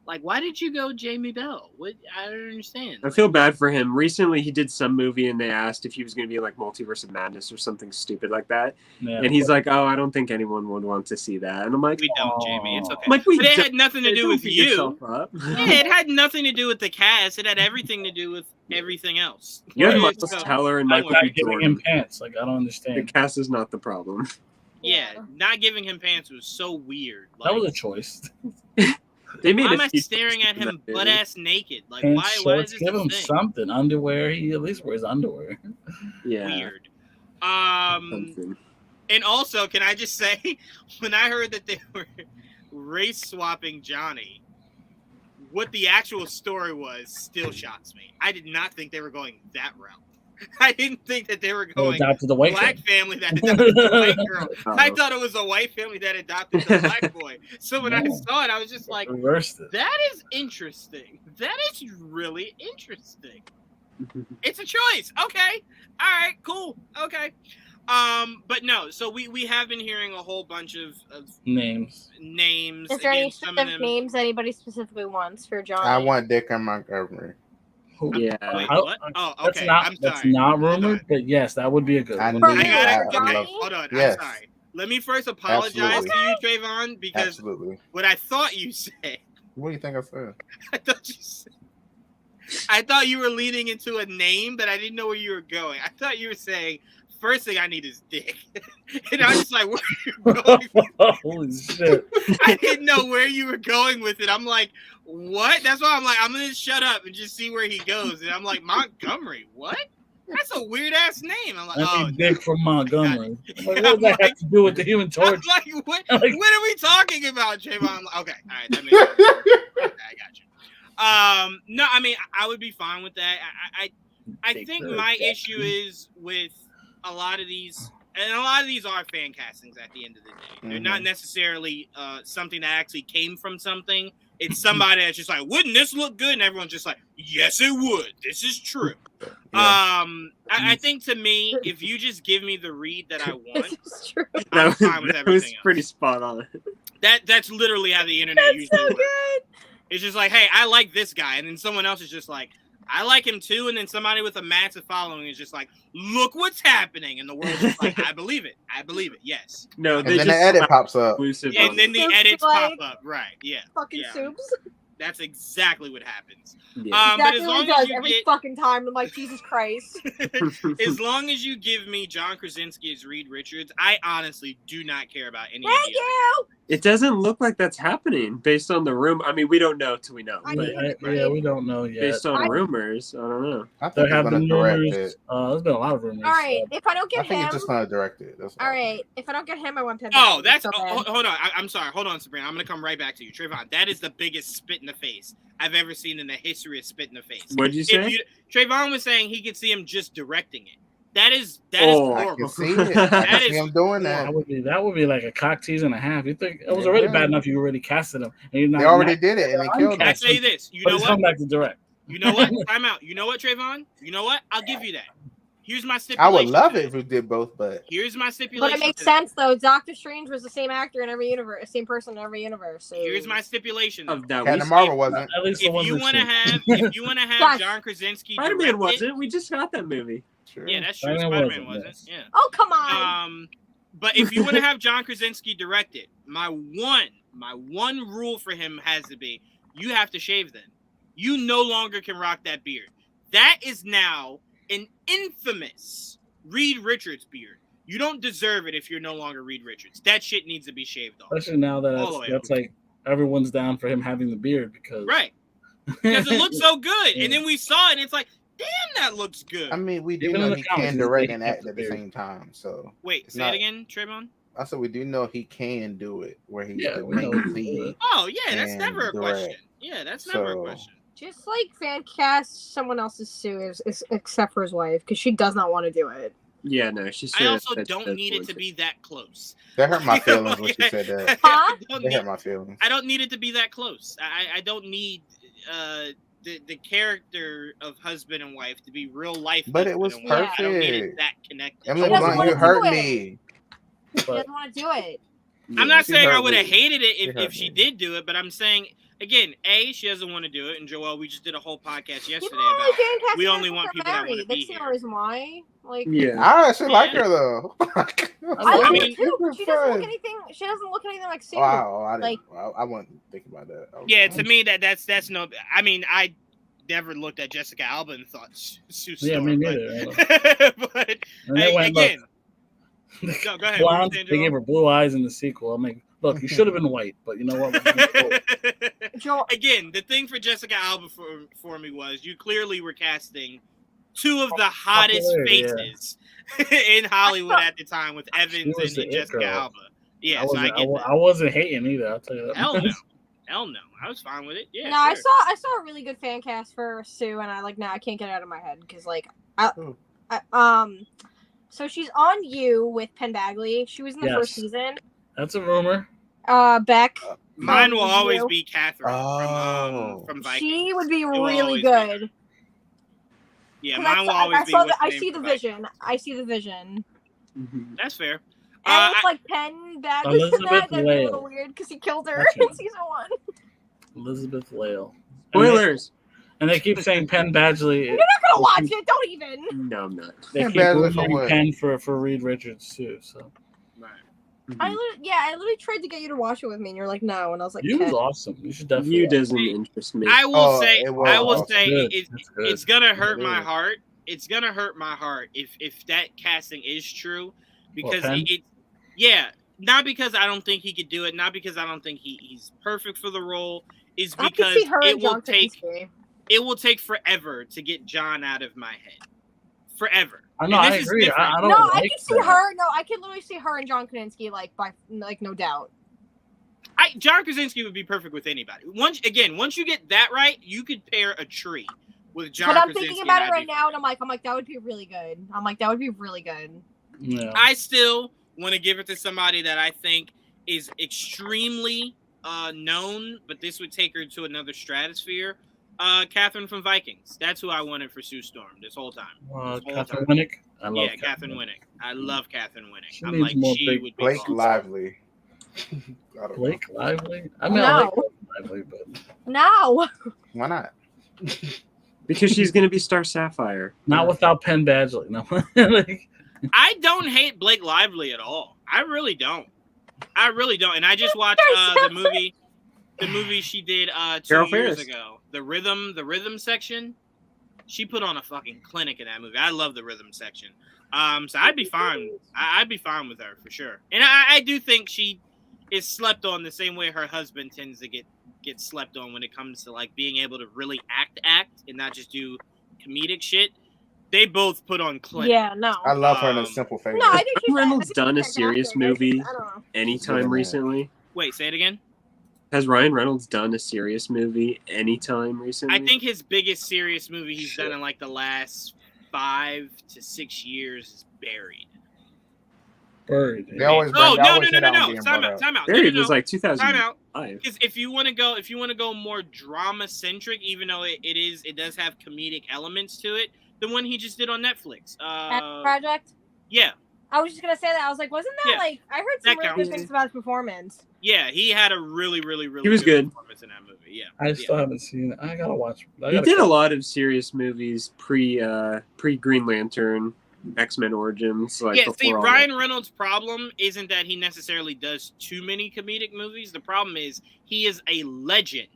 Like, why did you go Jamie Bell? What? I don't understand. I feel bad for him. Recently, he did some movie, and they asked if he was going to be like Multiverse of Madness or something stupid like that. Yeah, and he's like, "Oh, I don't think anyone would want to see that." And I'm like, "We don't, Jamie. It's okay." But it had nothing to do with you. Yeah, it had nothing to do with the cast. It had everything to do with everything else. You had Miles Teller and Michael B. Jordan. Giving him pants. Like, I don't understand. The cast is not the problem. Yeah, not giving him pants was so weird. Like, that was a choice. They made why am I staring at him butt ass naked? Like, why is this give him something? Underwear. He at least wears underwear. Yeah. Weird. And also, can I just say, when I heard that they were race swapping Johnny, what the actual story was still shocks me. I did not think they were going that route. I didn't think that they were going adopted the white black family that adopted the white girl. I thought it was a white family that adopted the black boy. So when I saw it, I was just like, that is interesting. That is really interesting. It's a choice. Okay. All right, cool. Okay. But no, so we have been hearing a whole bunch of names. Is there any specific names anybody specifically wants for John? I want Dick and Montgomery. Yeah. Wait, what? Oh, okay. That's not rumored, but yes, that would be a good one. Hold on. Yes. I'm sorry. Let me first apologize to you, Trevon, because what I thought you said. What do you think I said? I thought you were leading into a name, but I didn't know where you were going. I thought you were saying, first thing I need is Dick. And I was just like, where are you going? Holy shit. I didn't know where you were going with it. I'm like, what? That's why I'm like, I'm going to shut up and just see where he goes. And I'm like, Montgomery, what? That's a weird ass name. I'm like, Dick from Montgomery. What does that have to do with the Human Torch? I'm like, what are we talking about, Trayvon? I'm like, okay, all right, that makes sense. Okay, I got you. No, I mean, I would be fine with that. I think my issue is with a lot of these, and a lot of these are fan castings at the end of the day. They're not necessarily something that actually came from something. It's somebody that's just like, wouldn't this look good? And everyone's just like, yes, it would. This is true. I think to me, if you just give me the read that I want, I'm fine with everything that was pretty spot on. That's literally how the internet usually works. It's just like, hey, I like this guy. And then someone else is just like, I like him too. And then somebody with a massive following is just like, look what's happening. And the world's just like, I believe it. I believe it. Yes. No, and then the edit pops up. And then the edits pop up. Right. Yeah. Fucking soups. That's exactly what happens. Yeah. But as long as you every fucking time, I'm like, Jesus Christ. As long as you give me John Krasinski as Reed Richards, I honestly do not care about any of you. It doesn't look like that's happening based on the room. I mean, we don't know till we know. Yeah, we don't know yet. Based on rumors, I don't know. There have been rumors. There's been a lot of rumors. All right, if I don't get him, I think it's just not directed. All right, if I don't get him, I want him. Oh, that's hold on. I'm sorry. Hold on, Sabrina. I'm gonna come right back to you, Trayvon. That is the biggest spit in the face I've ever seen in the history of spit in the face. What did you say? Trayvon was saying he could see him just directing it. That is horrible. I can see it. I can see him doing that. That would be like a cock tease and a half. You think it was already bad enough you already casted him, and you're not. They already did it, and they killed him. I say this. You know what? Come back to direct. You know what? I'm out. You know what, Trayvon? You know what? I'll give you that. Here's my stipulation. I would love it if we did both, but here's my stipulation. But it makes sense though. Doctor Strange was the same actor in every universe, same person in every universe. So. Here's my stipulation. Captain Marvel wasn't. At least if you want to have John Krasinski, Spider-Man wasn't. We just got that movie. Sure. Yeah, that's true. Spider-Man wasn't. Yeah. Oh, come on. But if you want to have John Krasinski direct it, my one rule for him has to be you have to shave then. You no longer can rock that beard. That is now an infamous Reed Richards beard. You don't deserve it if you're no longer Reed Richards. That shit needs to be shaved off. Especially now that that's like everyone's down for him having the beard because because it looks so good. And then we saw it and it's like, damn, that looks good. I mean, we do know he can direct and act at the same time. So wait, say it again, Trayvon. I said we do know he can do it where he's the main lead. Oh yeah, that's never a question. Yeah, that's never a question. Just like fan cast someone else's Sue, except for his wife, because she does not want to do it. Yeah, no, she I said also that don't does need it want to be that close. That hurt my feelings when she said that. Huh? That hurt my feelings. I don't need it to be that close. I don't need the character of husband and wife to be real life. But it was husband and wife. I don't need it perfect. that connected. Emily doesn't Blunt, wanna you do hurt it. me. She doesn't want to do it. I'm not she saying I hurt would have me. hated it She if hurt she me. did do it, but I'm saying again, she doesn't want to do it, and Joel, we just did a whole podcast yesterday People only about fan cast we her only want for people that want to married. be That's the here. only reason why. Like, Yeah. I actually like Yeah. her though. I I like mean- her too. Super She doesn't look fun. anything. She doesn't look anything like Sue. Wow, I didn't. Like- I wasn't thinking about that. Yeah, to me that's no. I mean, I never looked at Jessica Alba and thought Sue Storm. Yeah, me but- neither. but And they went, again, look, go ahead. What were you blonde, saying, they Joel? gave her blue eyes in the sequel. I'm like, look, you should have been white, but you know what? We're gonna go. Joel, Again, the thing for Jessica Alba for me was you clearly were casting two of the hottest Popular, yeah. faces in Hollywood at the time with She Evans was the and it Jessica girl. Alba. Yeah, I so I wasn't, get that. I wasn't hating either. I'll tell you that. Hell no. Hell no. I was fine with it. Yeah. no, sure. I saw a really good fan cast for Sue, and I can't get it out of my head because like Who? so she's on You with Penn Badgley. She was in the Yes. first season. That's a rumor. Beck. Mine will from always You. be Catherine from Vikings. She would be will really always be good. Yeah, 'Cause mine will always be what's I named see for the Vikings. vision. I see the vision. Mhm. That's fair. And it's like Penn Badgley in Elizabeth that. That'd be a Lale. little weird because he killed her That's in right. season 1. Elizabeth Lale. Spoilers. And they keep saying Penn Badgley. You're not gonna watch it. Don't even. No, I'm not. They Penn keep Badgley for rumoring what? Penn for Reed Richards too. So Right. I literally tried to get you to watch it with me, and you're like, no. And I was like, you was "Okay." awesome. You should definitely. You watch it. doesn't interest me. I will Oh, say, it was I will awesome. say, Good. it, That's good. it's gonna hurt It my is. heart. It's gonna hurt my heart if that casting is true, because Penn? yeah, not because I don't think he could do it, not because I don't think he's perfect for the role, is I could because see her it and will John take Krasinski. forever to get John out of my head, forever. I know. And I this is agree. different. I don't No, I like could see that. her. No, I could literally see her and John Krasinski, like no doubt. John Krasinski would be perfect with anybody. Once you get that right, you could pair a tree with John But I'm Krasinski. thinking and about it that'd right be now, and I'm like, that would be really good. I'm like, that would be really good. Yeah. I still want to give it to somebody that I think is extremely known, but this would take her to another stratosphere. Catherine from Vikings. That's who I wanted for Sue Storm this whole time. Catherine Winnick. I love Yeah, Catherine Winnick. I love Catherine Winnick. She I'm needs like, more she big would be Blake awesome. Lively. I don't know. Blake Lively. I mean, I like No. Blake Lively, but No. Why not? Because she's gonna be Star Sapphire. not without Penn Badgley. No, like, I don't hate Blake Lively at all. I really don't. And I just watched the movie she did 2 Carol years Ferris. ago. The rhythm section. She put on a fucking clinic in that movie. I love the rhythm section. So I'd be fine. I'd be fine with her for sure. And I do think she is slept on the same way her husband tends to get slept on when it comes to like being able to really act and not just do comedic shit. They both put on clinic. Yeah, no. I love her in a Um, simple favor. No, I think she's Reynolds I think done a she's serious fantastic. movie? I don't know. Anytime Yeah. recently? Wait, say it again. Has Ryan Reynolds done a serious movie anytime recently? I think his biggest serious movie he's Shit. done in like the last 5 to 6 years is Buried. Buried. They always bring, Oh they no! always hit on being Time brought out! up. Time out! Buried No. was like Time 2005. out! Because if you want to go more drama centric, even though it does have comedic elements to it, the one he just did on Netflix. Passion Project. Yeah, I was just gonna say that. I was like, wasn't that Yeah. like? I heard That some really counts. good things about his performance. yeah, he had a really He was good. performance in that movie. Yeah, I still haven't seen it. I gotta watch. He did a lot of serious movies pre Green Lantern, X-Men Origins. Like yeah. before See, all Ryan Reynolds' problem isn't that he necessarily does too many comedic movies. The problem is he is a legend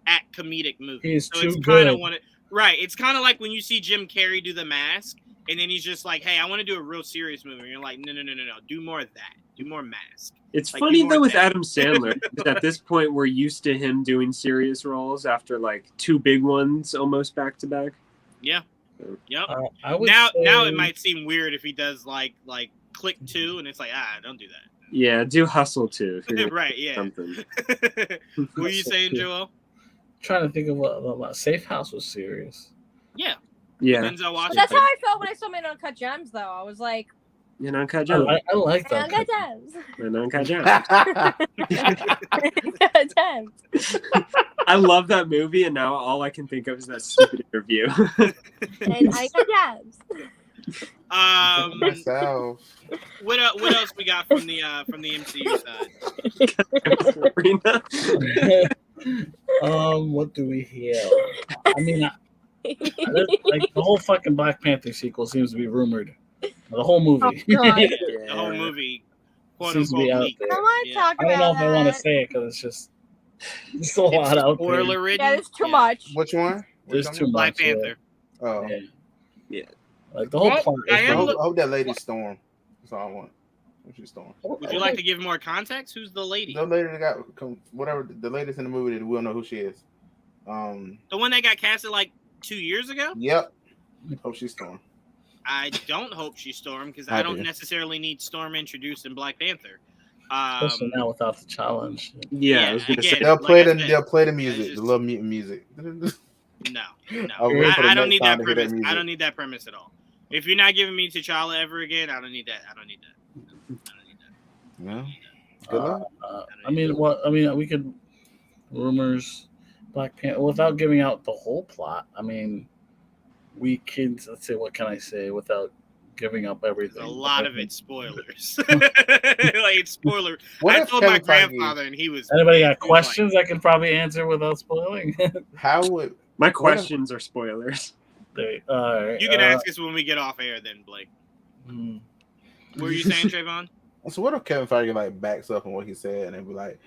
at comedic movies. He is so too it's kind of good. right. It's kind of like when you see Jim Carrey do The Mask, and then he's just like, "Hey, I want to do a real serious movie." And you're like, "No, do more of that. Do more Mask." It's Like, funny you though want with that. Adam Sandler because at this point we're used to him doing serious roles after like 2 big ones almost back to back. Yeah. Yep. I would now say- it might seem weird if he does like Click 2, and it's like, don't do that. Yeah, do Hustle too. if you're gonna Right, do yeah. Something. What are you Hustle saying, too. Joel? Trying to think of what Safe House was serious. Yeah. Yeah. Denzel But Washington. that's how I felt when I saw Man Uncut Gems, though. I was like, And Uncut I Gems. like Man that. Uncut Gems. And Uncut Gems. Uncut Gems. Oh, I love that movie, and now all I can think of is that stupid interview. And Uncut Gems. Myself. What else we got from the MCU side? What do we hear? I mean, like the whole fucking Black Panther sequel seems to be rumored. The whole movie. Oh, God. The whole movie, quote Seems to be unquote, out leaked. there. I want to Yeah. talk I don't know about if I want to that. say it because it's a lot out there. Spoiler ridden. Yeah, there's too much. Which one? There's too Black much. Panther. Oh. Yeah. Yeah. Like the whole Well, plot. I Is am I really- hope that lady Storm. That's all I want. She's Storm. Would you like to give more context? Who's the lady? The lady that got whatever the latest in the movie that we'll know who she is. The one that got casted like 2 years ago? Yep. Hope she's Storm. I don't hope she's Storm because I I don't do. necessarily need Storm introduced in Black Panther. Especially now without the challenge. Yeah, I was gonna again, say. They'll like play I the said, they'll play the music, just- the little mutant music. No. I'll wait for the I don't next need time that to hear premise. music. I don't need that premise at all. If you're not giving me T'Challa ever again, I don't need that. I don't need that. Yeah. Good luck. I mean, we could rumors Black Panther without giving out the whole plot. I mean, we can. Let's say, what can I say without giving up everything? There's a lot of it spoilers. Like it's spoiler. What I if told my Kevin Feige- grandfather, and he was. Anybody got he was questions I can probably answer without spoiling? How would My questions are spoilers. All right, You can ask us when we get off air, then Blake. hmm. What were you saying, Trevon? so? What if Kevin Feige like backs up on what he said and then be like,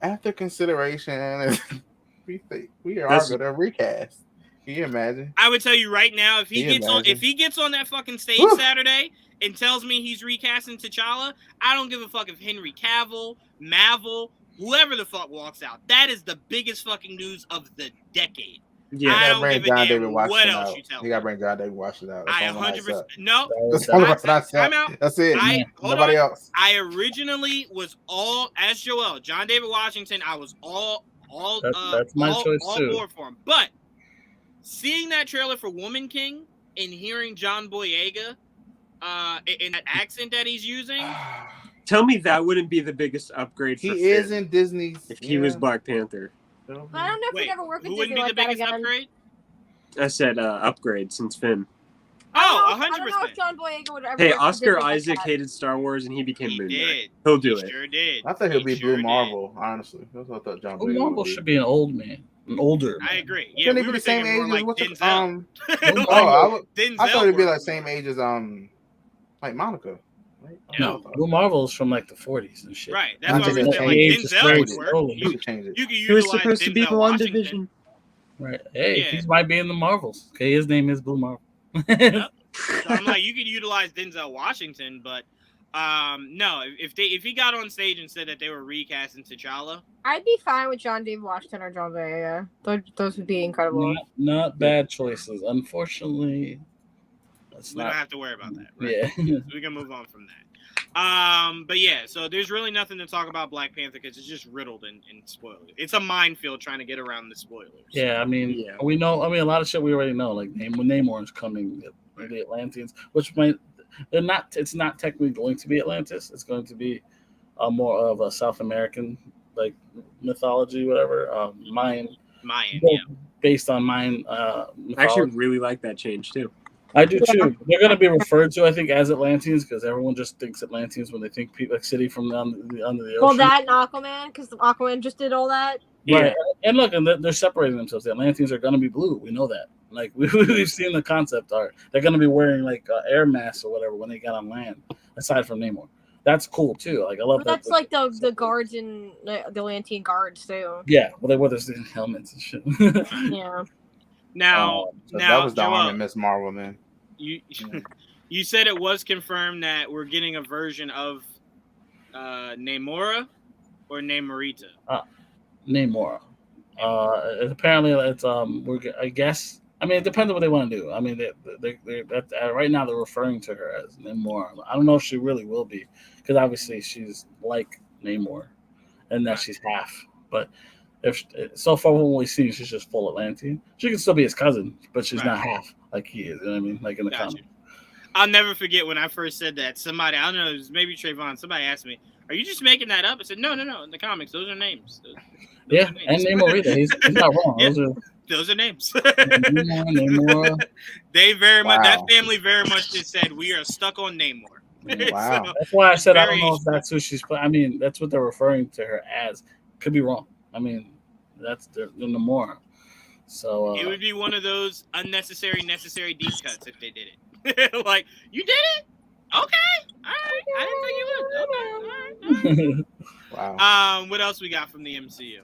after consideration, we think we are That's- going to recast. Can you imagine? I would tell you right now, if he Can you gets on, imagine? if he gets on that fucking stage Whew. Saturday and tells me he's recasting T'Challa, I don't give a fuck if Henry Cavill, Marvel, whoever the fuck walks out. That is the biggest fucking news of the decade. Yeah. I He don't gotta give bring a John damn David what Washington else out. you tell He me. got to bring John David Washington out. That's I all I'm gonna 100%. say. No, That's all I'm gonna say. time out. That's it. Hold Nobody on. else. I originally was all as Joel, John David Washington. I was all That's my choice all too. board for him. But seeing that trailer for Woman King and hearing John Boyega in that accent that he's using, Tell me that wouldn't be the biggest upgrade for He is Finn in Disney's. if he was Black Panther. I don't know if wait, we'd ever work who with wouldn't Disney be the like that biggest again. upgrade? I said upgrade since Finn. Oh, I don't know 100%. if John Boyega would ever Hey, work with Oscar Disney like Isaac that. hated Star Wars and he became He Moon Knight. did. He'll do He it. sure did. I think he'll be He Blue sure did. Marvel. Honestly, that's what I thought John. Blue Boyega Marvel would be. should be an old man, an older. I man. agree. Yeah, Shouldn't we he be were the same thinking age more as like what's it? Denzel. Denzel. Denzel I thought it'd be like works same more. age as like Monica. Right? No, Blue Marvel is from like the 40s and shit. Right. I'm That's why we just were saying, saying like age is Denzel very would work. slowly. You could change it. You could He was utilize supposed to be Denzel the one Washington. division. Right. Hey, Yeah. he might be in the Marvels. Okay, his name is Blue Marvel. Yep. So I'm like, you could utilize Denzel Washington, but no, if he got on stage and said that they were recasting T'Challa, I'd be fine with John David Washington or John Boyega. Those would be incredible. Not bad choices. Unfortunately, that's we don't not. have to worry about that. Right? Yeah. So we can move on from that. But yeah, so there's really nothing to talk about Black Panther because it's just riddled in spoilers. It's a minefield trying to get around the spoilers. Yeah, I mean, Yeah. we know. I mean, a lot of shit we already know. Like when Namor is coming, the Atlanteans, which might they're not. It's not technically going to be Atlantis. It's going to be more of a South American like mythology, whatever. Mayan, yeah. based on Mayan I mythology. actually really like that change too. I do too. They're going to be referred to, I think, as Atlanteans because everyone just thinks Atlanteans when they think like city from under the ocean. Well, that and Aquaman, because Aquaman just did all that. Right. And look, and they're separating themselves. The Atlanteans are going to be blue. We know that. Like we've seen the concept art. They're going to be wearing like air masks or whatever when they get on land. Aside from Namor, that's cool too. Like I love But that. that's like the guards and the Atlantean guards too. Yeah, well, they wear those helmets and shit. Yeah. Now, So now, that was the Joel, arm in Miss Marvel, man. you said it was confirmed that we're getting a version of Namora or Namorita. Namor. Apparently, it's I guess. I mean, it depends on what they want to do. I mean, right now they're referring to her as Namor. I don't know if she really will be, because obviously she's like Namor, and that she's half. But If so far when we see, she's just full Atlantean. She can still be his cousin, but she's Right. not half like he is. You know what I mean? Like in the Gotcha. comic. I'll never forget when I first said that. Somebody, I don't know, it was maybe Trevon. Somebody asked me, "Are you just making that up?" I said, "No. In the comics, those are names." Those Yeah, are names. and Namor either. He's not wrong. Yeah. Those Those are names. Namor. They very much, that Wow. family very much just said, "We are stuck on Namor." Wow. So, That's why I said I don't know very- if that's who she's playing. I mean, that's what they're referring to her as. Could be wrong. I mean, that's the Namor. So it would be one of those necessary deep cuts if they did it. Like, you did it? Okay. All right. I didn't think you would. Okay. All right. Wow. What else we got from the MCU?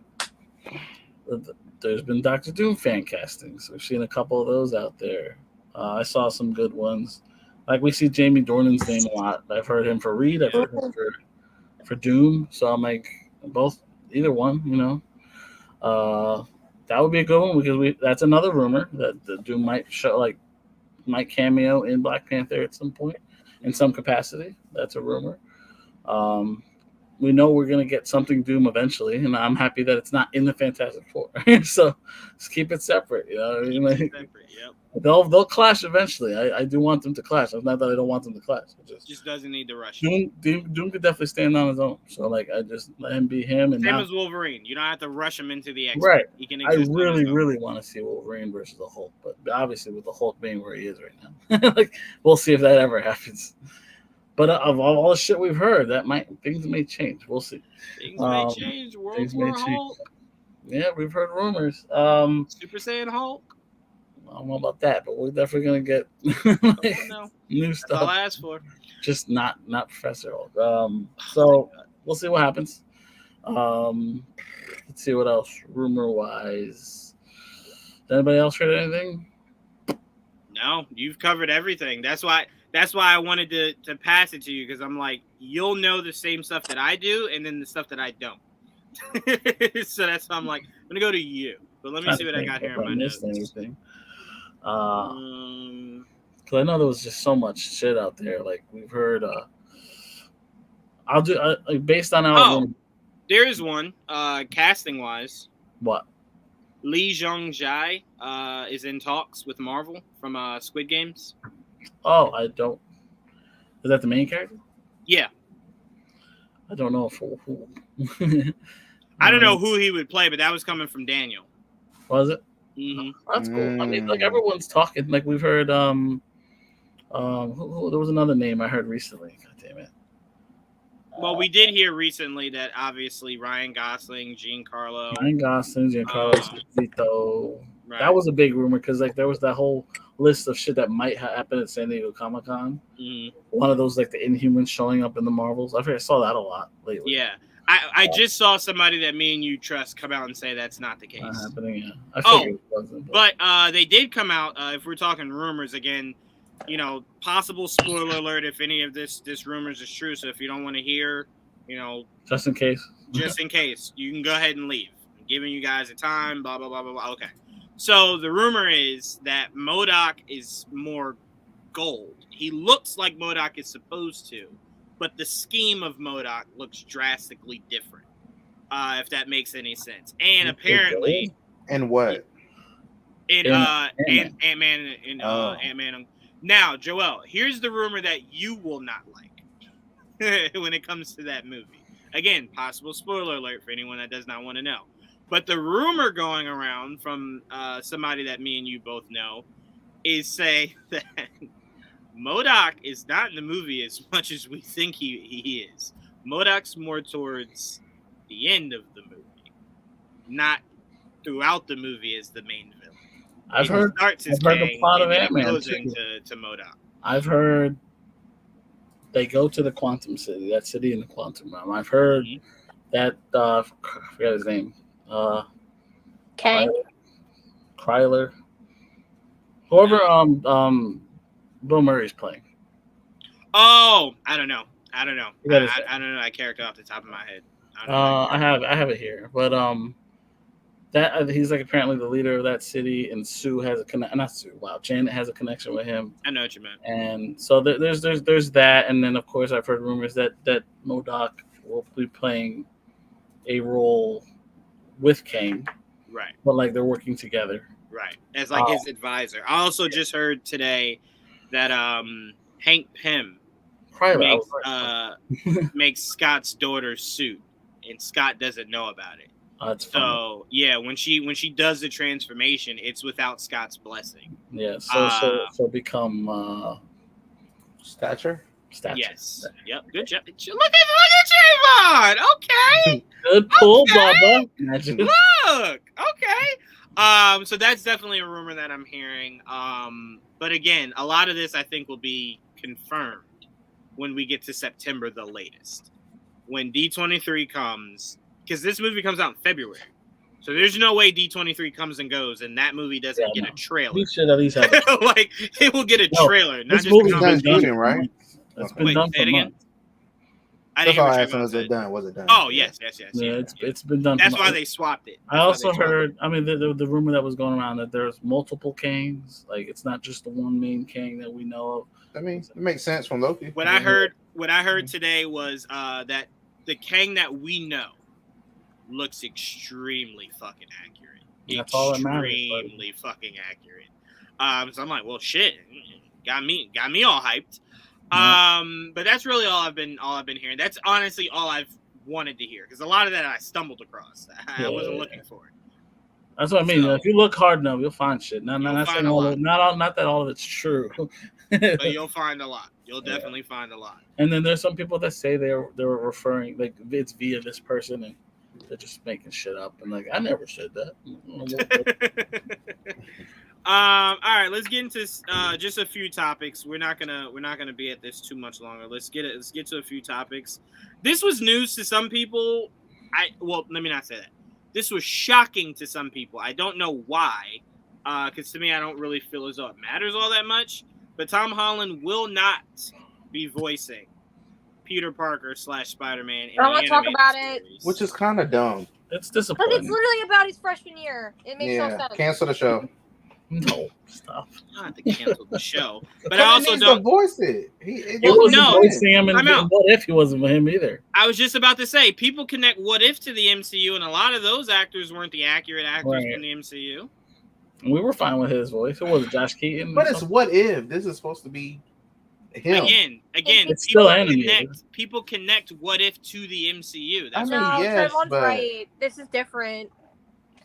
There's been Doctor Doom fan castings. We've seen a couple of those out there. I saw some good ones. Like we see Jamie Dornan's name a lot. I've heard him for Reed. I've heard him for Doom. So I'm like, both, either one, you know. That would be a good one because that's another rumor that the Doom might might cameo in Black Panther at some point in some capacity. That's a rumor. We know we're gonna get something Doom eventually, and I'm happy that it's not in the Fantastic Four. So just keep it separate. You know what I mean? Like, Yep. they'll clash eventually. I do want them to clash. It's not that I don't want them to clash. Just doesn't need to rush. Doom could definitely stand on his own. So like I just let him be him. And Same now, as Wolverine. You don't have to rush him into the X. right. He can I exist on his own. really want to see Wolverine versus the Hulk, but obviously with the Hulk being where he is right now, like we'll see if that ever happens. But of all the shit we've heard, things may change. We'll see. Things may change. World War Hulk. Yeah, we've heard rumors. Super Saiyan Hulk. I don't know about that, but we're definitely gonna get new That's stuff. all I asked for. Just not Professor Hulk. So we'll see what happens. Let's see what else. Rumor wise, anybody else heard anything? No, you've covered everything. That's why I wanted to pass it to you, because I'm like, you'll know the same stuff that I do, and then the stuff that I don't. So that's why I'm like, I'm gonna go to you. But let me see what I got here in my notes. Anything. Because I know there was just so much shit out there. Like we've heard. I'll do based on our. There is one. Casting wise. What? Lee Jong-jae is in talks with Marvel from Squid Games. Oh, I don't. Is that the main character? Yeah. I don't know who. I don't know who he would play, but that was coming from Daniel. Was it? Mm-hmm. That's cool. I mean, like everyone's talking. Like we've heard. Who, there was another name I heard recently. God damn it. Well, we did hear recently that obviously Ryan Gosling, Giancarlo Esposito. Right. That was a big rumor because like there was that whole list of shit that might happen at San Diego Comic-Con. Mm-hmm. One of those like the Inhumans showing up in the Marvels. I saw that a lot lately. Yeah. I just saw somebody that me and you trust come out and say that's not the case. Not happening, yeah. I figured it wasn't. But they did come out, if we're talking rumors again, you know, possible spoiler alert if any of this rumors is true. So if you don't want to hear, you know, just in case, you can go ahead and leave. I'm giving you guys a time, blah, blah, blah, blah, blah. Okay. So the rumor is that MODOK is more gold. He looks like MODOK is supposed to, but the scheme of MODOK looks drastically different, if that makes any sense. And apparently, and what? In Ant-Man and Ant-Man. Now, Joel, here's the rumor that you will not like when it comes to that movie. Again, possible spoiler alert for anyone that does not want to know. But the rumor going around from somebody that me and you both know is saying that MODOK is not in the movie as much as we think he is. MODOK's more towards the end of the movie, not throughout the movie as the main villain. I've heard the plot of Ant-Man goes too. into MODOK. I've heard they go to the Quantum City, that city in the Quantum Realm. I've heard that I forgot his name. Kang. Kryler. Whoever Bill Murray's playing. Oh, I don't know. I don't know that character off the top of my head. I have it here, but that he's like apparently the leader of that city, and Sue has a Janet has a connection with him. I know what you meant. And so there's that, and then of course I've heard rumors that MODOK will be playing a role with Kang, Right. but like they're working together. Right. As like his advisor. I also just heard today that Hank Pym makes Scott's daughter's suit, and Scott doesn't know about it. That's so funny. Yeah, when she does the transformation, it's without Scott's blessing. Yeah, so become Stature. Yes. Yep. Good job. Look at Trevon. Okay. Good pull, okay. Bubba. Look. Okay. So that's definitely a rumor that I'm hearing. But again, a lot of this I think will be confirmed when we get to September, the latest, when D23 comes, because this movie comes out in February. So there's no way D23 comes and goes and that movie doesn't get a trailer. We should at least have like it will get a trailer. Not this just movie's done shooting, right? It's been done for months. I That's all I asked him. Was it done? Was it done? Oh yes. Yeah, it's been done. That's why they swapped it. I also heard. I mean, the rumor that was going around that there's multiple Kangs. Like it's not just the one main Kang that we know of. I mean, it makes sense from Loki. What I heard today was that the Kang that we know looks extremely fucking accurate. That's all that matters. Extremely fucking accurate. So I'm like, well, shit, got me all hyped. But that's really all I've been hearing. That's honestly all I've wanted to hear because a lot of that I stumbled across. I wasn't looking for it. That's what I mean. So, if you look hard enough, you'll find shit. Not that all of it's true. But you'll find a lot. You'll definitely find a lot. And then there's some people that say they were referring like it's via this person and they're just making shit up and like I never said that. All right, let's get into just a few topics. We're not gonna be at this too much longer. Let's get to a few topics. This was news to some people. Let me not say that. This was shocking to some people. I don't know why, because to me, I don't really feel as though it matters all that much. But Tom Holland will not be voicing Peter Parker / Spider-Man. I don't want to talk about it. Which is kind of dumb. It's disappointing. Because it's literally about his freshman year. It makes no sense. Cancel the show. No, stop. I have to cancel the show. But I also don't voice it. He wasn't voicing him, and What If he wasn't with him either. I was just about to say, people connect What If to the MCU, and a lot of those actors weren't the accurate actors in the MCU. We were fine with his voice. It wasn't Josh Keaton. But it's What If. This is supposed to be him. Again, it's still animated. People connect What If to the MCU. That's Trevon's right. This is different.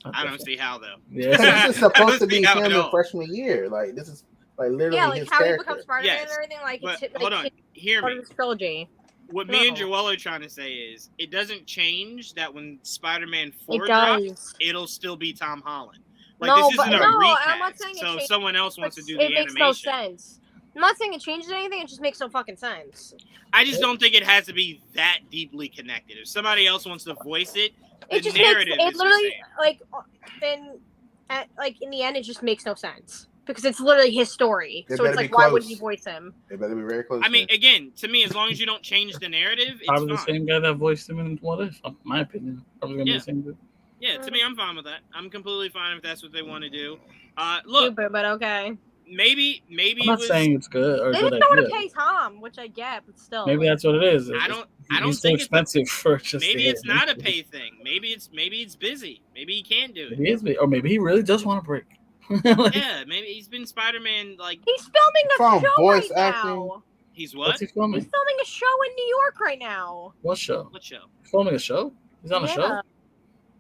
I don't see how though. Yeah, this is supposed to be him in freshman year. Like this is like literally his how character. he becomes Spider-Man and everything. Like, hold on, hear me. Trilogy. What me and Joel are trying to say is, it doesn't change that when Spider-Man 4 drops, it'll still be Tom Holland. Like this isn't a recast. I'm not saying so if someone else wants to do the animation. It makes no sense. I'm not saying it changes anything. It just makes no fucking sense. I just don't think it has to be that deeply connected. If somebody else wants to voice it, the just narrative makes, it literally in the end, it just makes no sense because it's literally his story. So it's like, why would he voice him? They better be very close. I mean, again, to me, as long as you don't change the narrative, it's probably fine. The same guy that voiced him in What If. In my opinion, probably gonna be the same dude. Yeah, to me, I'm fine with that. I'm completely fine if that's what they want to do. Look, stupid, but okay. Maybe. I'm not saying it's good or they good. They don't want to pay Tom, which I get, but still. Maybe that's what it is. I don't he's think so expensive for just. Maybe it's not a pay thing. Maybe it's busy. Maybe he can't do it. Maybe busy, or maybe he really does want to break. Yeah, maybe he's been Spider-Man like. He's filming a show voice right acting. now. He's what? What's he filming? He's filming a show in New York right now. What show? What show? He's filming a show. He's on a show.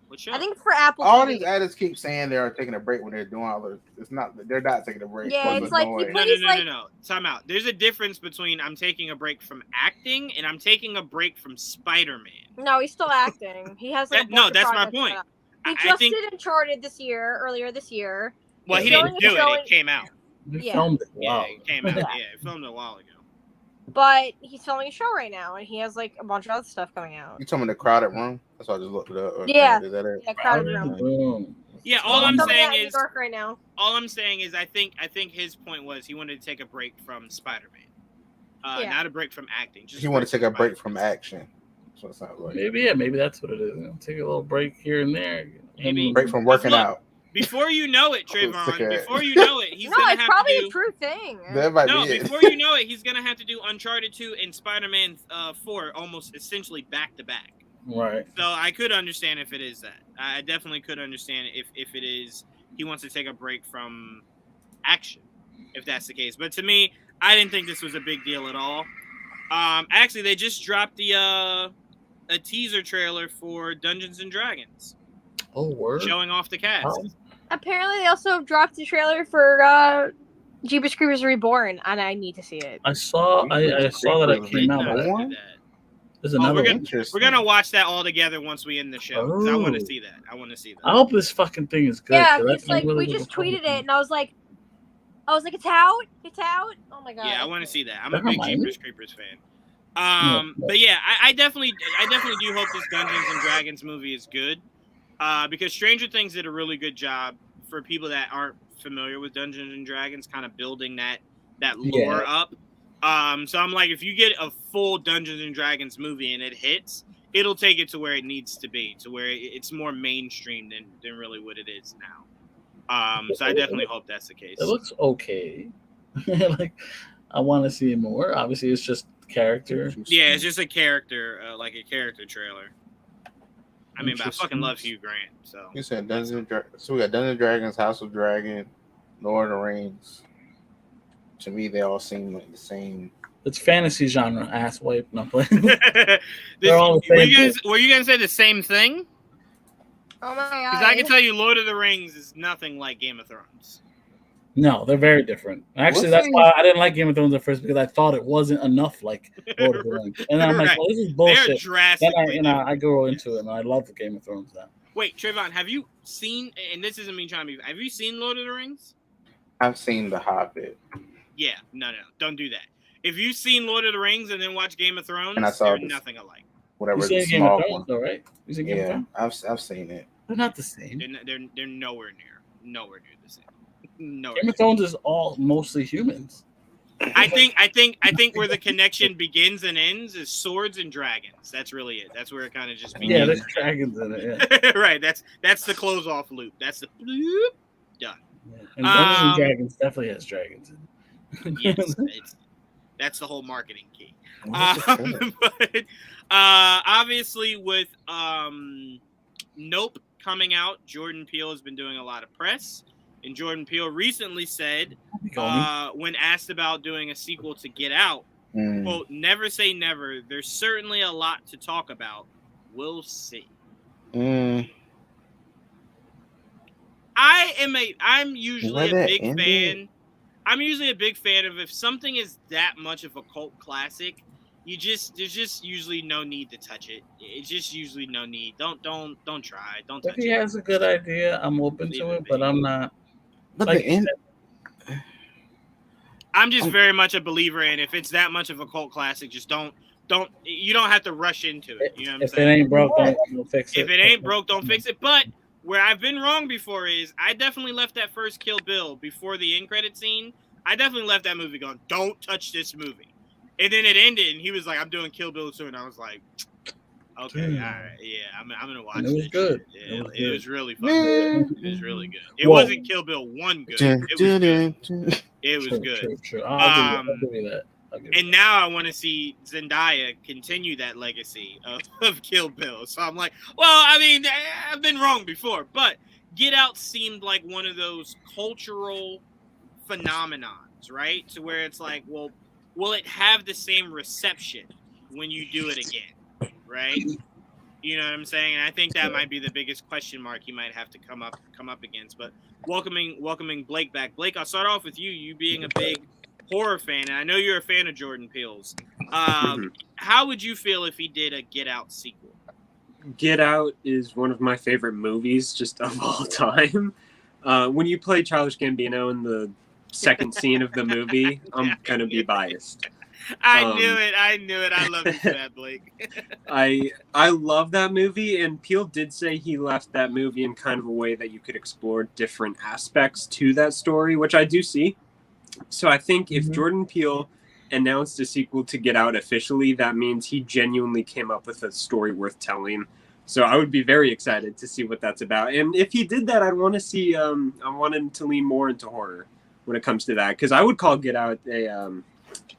What show? I think it's for Apple. All TV. these artists keep saying they are taking a break when they're doing all this. It's not. They're not taking a break. Yeah, it's like no. Time out. There's a difference between I'm taking a break from acting and I'm taking a break from Spider-Man. No, he's still acting. He has like that's my point. He just did Uncharted earlier this year. Well, he didn't do it. It came out. He filmed it. Yeah, it came out. Yeah, it filmed it a while ago. But he's filming a show right now, and he has like a bunch of other stuff coming out. You told me the Crowded Room. That's why I just looked it up. Yeah, is that it? Yeah, Crowded Room. Yeah, all I'm saying is, New York right now. All I'm saying is, I think his point was he wanted to take a break from Spider-Man, not a break from acting. Just he wanted to take a break from action. So it sounds like. Maybe that's what it is. Take a little break here and there. Maybe break from working out. Before you know it, Trevon, before you know it, he's gonna have to do... No, it's probably a true thing. Before you know it, he's gonna have to do Uncharted 2 and Spider-Man 4 almost essentially back to back. Right. So I could understand if it is that. I definitely could understand if it is he wants to take a break from action, if that's the case. But to me, I didn't think this was a big deal at all. Actually, they just dropped a teaser trailer for Dungeons and Dragons. Oh, word. Showing off the cast. Oh. Apparently, they also dropped the trailer for Jeepers Creepers Reborn, and I need to see it. I saw that it came out. Reborn? There's another one. We're gonna watch that all together once we end the show. 'Cause I want to see that. I hope this fucking thing is good. Yeah, 'cause it's like really we just looking tweeted forward it, and I was like, it's out, it's out. Oh my god. Yeah, I want to see that. I'm a Never big mind. Jeepers Creepers fan. But yeah, I definitely do hope this Dungeons and Dragons movie is good. Because Stranger Things did a really good job for people that aren't familiar with Dungeons and Dragons, kind of building that lore up. So I'm like, if you get a full Dungeons and Dragons movie and it hits, it'll take it to where it needs to be, to where it's more mainstream than really what it is now. So I definitely hope that's the case. It looks okay. Like, I want to see more. Obviously, it's just character. Yeah, it's just a character, like a character trailer. I mean, but I fucking love Hugh Grant. So You said Dungeons and Dragons. So we got Dungeons and Dragons, House of Dragon, Lord of the Rings. To me, they all seem like the same. It's fantasy genre. Ass wipe. No playing. They're all the same. Were you gonna say the same thing? Oh my god. Because I can tell you, Lord of the Rings is nothing like Game of Thrones. No, they're very different. Actually, that's why I didn't like Game of Thrones at first, because I thought it wasn't enough like Lord of the Rings. And then I'm like, well, this is bullshit. They're drastically Then I go into it, and I love the Game of Thrones now. Wait, Trevon, have you seen? And this isn't me trying to be. Have you seen Lord of the Rings? I've seen The Hobbit. Yeah, no, don't do that. If you've seen Lord of the Rings and then watch Game of Thrones, And I saw they're this- nothing alike. Whatever You the seen Game of small Thrones, one. though, right? You seen Game of Yeah, Thrones? I've seen it. They're not the same. They're nowhere near the same. Nowhere. Game of Thrones is all mostly humans. I think where the connection begins and ends is swords and dragons. That's really it. That's where it kind of just begins. Yeah, there's dragons in it. Yeah. Right. That's the close off loop. That's the bloop, done. Yeah. And Dungeons and Dragons definitely has dragons in it. Yes, that's the whole marketing key. But obviously with Nope coming out, Jordan Peele has been doing a lot of press. And Jordan Peele recently said, when asked about doing a sequel to Get Out, quote, "Never say never. There's certainly a lot to talk about. We'll see." I'm usually a big fan. I'm usually a big fan of if something is that much of a cult classic, there's just usually no need to touch it. It's just usually no need. Don't try. Don't touch If he it. has a good idea, I'm open to it, but I'm not. I'm just very much a believer in if it's that much of a cult classic, just don't. You don't have to rush into it. You know what I'm If saying? it ain't broke, don't fix it. If it ain't broke, don't fix it. But where I've been wrong before is I definitely left that first Kill Bill before the end credit scene. I definitely left that movie going, don't touch this movie. And then it ended, and he was like, I'm doing Kill Bill soon. And I was like, okay, all right, yeah, I'm going to watch it. It was good. Yeah, it was really fucking good. It was really good. It wasn't Kill Bill 1 good. It was good. It was good. True. I'll give you that. And now I want to see Zendaya continue that legacy of Kill Bill. So I'm like, well, I mean, I've been wrong before, but Get Out seemed like one of those cultural phenomenons, right? To where it's like, well, will it have the same reception when you do it again, right? You know what I'm saying? And I think that might be the biggest question mark he might have to come up against. But welcoming Blake back. Blake, I'll start off with you. You being a big horror fan, and I know you're a fan of Jordan Peele's. How would you feel if he did a Get Out sequel? Get Out is one of my favorite movies just of all time. When you play Childish Gambino in the second scene of the movie, I'm going to be biased. I knew it. I love you for that, Blake. I love that movie, and Peele did say he left that movie in kind of a way that you could explore different aspects to that story, which I do see. So I think if Jordan Peele announced a sequel to Get Out officially, that means he genuinely came up with a story worth telling. So I would be very excited to see what that's about. And if he did that, I'd want to see, I want him to lean more into horror when it comes to that. Because I would call Get Out a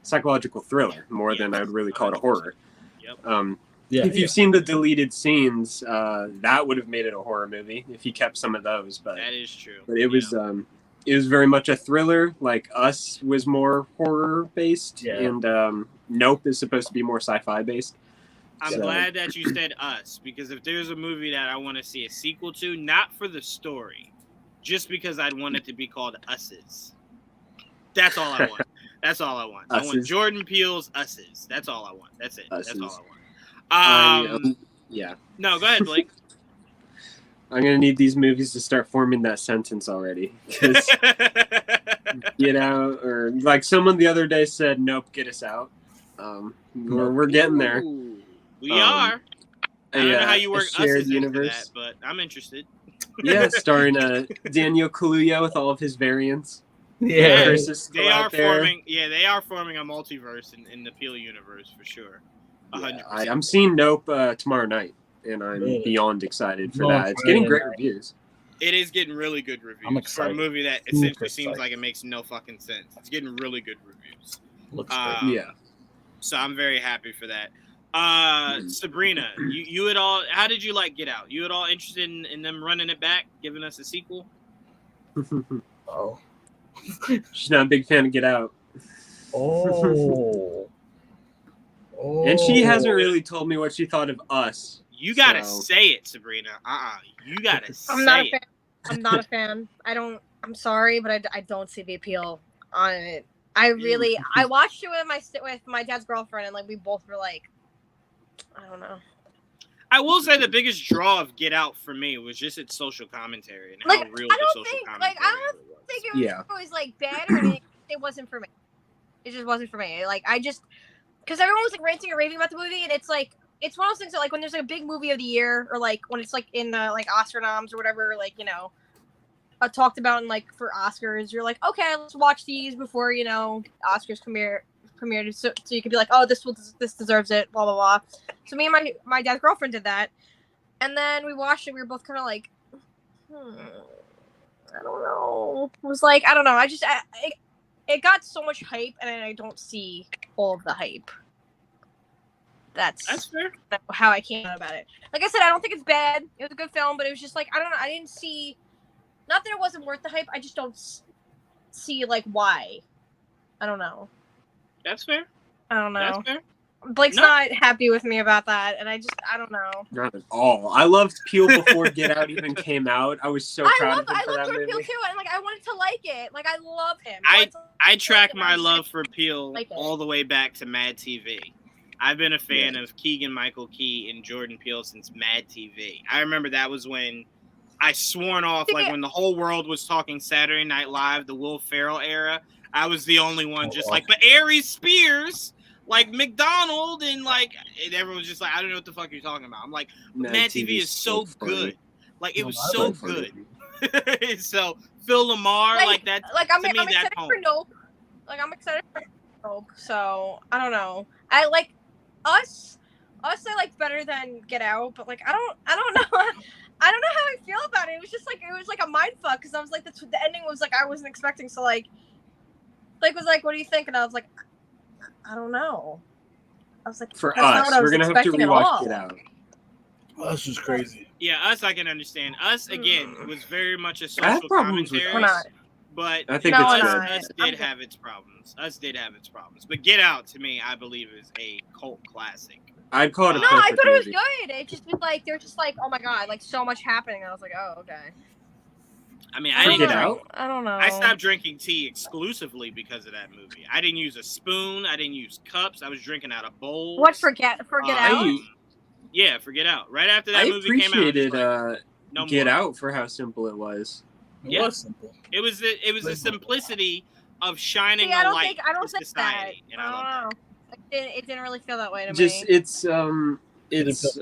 psychological thriller more than I would really call it a horror. Yep. Yeah. If you've seen the deleted scenes, that would have made it a horror movie if he kept some of those. But That is true. But it was very much a thriller. Like Us was more horror based, and Nope is supposed to be more sci-fi based. I'm glad that you said Us, because if there's a movie that I want to see a sequel to, not for the story, just because I'd want it to be called Us's. That's all I want. That's all I want. I want Jordan Peele's Us's. That's all I want. That's it. Us's. That's all I want. Yeah. No, go ahead, Blake. I'm gonna need these movies to start forming that sentence already. Get out, or like someone the other day said, "Nope, get us out." We're getting there. Ooh, we are. I don't know how you work Us's into that, but I'm interested. Yeah, starring Daniel Kaluuya with all of his variants. Yeah, they are forming. Yeah, they are forming a multiverse in the Peele universe for sure. 100%. I'm seeing Nope tomorrow night, and I'm beyond excited for that. It's getting great reviews. It is getting really good reviews. I'm excited. For a movie that essentially seems like it makes no fucking sense. It's getting really good reviews. Looks good. Yeah. So I'm very happy for that. Sabrina, you at all? How did you like Get Out? You at all interested in them running it back, giving us a sequel? Oh. She's not a big fan of Get Out. Oh. And she hasn't really told me what she thought of Us. You gotta say it, Sabrina. You gotta say it. I'm not a fan. I'm not a fan. I'm sorry, but I don't see the appeal on it. I watched it with my dad's girlfriend, and like we both were like, I don't know. I will say the biggest draw of Get Out for me was just its social commentary and how real the social commentary I don't think it was like bad or anything. It wasn't for me. It just wasn't for me. Like because everyone was like ranting and raving about the movie, and it's like it's one of those things that like when there's like a big movie of the year, or like when it's like in like Oscar noms or whatever, like talked about in like for Oscars, you're like, okay, let's watch these before Oscars premiered, so you could be like, oh, this deserves it, blah blah blah. So me and my dad's girlfriend did that, and then we watched it. We were both kind of like, I don't know. It was like, I don't know. It got so much hype, and I don't see all of the hype. That's fair. How I came out about it. Like I said, I don't think it's bad. It was a good film, but it was just like, I don't know. I didn't see. Not that it wasn't worth the hype. I just don't see like why. I don't know. That's fair. I don't know. That's fair. Blake's not happy with me about that, and I don't know. Not at all. I loved Peele before Get Out even came out. I was so proud of him for that movie. I love Peele too, and like I wanted to like it. Like I love him. I track my love for Peele all the way back to Mad TV. I've been a fan of Keegan-Michael Key and Jordan Peele since Mad TV. I remember that was when I sworn off, like when the whole world was talking Saturday Night Live, the Will Ferrell era. I was the only one just like, but Aries Spears, like McDonald, and like and everyone was just like, I don't know what the fuck you're talking about. I'm like, Mad TV is so good. Like it was so good. So Phil Lamar, like that. Like I'm excited for Nope. Like I'm excited for Nope. So I don't know. I like Us. I like better than Get Out, but like I don't know. I don't know how I feel about it. It was like a mind fuck, because I was like the ending was like I wasn't expecting. So like was like, what do you think? And I was like, I don't know. I was like, for Us, we're gonna have to rewatch Get Out. Us is crazy. Yeah, Us I can understand. Us again was very much a social commentary. But I think Us did have its problems. But Get Out to me, I believe, is a cult classic. I'd call it a I thought it was good. It just was like they're just like, oh my god, like so much happening. I was like, oh okay. I mean, I didn't Get Out. I don't know. I stopped drinking tea exclusively because of that movie. I didn't use a spoon. I didn't use cups. I was drinking out of bowls. What Forget Out? Yeah, Forget Out. Right after that movie came out, I appreciated Get Out for how simple it was. It was simple. It was the simplicity of shining a light to society, and I love that. It didn't really feel that way to me. Just its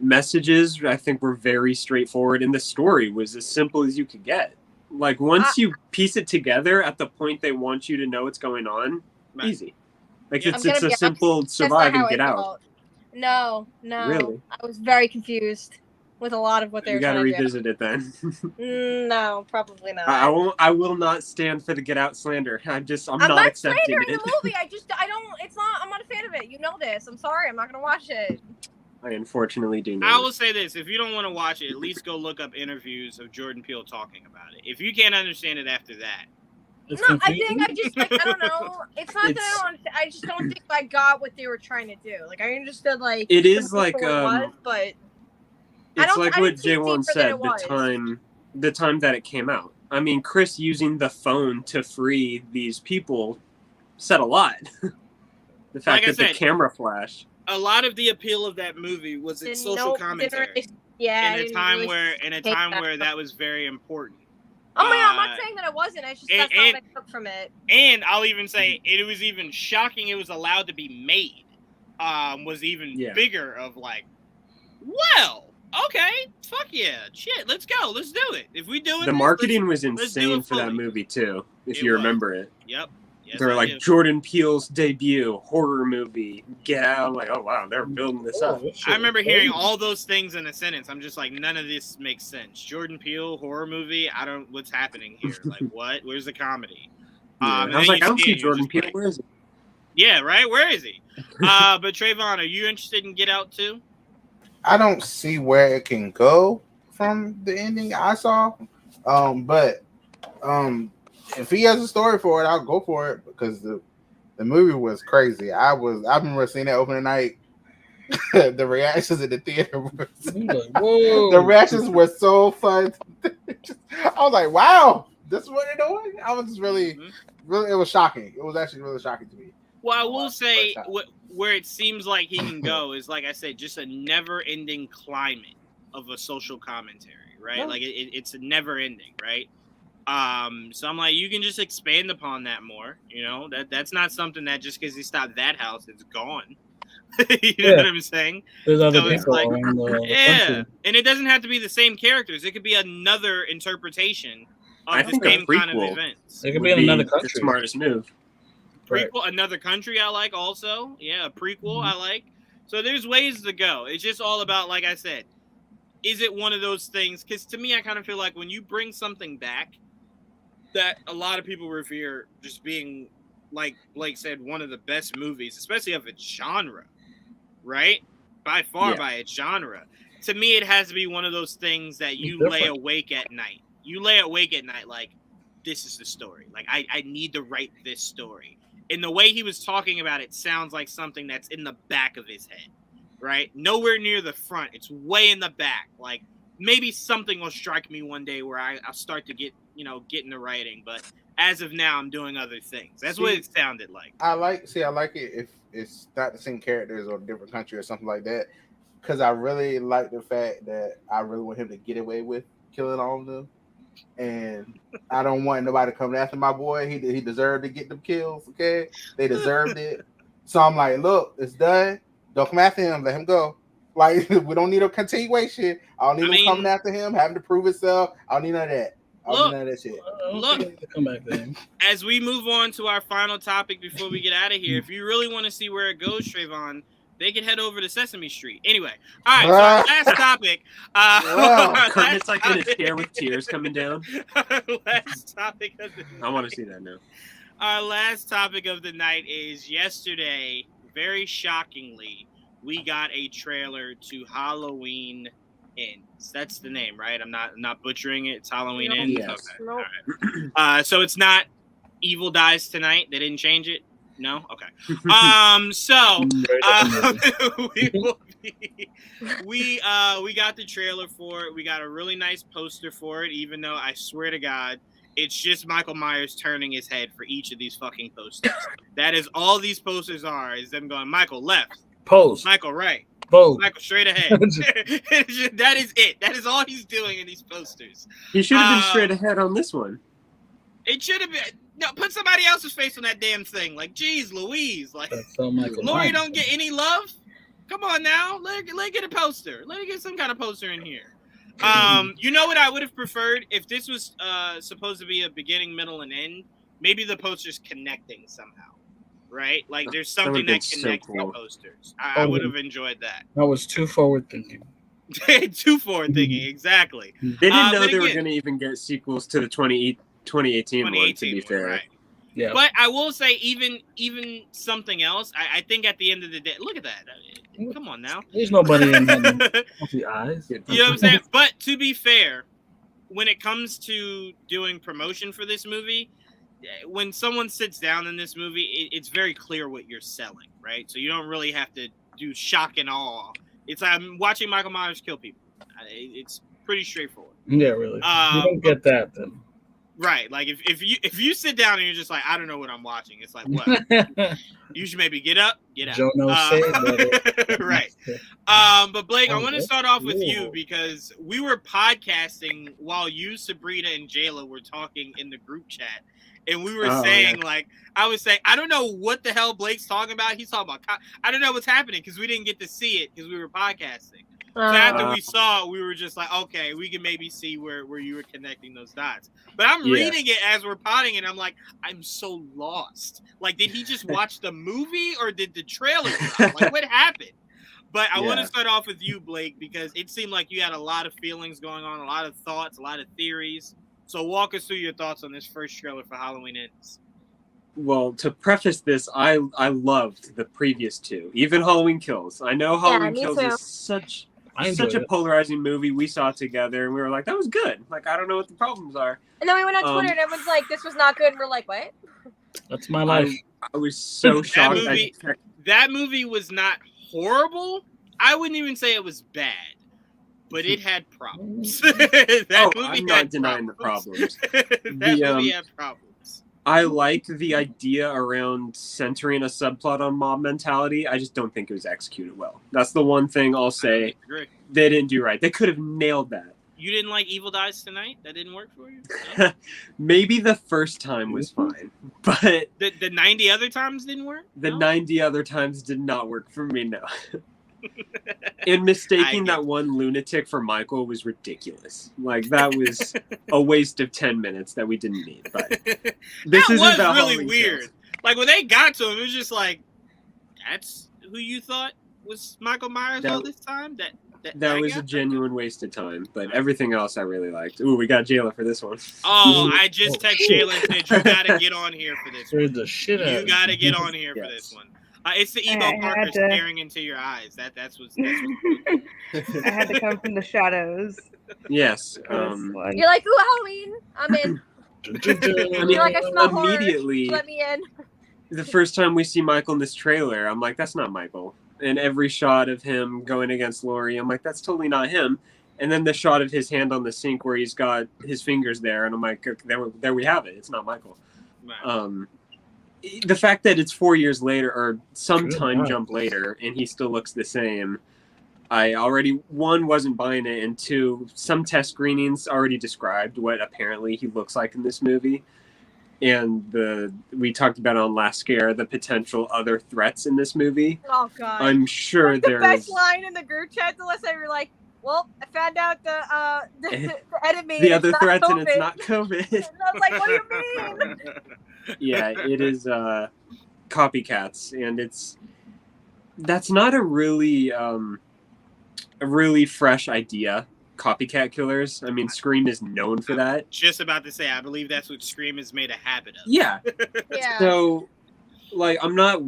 messages, I think, were very straightforward, and the story was as simple as you could get. Like once you piece it together at the point they want you to know what's going on, easy. Like it's a simple survive and get out. No, really. I was very confused. with a lot of what they You were gotta trying to revisit it then. do. No, probably not. I won't. I will not stand for the Get Out slander. I'm I'm not not accepting slandering it. the movie. I don't. It's not. I'm not a fan of it. You know this. I'm sorry. I'm not gonna watch it. I unfortunately do know. I will say this: if you don't want to watch it, at least go look up interviews of Jordan Peele talking about it. If you can't understand it after that, It's No, I confusing. think I just like I don't know. It's not that I don't. I just don't think I got what they were trying to do. Like I understood like It is the like movie for what it was, but It's like I what didn't see it Jaywon deeper than said. it was. The time that it came out. I mean, Chris using the phone to free these people said a lot. The fact Like I that the said, camera flashed. a lot of the appeal of that movie was its social commentary. Yeah, in a time where that was very important. Oh my god, I'm not saying that it wasn't. It's just that's not what I took from it. And I'll even say it was even shocking it was allowed to be made. Was even bigger of like, well, okay, fuck yeah, shit, let's go, let's do it. If we do it, The marketing was insane for that movie too, if you remember it. Yep. Yes, They're like Jordan Peele's debut horror movie, Get Out. I'm like, oh wow, they're building this up. I remember hearing all those things in a sentence. I'm just like, none of this makes sense. Jordan Peele horror movie. What's happening here? Like, what? Where's the comedy? I was like, I don't see Jordan Peele. Where is he? Yeah, right. Where is he? But Trevon, are you interested in Get Out too? I don't see where it can go from the ending I saw. But if he has a story for it, I'll go for it because the movie was crazy. I remember seeing that opening night. The reactions in the theater was the reactions were so fun. I was like, wow, this is what they're doing. I was just really, it was shocking. It was actually really shocking to me. Well, I will say where it seems like he can go is, like I said, just a never-ending climate of a social commentary, right? Like it's a never-ending, right? So I'm like, you can just expand upon that more. You know, that's not something that just because he stopped that house, it's gone. You know what I'm saying? There's other people around the country. And it doesn't have to be the same characters. It could be another interpretation of the same kind of events. It could be in another country. The smartest move. Prequel, another country I like also. Yeah, a prequel I like. So there's ways to go. It's just all about, like I said, is it one of those things? Because to me, I kind of feel like when you bring something back that a lot of people revere just being, like Blake said, one of the best movies, especially of its genre, right? By far, by its genre. To me, it has to be one of those things that you lay awake at night. You lay awake at night like, this is the story. Like, I need to write this story. And the way he was talking about it sounds like something that's in the back of his head, right? Nowhere near the front. It's way in the back. Like, maybe something will strike me one day where I'll start to get into writing. But as of now, I'm doing other things. That's what it sounded like. I like it if it's not the same characters or a different country or something like that. Because I really like the fact that I really want him to get away with killing all of them. And I don't want nobody coming after my boy. He deserved to get them kills, okay? They deserved it. So I'm like, look, it's done. Don't come after him. Let him go. Like, we don't need a continuation. I don't need him coming after him, having to prove himself. I don't need none of that. I don't need none of that shit. Look, come back then. As we move on to our final topic before we get out of here, if you really want to see where it goes, Trevon, they can head over to Sesame Street. Anyway, all right, so our last topic. Kermit's like in a chair with tears coming down. Last topic of the night. I want to see that now. Our last topic of the night is yesterday, very shockingly, we got a trailer to Halloween Ends. That's the name, right? I'm not butchering it. It's Halloween Ends. Yes. Okay. All right. So it's not Evil Dies Tonight. They didn't change it. No? Okay. We got the trailer for it. We got a really nice poster for it, even though I swear to God, it's just Michael Myers turning his head for each of these fucking posters. That is all these posters are, is them going, Michael left. Pose. Michael right. Pose. Michael straight ahead. That is it. That is all he's doing in these posters. He should have been straight ahead on this one. It should have been. No, put somebody else's face on that damn thing. Like, geez, Louise. Like, Lori don't get any love. Come on now. Let get a poster. Let me get some kind of poster in here. You know what I would have preferred if this was supposed to be a beginning, middle, and end? Maybe the poster's connecting somehow, right? Like, there's something that connects the posters. I would have enjoyed that. That was too forward thinking. Too forward thinking, exactly. They didn't know but they were again- going to even get sequels to the 2018 one, to be 2018 fair. one, right? Yeah. But I will say, even something else. I think at the end of the day, look at that. Come on now. There's nobody in that the eyes. You know what I'm saying? But to be fair, when it comes to doing promotion for this movie, when someone sits down in this movie, it's very clear what you're selling, right? So you don't really have to do shock and awe. It's like I'm watching Michael Myers kill people. It's pretty straightforward. Yeah, really. You don't get that then. Right. Like if you sit down and you're just like, I don't know what I'm watching, it's like, what? You should maybe get up, get out. Joe knows right. But Blake, I want to start off with you because we were podcasting while you, Sabrina, and Jayla were talking in the group chat. And we were saying, like, I was saying, I don't know what the hell Blake's talking about. He's talking about, I don't know what's happening because we didn't get to see it because we were podcasting. So after we saw it, we were just like, okay, we can maybe see where you were connecting those dots. But I'm reading it as we're potting, and I'm like, I'm so lost. Like, did he just watch the movie or did the trailer drop? Like, what happened? But I want to start off with you, Blake, because it seemed like you had a lot of feelings going on, a lot of thoughts, a lot of theories. So walk us through your thoughts on this first trailer for Halloween Ends. Well, to preface this, I loved the previous two, even Halloween Kills. I know Halloween Kills is such a polarizing movie. We saw it together, and we were like, that was good. Like, I don't know what the problems are. And then we went on Twitter, and everyone's like, this was not good. And we're like, what? That's my life. I was so shocked. That movie was not horrible. I wouldn't even say it was bad. But it had problems. I'm not denying the problems. That movie had problems. I like the idea around centering a subplot on mob mentality. I just don't think it was executed well. That's the one thing I'll say they didn't do right. They could have nailed that. You didn't like Evil Dies Tonight? That didn't work for you? No? Maybe the first time was fine, but the 90 other times didn't work? The 90 other times did not work for me, no. And mistaking that one lunatic for Michael was ridiculous. Like, that was a waste of 10 minutes that we didn't need. But this that was about really Halloween weird. Kills. Like, when they got to him, it was just like, that's who you thought was Michael Myers all this time? That was a genuine waste of time. But everything else I really liked. Ooh, we got Jayla for this one. Oh, I just texted Jayla and said, you got to get on here for this one. The shit You got to get on here for this one. It's the emo Parker staring into your eyes. That's what's I had to come from the shadows. Yes. You're like, ooh, Halloween. I'm in. You're like, I smell immediately. Horror. Let me in. The first time we see Michael in this trailer, I'm like, that's not Michael. And every shot of him going against Laurie, I'm like, that's totally not him. And then the shot of his hand on the sink where he's got his fingers there, and I'm like, okay, there we have it. It's not Michael. Right. The fact that it's 4 years later or some time jump later and he still looks the same, I already, one, wasn't buying it, and two, some test screenings already described what apparently he looks like in this movie. And we talked about on Last Scare, the potential other threats in this movie. Oh, God. I'm sure like there's... The best line in the group chat to us, they were like, well, I found out the enemy. The other threats, COVID. and it's not COVID. And I was like, what do you mean? Yeah, it is copycats, and that's not a really fresh idea. Copycat killers. I mean, Scream is known for that. Just about to say, I believe that's what Scream has made a habit of. Yeah. Yeah. So, like, I'm not.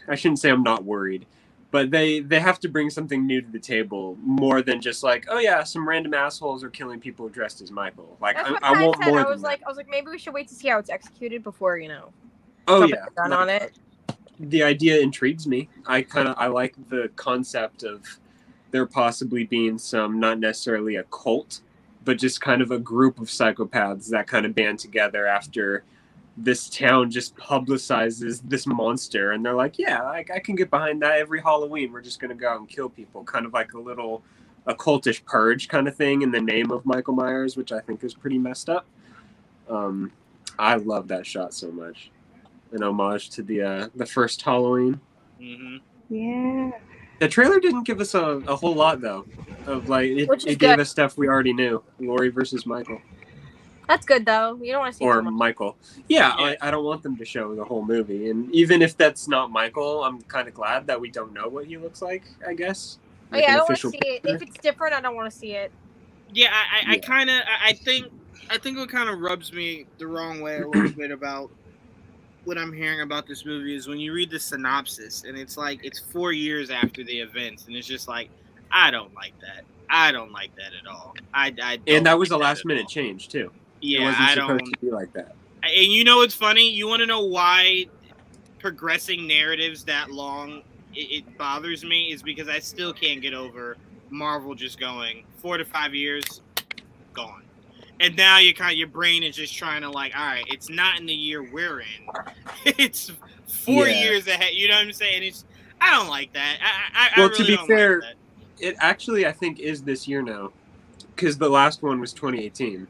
I shouldn't say I'm not worried, but they have to bring something new to the table more than just like, oh yeah, some random assholes are killing people dressed as Michael. Like, I want more. I was like, maybe we should wait to see how it's executed before, Oh yeah. Done on it. The idea intrigues me. I like the concept of there possibly being some, not necessarily a cult, but just kind of a group of psychopaths that kind of band together after this town just publicizes this monster, and they're like, yeah, I can get behind that. Every Halloween we're just going to go out and kill people, kind of like a cultish purge kind of thing in the name of Michael Myers, which I think is pretty messed up. I love that shot so much. An homage to the first Halloween. Mm-hmm. Yeah. The trailer didn't give us a whole lot, though. Of like, it gave us stuff we already knew. Laurie versus Michael. That's good, though. You don't want to see Or too much. Michael. Yeah, I don't want them to show the whole movie. And even if that's not Michael, I'm kind of glad that we don't know what he looks like, I guess. Oh, yeah, I an don't want to official see it. If it's different, I don't want to see it. Yeah, I think what kind of rubs me the wrong way a little bit about what I'm hearing about this movie is when you read the synopsis and it's like it's 4 years after the events and it's just like I don't like that. I don't like that at all. I don't And that was like a last at minute all. change too. Yeah, it wasn't I supposed don't. to be like that. And you know what's funny? You want to know why progressing narratives that long it bothers me is because I still can't get over Marvel just going 4 to 5 years, gone. And now your brain is just trying to like, all right, it's not in the year we're in. It's 4 years ahead. You know what I'm saying? I don't like that. I Well, really to be don't fair, like that. it actually I think is this year now, because the last one was 2018.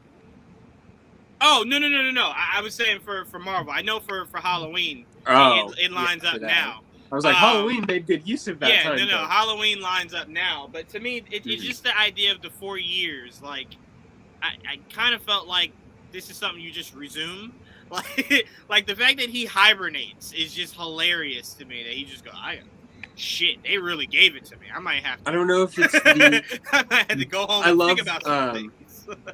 Oh no! I was saying for Marvel. I know for Halloween, Oh, it lines up now. I was like, Halloween made good use of that time. Yeah, no, Halloween lines up now. But to me, it's just the idea of the 4 years. Like, I kind of felt like this is something you just resume. Like the fact that he hibernates is just hilarious to me. That he just go, shit, they really gave it to me. I might have to. I don't know if it's the. I might have to go home and think about some things.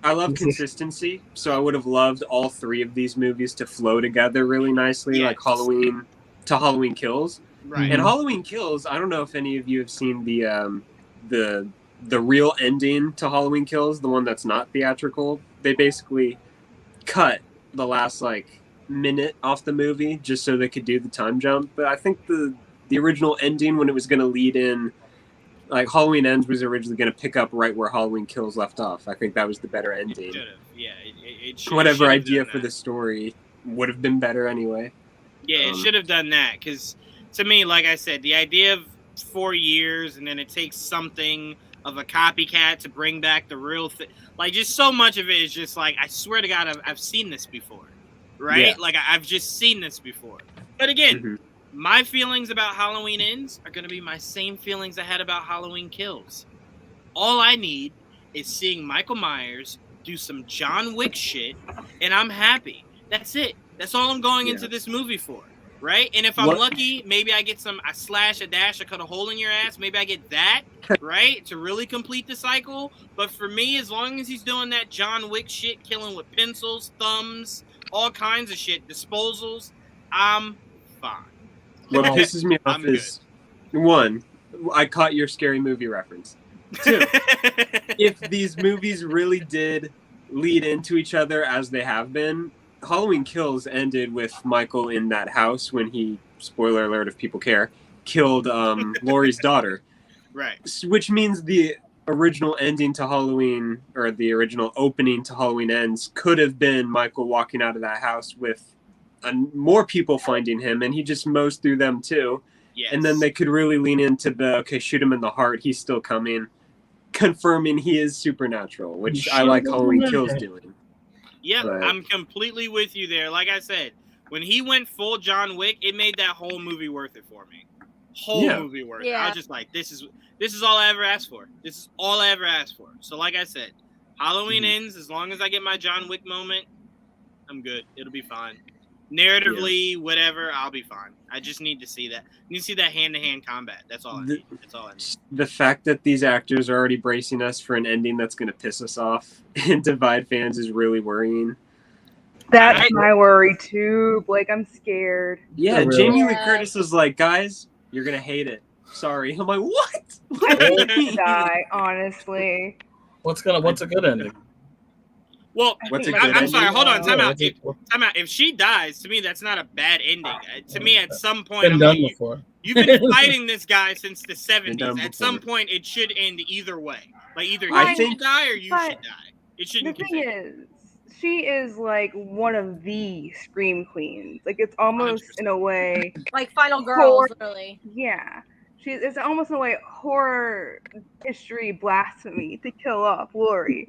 I love consistency, so I would have loved all 3 of these movies to flow together really nicely, like Halloween to Halloween Kills. Right. And Halloween Kills, I don't know if any of you have seen the real ending to Halloween Kills, the one that's not theatrical. They basically cut the last like minute off the movie just so they could do the time jump. But I think the original ending, when it was going to lead in, like Halloween Ends was originally going to pick up right where Halloween Kills left off. I think that was the better ending. It Whatever idea for the story would have been better anyway. Yeah, it should have done that because to me, like I said, the idea of 4 years and then it takes something of a copycat to bring back the real thing. Like just so much of it is just like, I swear to God, I've seen this before, right? Yeah. Like I've just seen this before. But again, my feelings about Halloween Ends are going to be my same feelings I had about Halloween Kills. All I need is seeing Michael Myers do some John Wick shit, and I'm happy. That's it. That's all I'm going into this movie for, right? And if I'm lucky, maybe I get a slash, a dash, I cut a hole in your ass. Maybe I get that, right, to really complete the cycle. But for me, as long as he's doing that John Wick shit, killing with pencils, thumbs, all kinds of shit, disposals, I'm fine. What pisses me off is, 1, I caught your scary movie reference. 2, if these movies really did lead into each other as they have been, Halloween Kills ended with Michael in that house when he, spoiler alert if people care, killed Laurie's daughter. Right. Which means the original ending to Halloween, or the original opening to Halloween Ends, could have been Michael walking out of that house with more people finding him, and he just mows through them too. Yes. And then they could really lean into shoot him in the heart, he's still coming, confirming he is supernatural, which I like Halloween Kills doing. Yeah, I'm completely with you there. Like I said, when he went full John Wick, it made that whole movie worth it for me. Movie worth it. I was just like, this is all I ever asked for. This is all I ever asked for. So like I said, Halloween Ends, as long as I get my John Wick moment, I'm good. It'll be fine. Narratively, whatever, I'll be fine. I just need to see that. I need to see that hand-to-hand combat. That's all I need. That's all I need. The fact that these actors are already bracing us for an ending that's going to piss us off and divide fans is really worrying. That's my worry too, Blake. I'm scared. Yeah, really. Jamie Lee Curtis is like, guys, you're going to hate it. Sorry. I'm like, what? I think she die, honestly. What's a good ending? Well, What's a good I'm ending? sorry. Hold on. Time out. Yeah, Time out. If she dies, to me, that's not a bad ending. To me, at some point, Been I'm done like, before. you've been fighting this guy since the Been done 70s. At before. some point, it should end either way. Like either I he think- should die or you but should die. It The shouldn't thing continue. is, she is like one of the scream queens. Like it's almost 100%. in a way, Like Final Girls, literally. yeah. It's almost in a way horror history blasphemy to kill off Laurie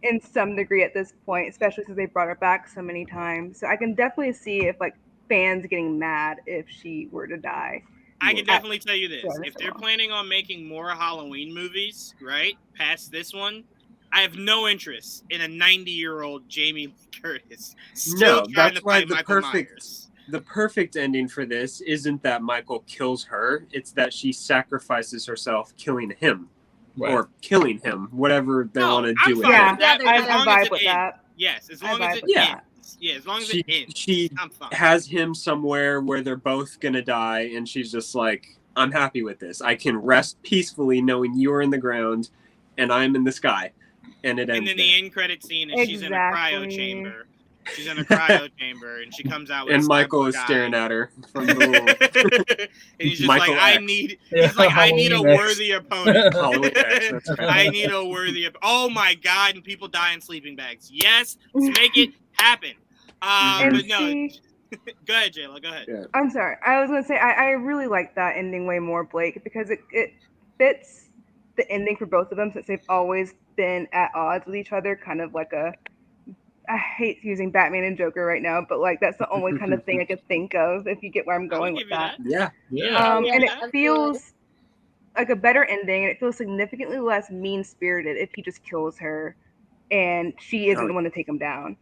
in some degree at this point, especially since they brought her back so many times. So I can definitely see if like fans getting mad if she were to die. I can definitely tell you this: Yeah, if that's they're a lot. planning on making more Halloween movies, right past this one, I have no interest in a 90-year-old Jamie Lee Curtis still trying to fight Michael Myers. The perfect ending for this isn't that Michael kills her, it's that she sacrifices herself killing him. or killing him, whatever they want to do with Yeah, it. That, I as long as vibe it with ends. that. Yes, as I long as vibe it with Yeah. ends. Yeah, as long as She, it ends. she I'm fine. has him somewhere where they're both gonna die, and she's just like, I'm happy with this. I can rest peacefully knowing you're in the ground and I'm in the sky. And it ends And then there. the end credit scene is she's in a cryo Exactly. chamber. She's in a cryo chamber, and she comes out with And a Michael cyborg is eye. staring at her from the little And he's just Michael like, X. he's like, I need a Halloween X. worthy opponent. Halloween X, that's right. I need a worthy oh my god, and people die in sleeping bags. Yes, let's make it happen. And But no, see, go ahead, Jayla, go ahead. Yeah. I'm sorry. I was gonna say I really like that ending way more, Blake, because it fits the ending for both of them since they've always been at odds with each other. Kind of like I hate using Batman and Joker right now, but like that's the only kind of thing I could think of. If you get where I'm going with that. Yeah. And it that's feels like a better ending, and it feels significantly less mean-spirited if he just kills her, and she isn't the one to take him down.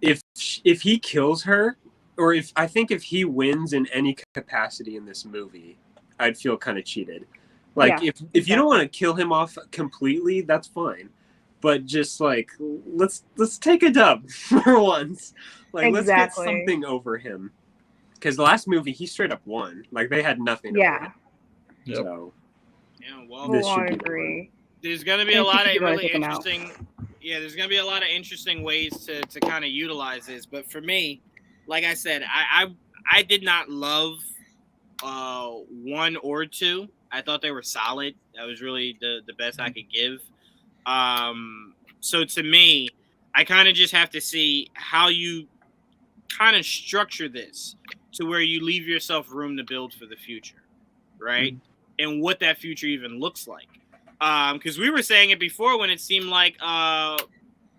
If he kills her, or if he wins in any capacity in this movie, I'd feel kind of cheated. Like if you don't want to kill him off completely, that's fine. But just like let's take a dub for once. Like let's get something over him. Because the last movie he straight up won. Like they had nothing over him. Yep. So well, this I should be agree. There's gonna be a lot of really interesting there's gonna be a lot of interesting ways to kind of utilize this. But for me, like I said, I did not love 1 or 2. I thought they were solid. That was really the best I could give. So to me, I kind of just have to see how you kind of structure this to where you leave yourself room to build for the future, right? And what that future even looks like. Because we were saying it before when it seemed like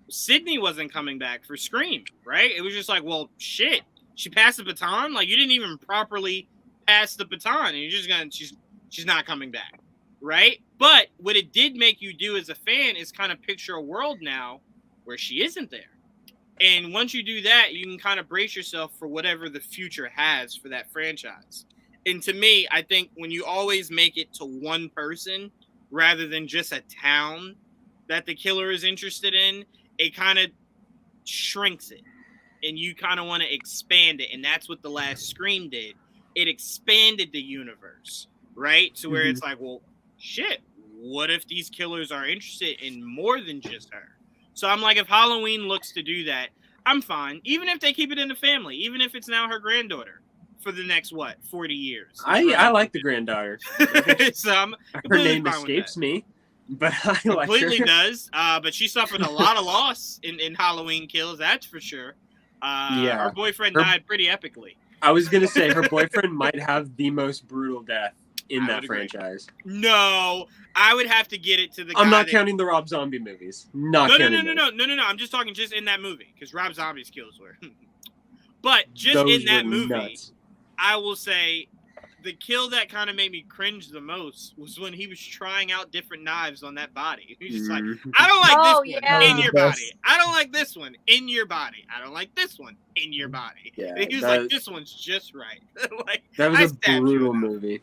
Sydney wasn't coming back for Scream, right? It was just like, well, shit, she passed the baton. Like you didn't even properly pass the baton, and you're just gonna she's not coming back, right? But what it did make you do as a fan is kind of picture a world now where she isn't there. And once you do that, you can kind of brace yourself for whatever the future has for that franchise. And to me, I think when you always make it to one person rather than just a town that the killer is interested in, it kind of shrinks it. And you kind of want to expand it. And that's what the last Scream did. It expanded the universe, right? To where it's like, well, shit, what if these killers are interested in more than just her? So I'm like, if Halloween looks to do that, I'm fine. Even if they keep it in the family, even if it's now her granddaughter for the next, 40 years. I like the granddaughter. So her name escapes me, but I like her. Completely does. But she suffered a lot of loss in Halloween Kills, that's for sure. Her boyfriend died pretty epically. I was going to say her boyfriend might have the most brutal death in that franchise. No, I would have to get it to the guy. I'm not counting the Rob Zombie movies. No. I'm just talking just in that movie because Rob Zombie's kills were. But just those in that movie, nuts. I will say the kill that kind of made me cringe the most was when he was trying out different knives on that body. He's just like, I don't like this one in your body. I don't like this one in your body. I don't like this one in your body. Yeah, and he was like, this one's just right. Like that was a brutal movie.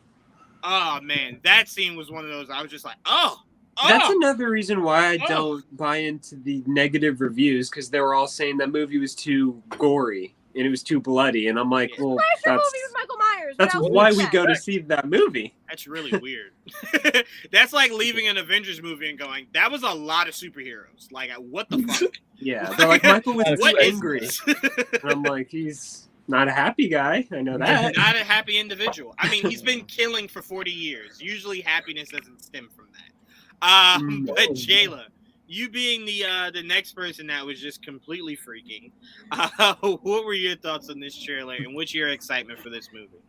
Oh man, that scene was one of those. I was just like, oh. That's another reason why I don't buy into the negative reviews because they were all saying that movie was too gory and it was too bloody, and I'm like, well, that's movie with Michael Myers. That's why we go to see that movie. That's really weird. That's like leaving an Avengers movie and going, that was a lot of superheroes. Like, what the fuck? Yeah, they're like, Michael was too angry. And I'm like, he's not a happy guy. I know that. Not a happy individual. I mean, he's been killing for 40 years. Usually happiness doesn't stem from that. But Jayla, you being the next person that was just completely freaking, what were your thoughts on this trailer and what's your excitement for this movie?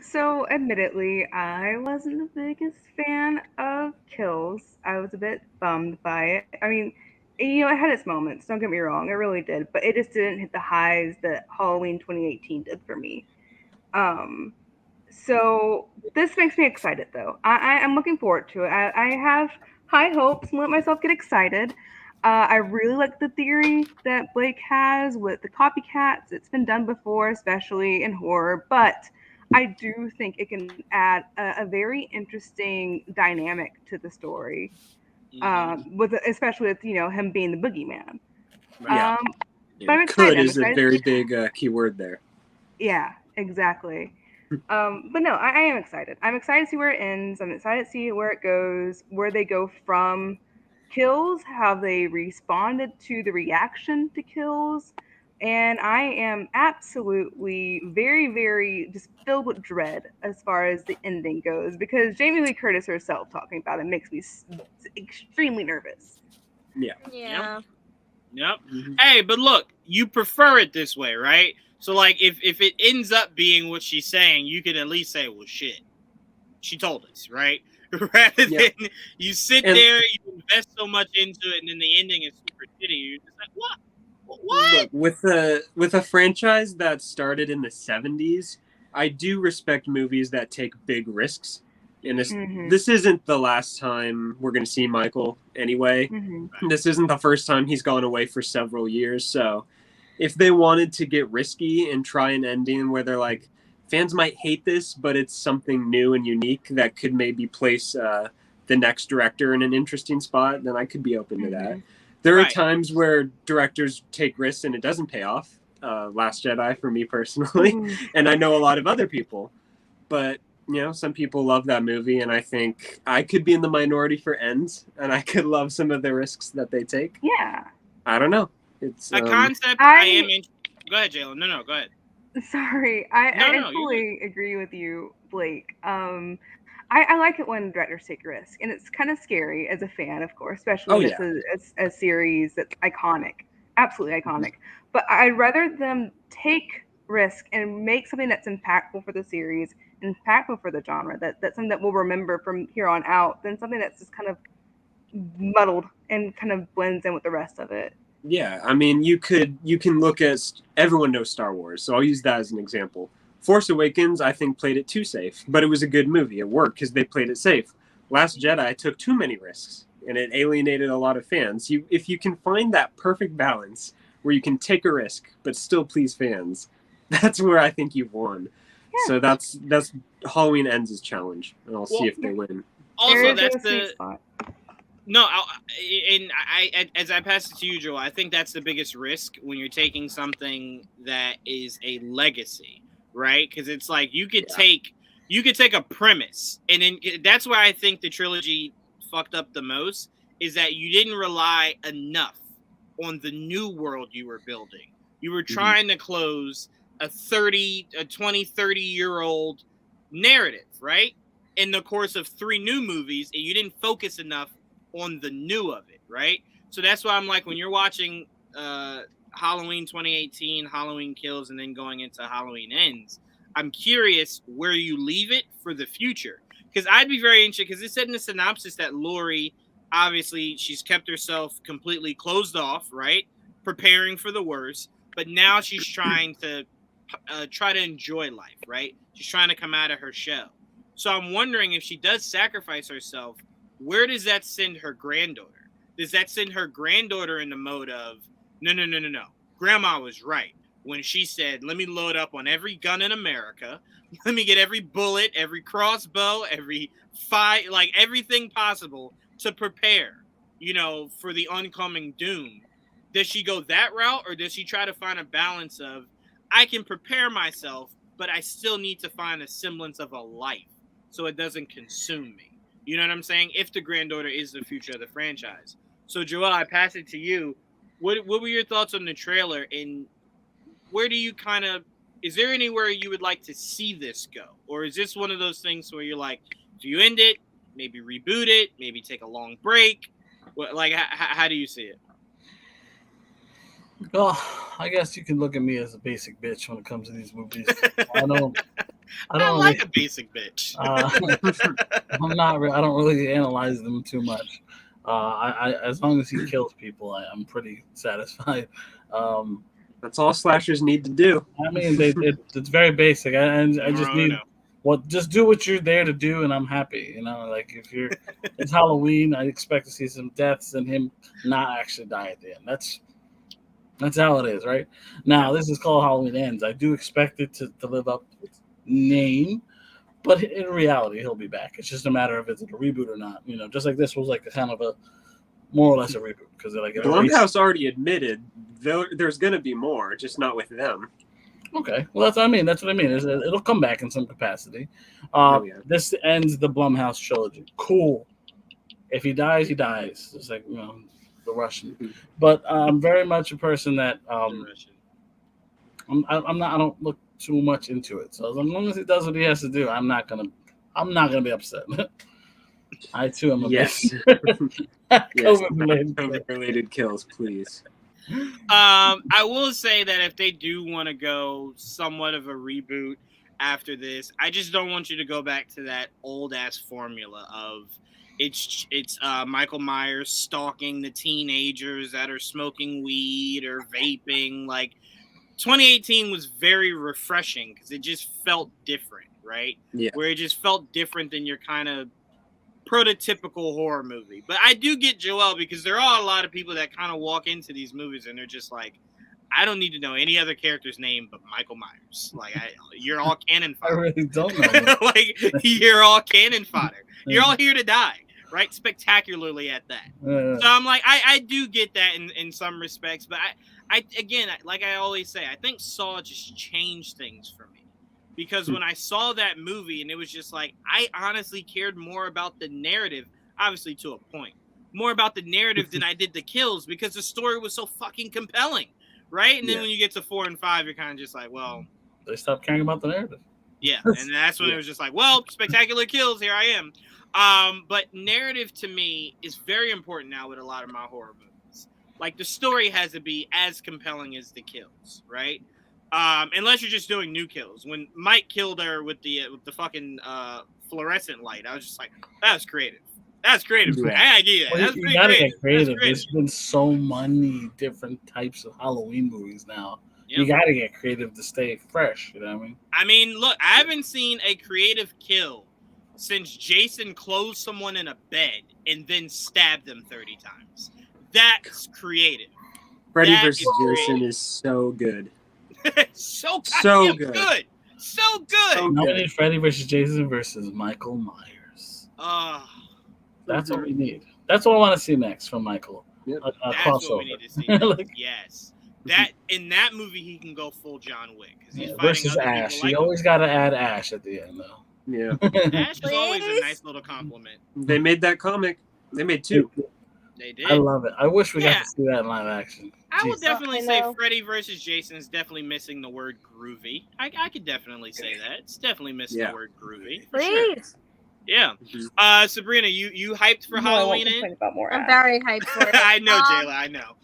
So admittedly, I wasn't the biggest fan of Kills. I was a bit bummed by it. I mean, you know, it had its moments, don't get me wrong, it really did, but it just didn't hit the highs that Halloween 2018 did for me. So this makes me excited, though. I'm looking forward to it. I have high hopes and let myself get excited. I really like the theory that Blake has with the copycats. It's been done before, especially in horror, but I do think it can add a very interesting dynamic to the story, especially with him being the boogeyman. Yeah. But I'm excited. Could is a very big key word there. Yeah, exactly. But no, I am excited. I'm excited to see where it ends. I'm excited to see where it goes, where they go from kills, how they responded to the reaction to kills. And I am absolutely very, very just filled with dread as far as the ending goes, because Jamie Lee Curtis herself talking about it makes me extremely nervous. Yeah. Yep. Hey, but look, you prefer it this way, right? So, like, if it ends up being what she's saying, you can at least say, well, shit, she told us, right? Rather than you sit there, you invest so much into it, and then the ending is super shitty. You're just like, what? Look, with a franchise that started in the 70s, I do respect movies that take big risks. And this isn't the last time we're going to see Michael anyway. This isn't the first time he's gone away for several years. So if they wanted to get risky and try an ending where they're like, fans might hate this, but it's something new and unique that could maybe place the next director in an interesting spot, then I could be open to that. There are times where directors take risks and it doesn't pay off. Last Jedi for me personally, and I know a lot of other people, but some people love that movie, and I think I could be in the minority for ends, and I could love some of the risks that they take. Yeah. I don't know. It's a concept I am in. Go ahead, Jalen. No, go ahead. Sorry. I fully agree with you, Blake. I like it when directors take risks, and it's kind of scary as a fan, of course, especially when it's a series that's iconic, absolutely iconic. But I'd rather them take risk and make something that's impactful for the series, impactful for the genre, that's something that we'll remember from here on out, than something that's just kind of muddled and kind of blends in with the rest of it. Yeah, I mean, you can look at, everyone knows Star Wars, so I'll use that as an example. Force Awakens, I think, played it too safe, but it was a good movie. It worked because they played it safe. Last Jedi took too many risks, and it alienated a lot of fans. If you can find that perfect balance where you can take a risk but still please fans, that's where I think you've won. Yeah. So that's Halloween Ends' challenge, and I'll see if they win. Also, that's the spot. No, as I pass it to you, Joel, I think that's the biggest risk when you're taking something that is a legacy, right? Because it's like you could take a premise, and then that's why I think the trilogy fucked up the most, is that you didn't rely enough on the new world you were building. You were trying to close a 20, 30-year-old narrative, right? In the course of 3 new movies, and you didn't focus enough on the new of it, right? So that's why I'm like, when you're watching Halloween 2018, Halloween Kills, and then going into Halloween Ends, I'm curious where you leave it for the future. Because I'd be very interested, because it said in the synopsis that Laurie, obviously, she's kept herself completely closed off, right? Preparing for the worst. But now she's trying to enjoy life, right? She's trying to come out of her shell. So I'm wondering, if she does sacrifice herself, where does that send her granddaughter? Does that send her granddaughter in the mode of, no. Grandma was right when she said, let me load up on every gun in America. Let me get every bullet, every crossbow, every fight, like everything possible to prepare, for the oncoming doom. Does she go that route, or does she try to find a balance of, I can prepare myself, but I still need to find a semblance of a life so it doesn't consume me? You know what I'm saying? If the granddaughter is the future of the franchise. So, Joel, I pass it to you. What were your thoughts on the trailer, and where do you is there anywhere you would like to see this go? Or is this one of those things where you're like, do you end it, maybe reboot it, maybe take a long break? How do you see it? Well, I guess you can look at me as a basic bitch when it comes to these movies. I don't like a basic bitch. I'm not. I don't really analyze them too much. As long as he kills people, I'm pretty satisfied. That's all slashers need to do. I mean, it's very basic. I just need just do what you're there to do, and I'm happy. Like if it's Halloween, I expect to see some deaths and him not actually die at the end. That's how it is, right? Now, this is called Halloween Ends. I do expect it to live up name, but in reality, he'll be back. It's just a matter of is it a reboot or not. You know, just like this was like a kind of a more or less a reboot because they're like Blumhouse already admitted there's going to be more, just not with them. Okay, well that's what I mean. It'll come back in some capacity. This ends the Blumhouse trilogy. Cool. If he dies, he dies. It's like the Russian. But I'm very much a person that I'm not. I don't look too much into it. So as long as he does what he has to do, I'm not gonna be upset. I too am a COVID-related kills, please. I will say that if they do want to go somewhat of a reboot after this, I just don't want you to go back to that old ass formula of it's Michael Myers stalking the teenagers that are smoking weed or vaping. Like 2018 was very refreshing because it just felt different, right? Yeah. Where it just felt different than your kind of prototypical horror movie. But I do get Joel because there are a lot of people that kind of walk into these movies and they're just like, I don't need to know any other character's name but Michael Myers. Like, you're all cannon fodder. I really don't know. Like, you're all cannon fodder. You're all here to die, right? Spectacularly at that. So I'm like, I do get that in some respects, but I again, like I always say, I think Saw just changed things for me. Because when I saw that movie and it was just like, I honestly cared more about the narrative, obviously to a point, more about the narrative than I did the kills because the story was so fucking compelling, right? And then when you get to 4 and 5, you're kind of just like, well, they stopped caring about the narrative. Yeah, and that's when it was just like, well, spectacular kills, here I am. But narrative to me is very important now with a lot of my horror movies. Like the story has to be as compelling as the kills, right? Unless you're just doing new kills. When Mike killed her with the fucking fluorescent light, I was just like, that was creative. That's creative. Yeah. I get that. Well, you gotta get creative. There's been so many different types of Halloween movies now. Yep. You gotta get creative to stay fresh. You know what I mean? I mean, look, I haven't seen a creative kill since Jason closed someone in a bed and then stabbed them 30 times. That's creative. Freddy vs. Jason is so good. so good. So good. We need Freddy versus Jason versus Michael Myers. That's what we need. That's what I want to see next from Michael. Yep. That's crossover. what we need to see. Yes. That in that movie he can go full John Wick because he's fighting versus other Ash. people You like always got to add Ash at the end, though. Yeah. Ash is always a nice little compliment. They made that comic. They made 2. They did. I love it. I wish we got to see that in live action. I would definitely say Freddy versus Jason is definitely missing the word groovy. I could definitely say that. It's definitely missing the word groovy. Please. Sure. Yeah. Sabrina, you hyped for Halloween? I'm very hyped for it. I know, Jayla. I know.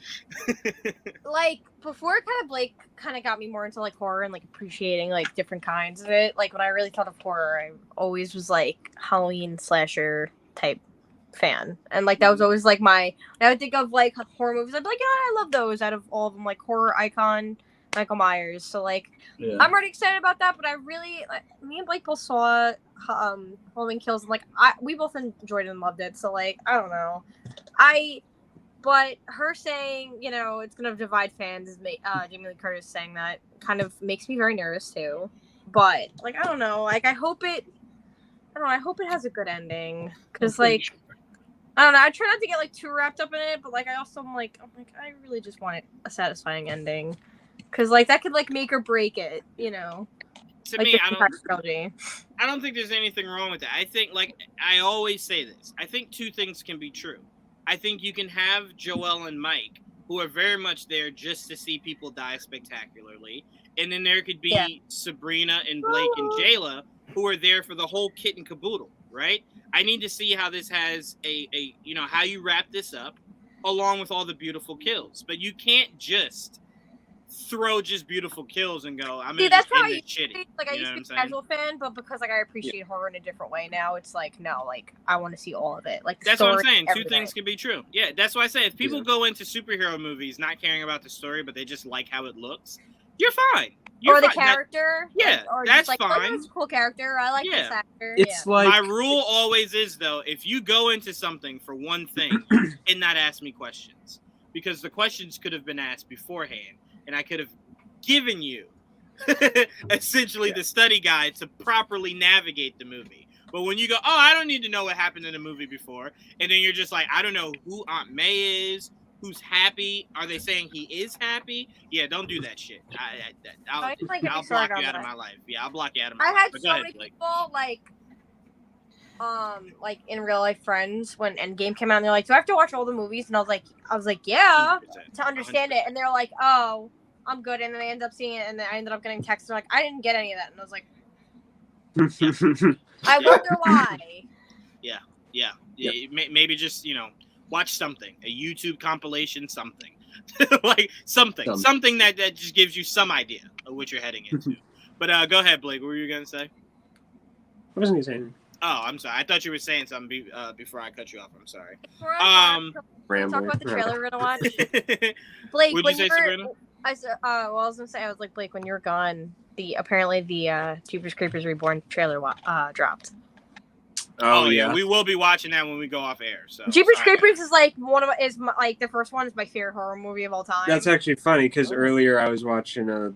Like before, Blake got me more into like horror and like appreciating like different kinds of it. Like when I really thought of horror, I always was like Halloween slasher type fan, and like that was always like I would think of like horror movies. I'd be like, yeah, I love those. Out of all of them, like horror icon Michael Myers. So like, I'm already excited about that. But I really, me and Blake both saw Halloween Kills, and like we both enjoyed it and loved it. So like, I don't know, but her saying, it's gonna divide fans is Jamie Lee Curtis saying that kind of makes me very nervous too. But like, I don't know, like I hope it has a good ending because like. I don't know. I try not to get like too wrapped up in it, but like I also am like I really just want a satisfying ending, because like that could like make or break it, To like me, I don't think there's anything wrong with that. I think, like I always say this, I think 2 things can be true. I think you can have Joel and Mike, who are very much there just to see people die spectacularly, and then there could be Sabrina and Blake and Jayla, who are there for the whole kit and caboodle, right? I need to see how this has how you wrap this up along with all the beautiful kills. But you can't just throw just beautiful kills and go, I'm going to just end it shitty. Like I used to be a casual fan, but because like I appreciate horror in a different way now, it's like, no, like I want to see all of it. Like that's what I'm saying. 2 things can be true. Yeah, that's why I say if people go into superhero movies not caring about the story, but they just like how it looks, you're fine. Or the character. Or that's just like, fine. It's a cool character. I like this actor. It's like my rule always is though, if you go into something for one thing and not ask me questions, because the questions could have been asked beforehand, and I could have given you essentially the study guide to properly navigate the movie. But when you go, oh, I don't need to know what happened in the movie before, and then you're just like, I don't know who Aunt May is, who's happy. Are they saying he is happy? Yeah, don't do that shit. I'll block you out of my life. Yeah, I'll block you out of my life. I had But so go ahead, many Blake. people like in real life friends when Endgame came out, and they're like, "Do I have to watch all the movies?" And I was like, "Yeah," 100%. to understand it. And they're like, "Oh, I'm good." And then they end up seeing it, and then I ended up getting texts. They're like, "I didn't get any of that," and I was like, "I wonder why." Yeah. Maybe just watch something, a YouTube compilation, something like something that just gives you some idea of what you're heading into. But go ahead, Blake. What were you gonna say? I wasn't gonna say anything. Oh, I'm sorry. I thought you were saying something before I cut you off. I'm sorry. Can we talk about the trailer we're gonna watch? Blake, What'd when you say, Sabrina? I was gonna say, I was like, Blake, when you were gone, apparently the Jeepers Creepers Reborn trailer dropped. Oh yeah, we will be watching that when we go off air. So Jeepers Creepers is like the first one is my favorite horror movie of all time. That's actually funny because earlier I was watching a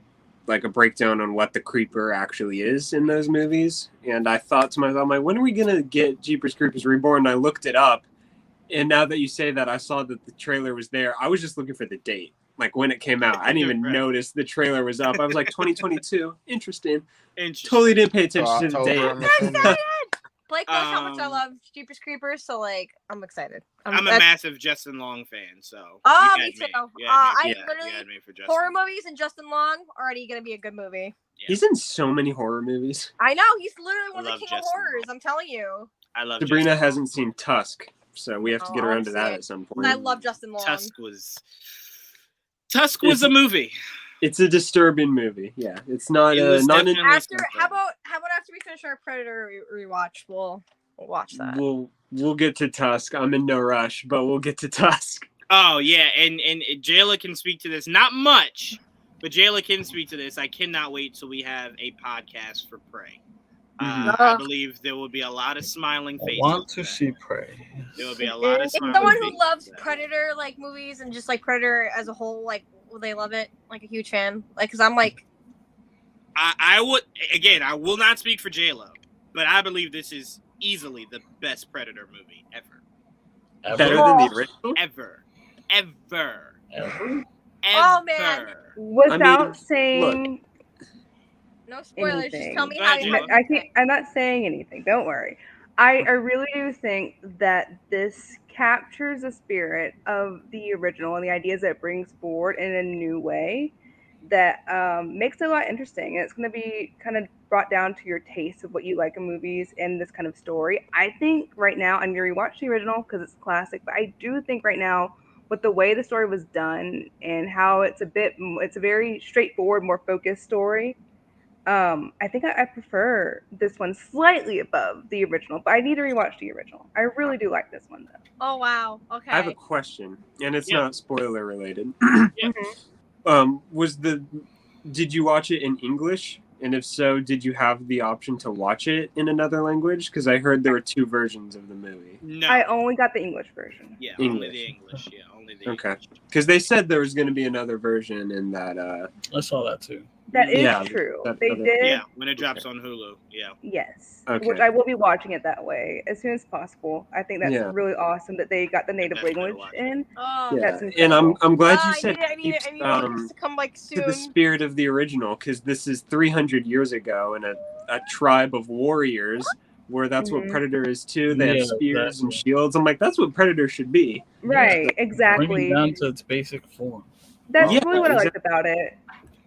breakdown on what the creeper actually is in those movies, and I thought to myself, when are we gonna get Jeepers Creepers Reborn? And I looked it up, and now that you say that, I saw that the trailer was there. I was just looking for the date, like when it came out. I didn't even notice the trailer was up. I was like, 2022, interesting. Totally didn't pay attention to the date. Blake knows how much I love Jeepers Creepers, so I'm excited. I'm a massive Justin Long fan, so. Me too. I literally horror movies and Justin Long already gonna be a good movie. Yeah. He's in so many horror movies. I know, he's literally one of the king of horrors. I'm telling you. I love. Sabrina hasn't seen Tusk, so we have to get around to that at some point. I love Justin Long. Tusk was a movie. It's a disturbing movie. Yeah, it's not How about after we finish our Predator rewatch, we'll watch that. We'll get to Tusk. I'm in no rush, but we'll get to Tusk. Oh yeah, and Jayla can speak to this. Not much, but Jayla can speak to this. I cannot wait till we have a podcast for Prey. I believe there will be a lot of smiling faces. I want to see Prey. There will be a lot of smiling someone faces. Who loves Predator movies and just Predator as a whole, will they love it? A huge fan? Because I'm I will not speak for J-Lo, but I believe this is easily the best Predator movie ever. Better than the original? Ever. Oh man! Without saying no spoilers, anything. Just tell me how you. I'm not saying anything. Don't worry. I really do think that this captures the spirit of the original and the ideas that it brings forward in a new way that makes it a lot interesting. And it's going to be kind of brought down to your taste of what you like in movies and this kind of story. I think right now, I'm going to rewatch the original because it's classic, but I do think right now, with the way the story was done and how it's a very straightforward, more focused story, I think I prefer this one slightly above the original, but I need to rewatch the original. I really do like this one, though. Oh, wow. Okay. I have a question, and it's not spoiler related. Did you watch it in English? And if so, did you have the option to watch it in another language? Because I heard there were two versions of the movie. No. I only got the English version. Yeah, only the English. Yeah, only the English. Okay. Because they said there was going to be another version and that... I saw that too. That is true. They did. Yeah, when it drops on Hulu. Yeah. Yes. Okay. Which I will be watching it that way as soon as possible. I think that's really awesome that they got the native language in. Oh, yeah. And I'm glad you said I need it to come soon. To the spirit of the original, because this is 300 years ago and a tribe of warriors where that's what Predator is too. They have spears and shields. I'm like, that's what Predator should be. Right, exactly. Bring it down to its basic form. That's really what I liked about it.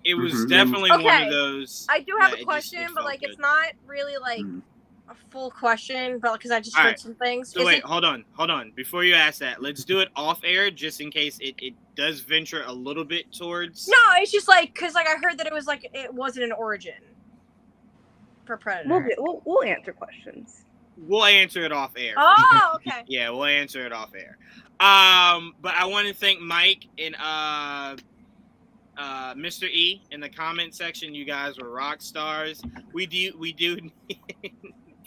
It was definitely one of those. I do have a question, but it's not really a full question, but because I just heard some things. So wait, hold on. Before you ask that, let's do it off air, just in case it does venture a little bit towards. No, it's just because I heard that it was it wasn't an origin for Predator. We'll answer questions. We'll answer it off air. Oh, okay. Yeah, we'll answer it off air. But I want to thank Mike and Mr. E in the comment section. You guys were rock stars. We do need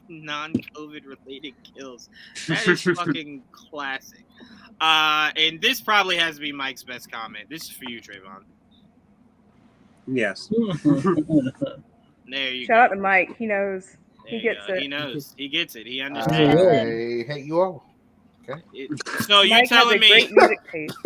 non-COVID related kills. That is fucking classic. And this probably has to be Mike's best comment. This is for you, Trevon. Yes. There you Shout out go. to Mike. He knows. There He you gets go. it. He knows. He gets it. He understands. I hate you all. So you're Mike has telling a me great music taste.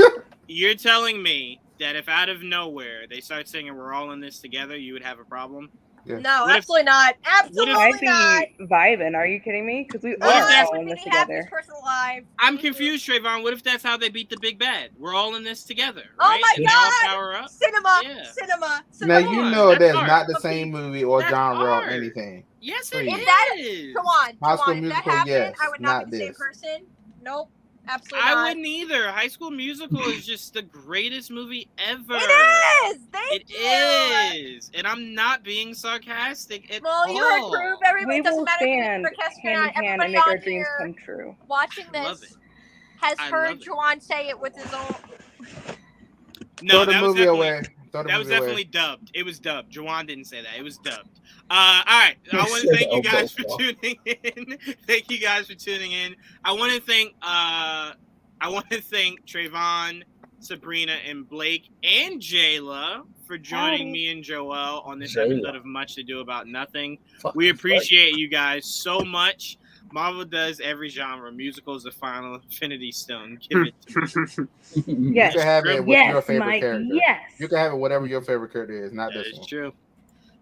you're telling me that if out of nowhere they start singing "We're all in this together," you would have a problem? No, What if- absolutely not. I'd Absolutely be not. vibing. Are you kidding me? Because we What if are that's- all in this the happiest together. person alive. I'm confused, Trevon. What if that's how they beat the big bad? We're all in this together, Oh right? my And they all God! power up. Cinema, Yeah. cinema. Now Come you on, know that's that's art. not the same movie or That's genre or art. anything. Yes, Please. If that is. Come on, High School if that Musical, happened, yes, I would not not be the same this. person. Nope, absolutely I not. wouldn't either. High School Musical is just the greatest movie ever. It is. Thank you. It is, and I'm not being sarcastic at Well, all. you heard proof. Everybody, We it doesn't will matter if you're stand sarcastic or hand in not. hand and Everybody make our on dreams here come true. watching I love this it. has I heard love it. Juwann say it with his own. No, Throw the that was movie definitely away. Throw the that was movie away. definitely dubbed. It was dubbed. Juwann didn't say that. It was dubbed. All right. I want to thank you guys for tuning in. Thank you guys for tuning in. I want to thank Trevon, Sabrina, and Blake and Jayla for joining me and Joel on this episode of Much to Do About Nothing. We appreciate you guys so much. Marvel does every genre. Musical is the final Infinity Stone. Give it to me. Yes. You can have it with Yes, your favorite Mike, character. yes. You can have it whatever your favorite character is, not That this is one. true.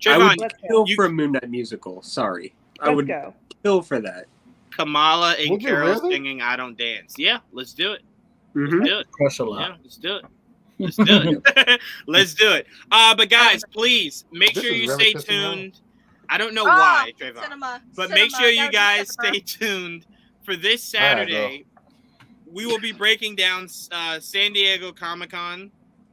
I Trevon, would kill for a Moon Knight musical. Sorry. I would go. kill for that. Kamala and Would you Carol really? singing "I Don't Dance." Yeah, let's do it. Mhm. Let's do it. Crush a lot. Yeah, let's do it. Let's do it. Let's do it. But guys, please make This sure is you really stay pissing me off. tuned. I don't know why, Trevon, Cinema. but make sure you That guys was cinema. stay tuned for this All right, Saturday. We will be breaking down San Diego Comic-Con,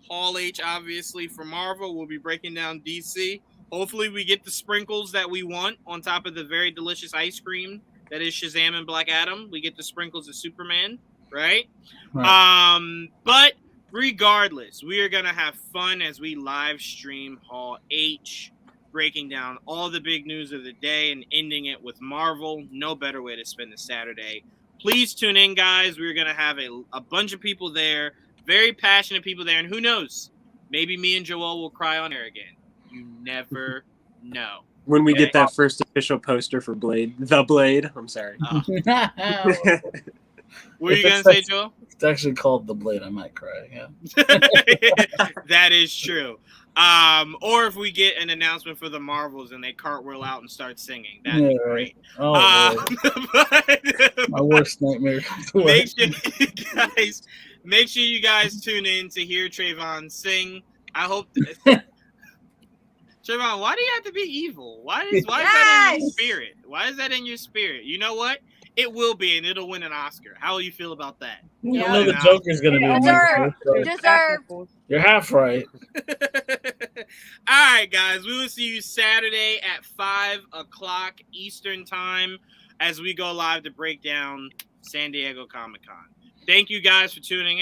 Hall H, obviously, for Marvel. We'll be breaking down DC. Hopefully, we get the sprinkles that we want on top of the very delicious ice cream that is Shazam and Black Adam. We get the sprinkles of Superman, right? But regardless, we are going to have fun as we live stream Hall H, breaking down all the big news of the day and ending it with Marvel. No better way to spend the Saturday. Please tune in, guys. We're going to have a bunch of people there, very passionate people there. And who knows, maybe me and Joel will cry on air again. You never know. When we get that first official poster for The Blade. I'm sorry. What were you going to say, Joel? It's actually called The Blade. I might cry. Yeah. That is true. Or if we get an announcement for the Marvels and they cartwheel out and start singing, that'd be great. Oh, But my worst nightmare. make sure you guys tune in to hear Trevon sing. I hope. Trevon, why do you have to be evil? Why is that in your spirit? Why is that in your spirit? You know what? It will be, and it'll win an Oscar. How will you feel about that? You know the Joker's gonna be Deserved. You're half right. All right, guys. We will see you Saturday at 5:00 Eastern Time as we go live to break down San Diego Comic-Con. Thank you guys for tuning in.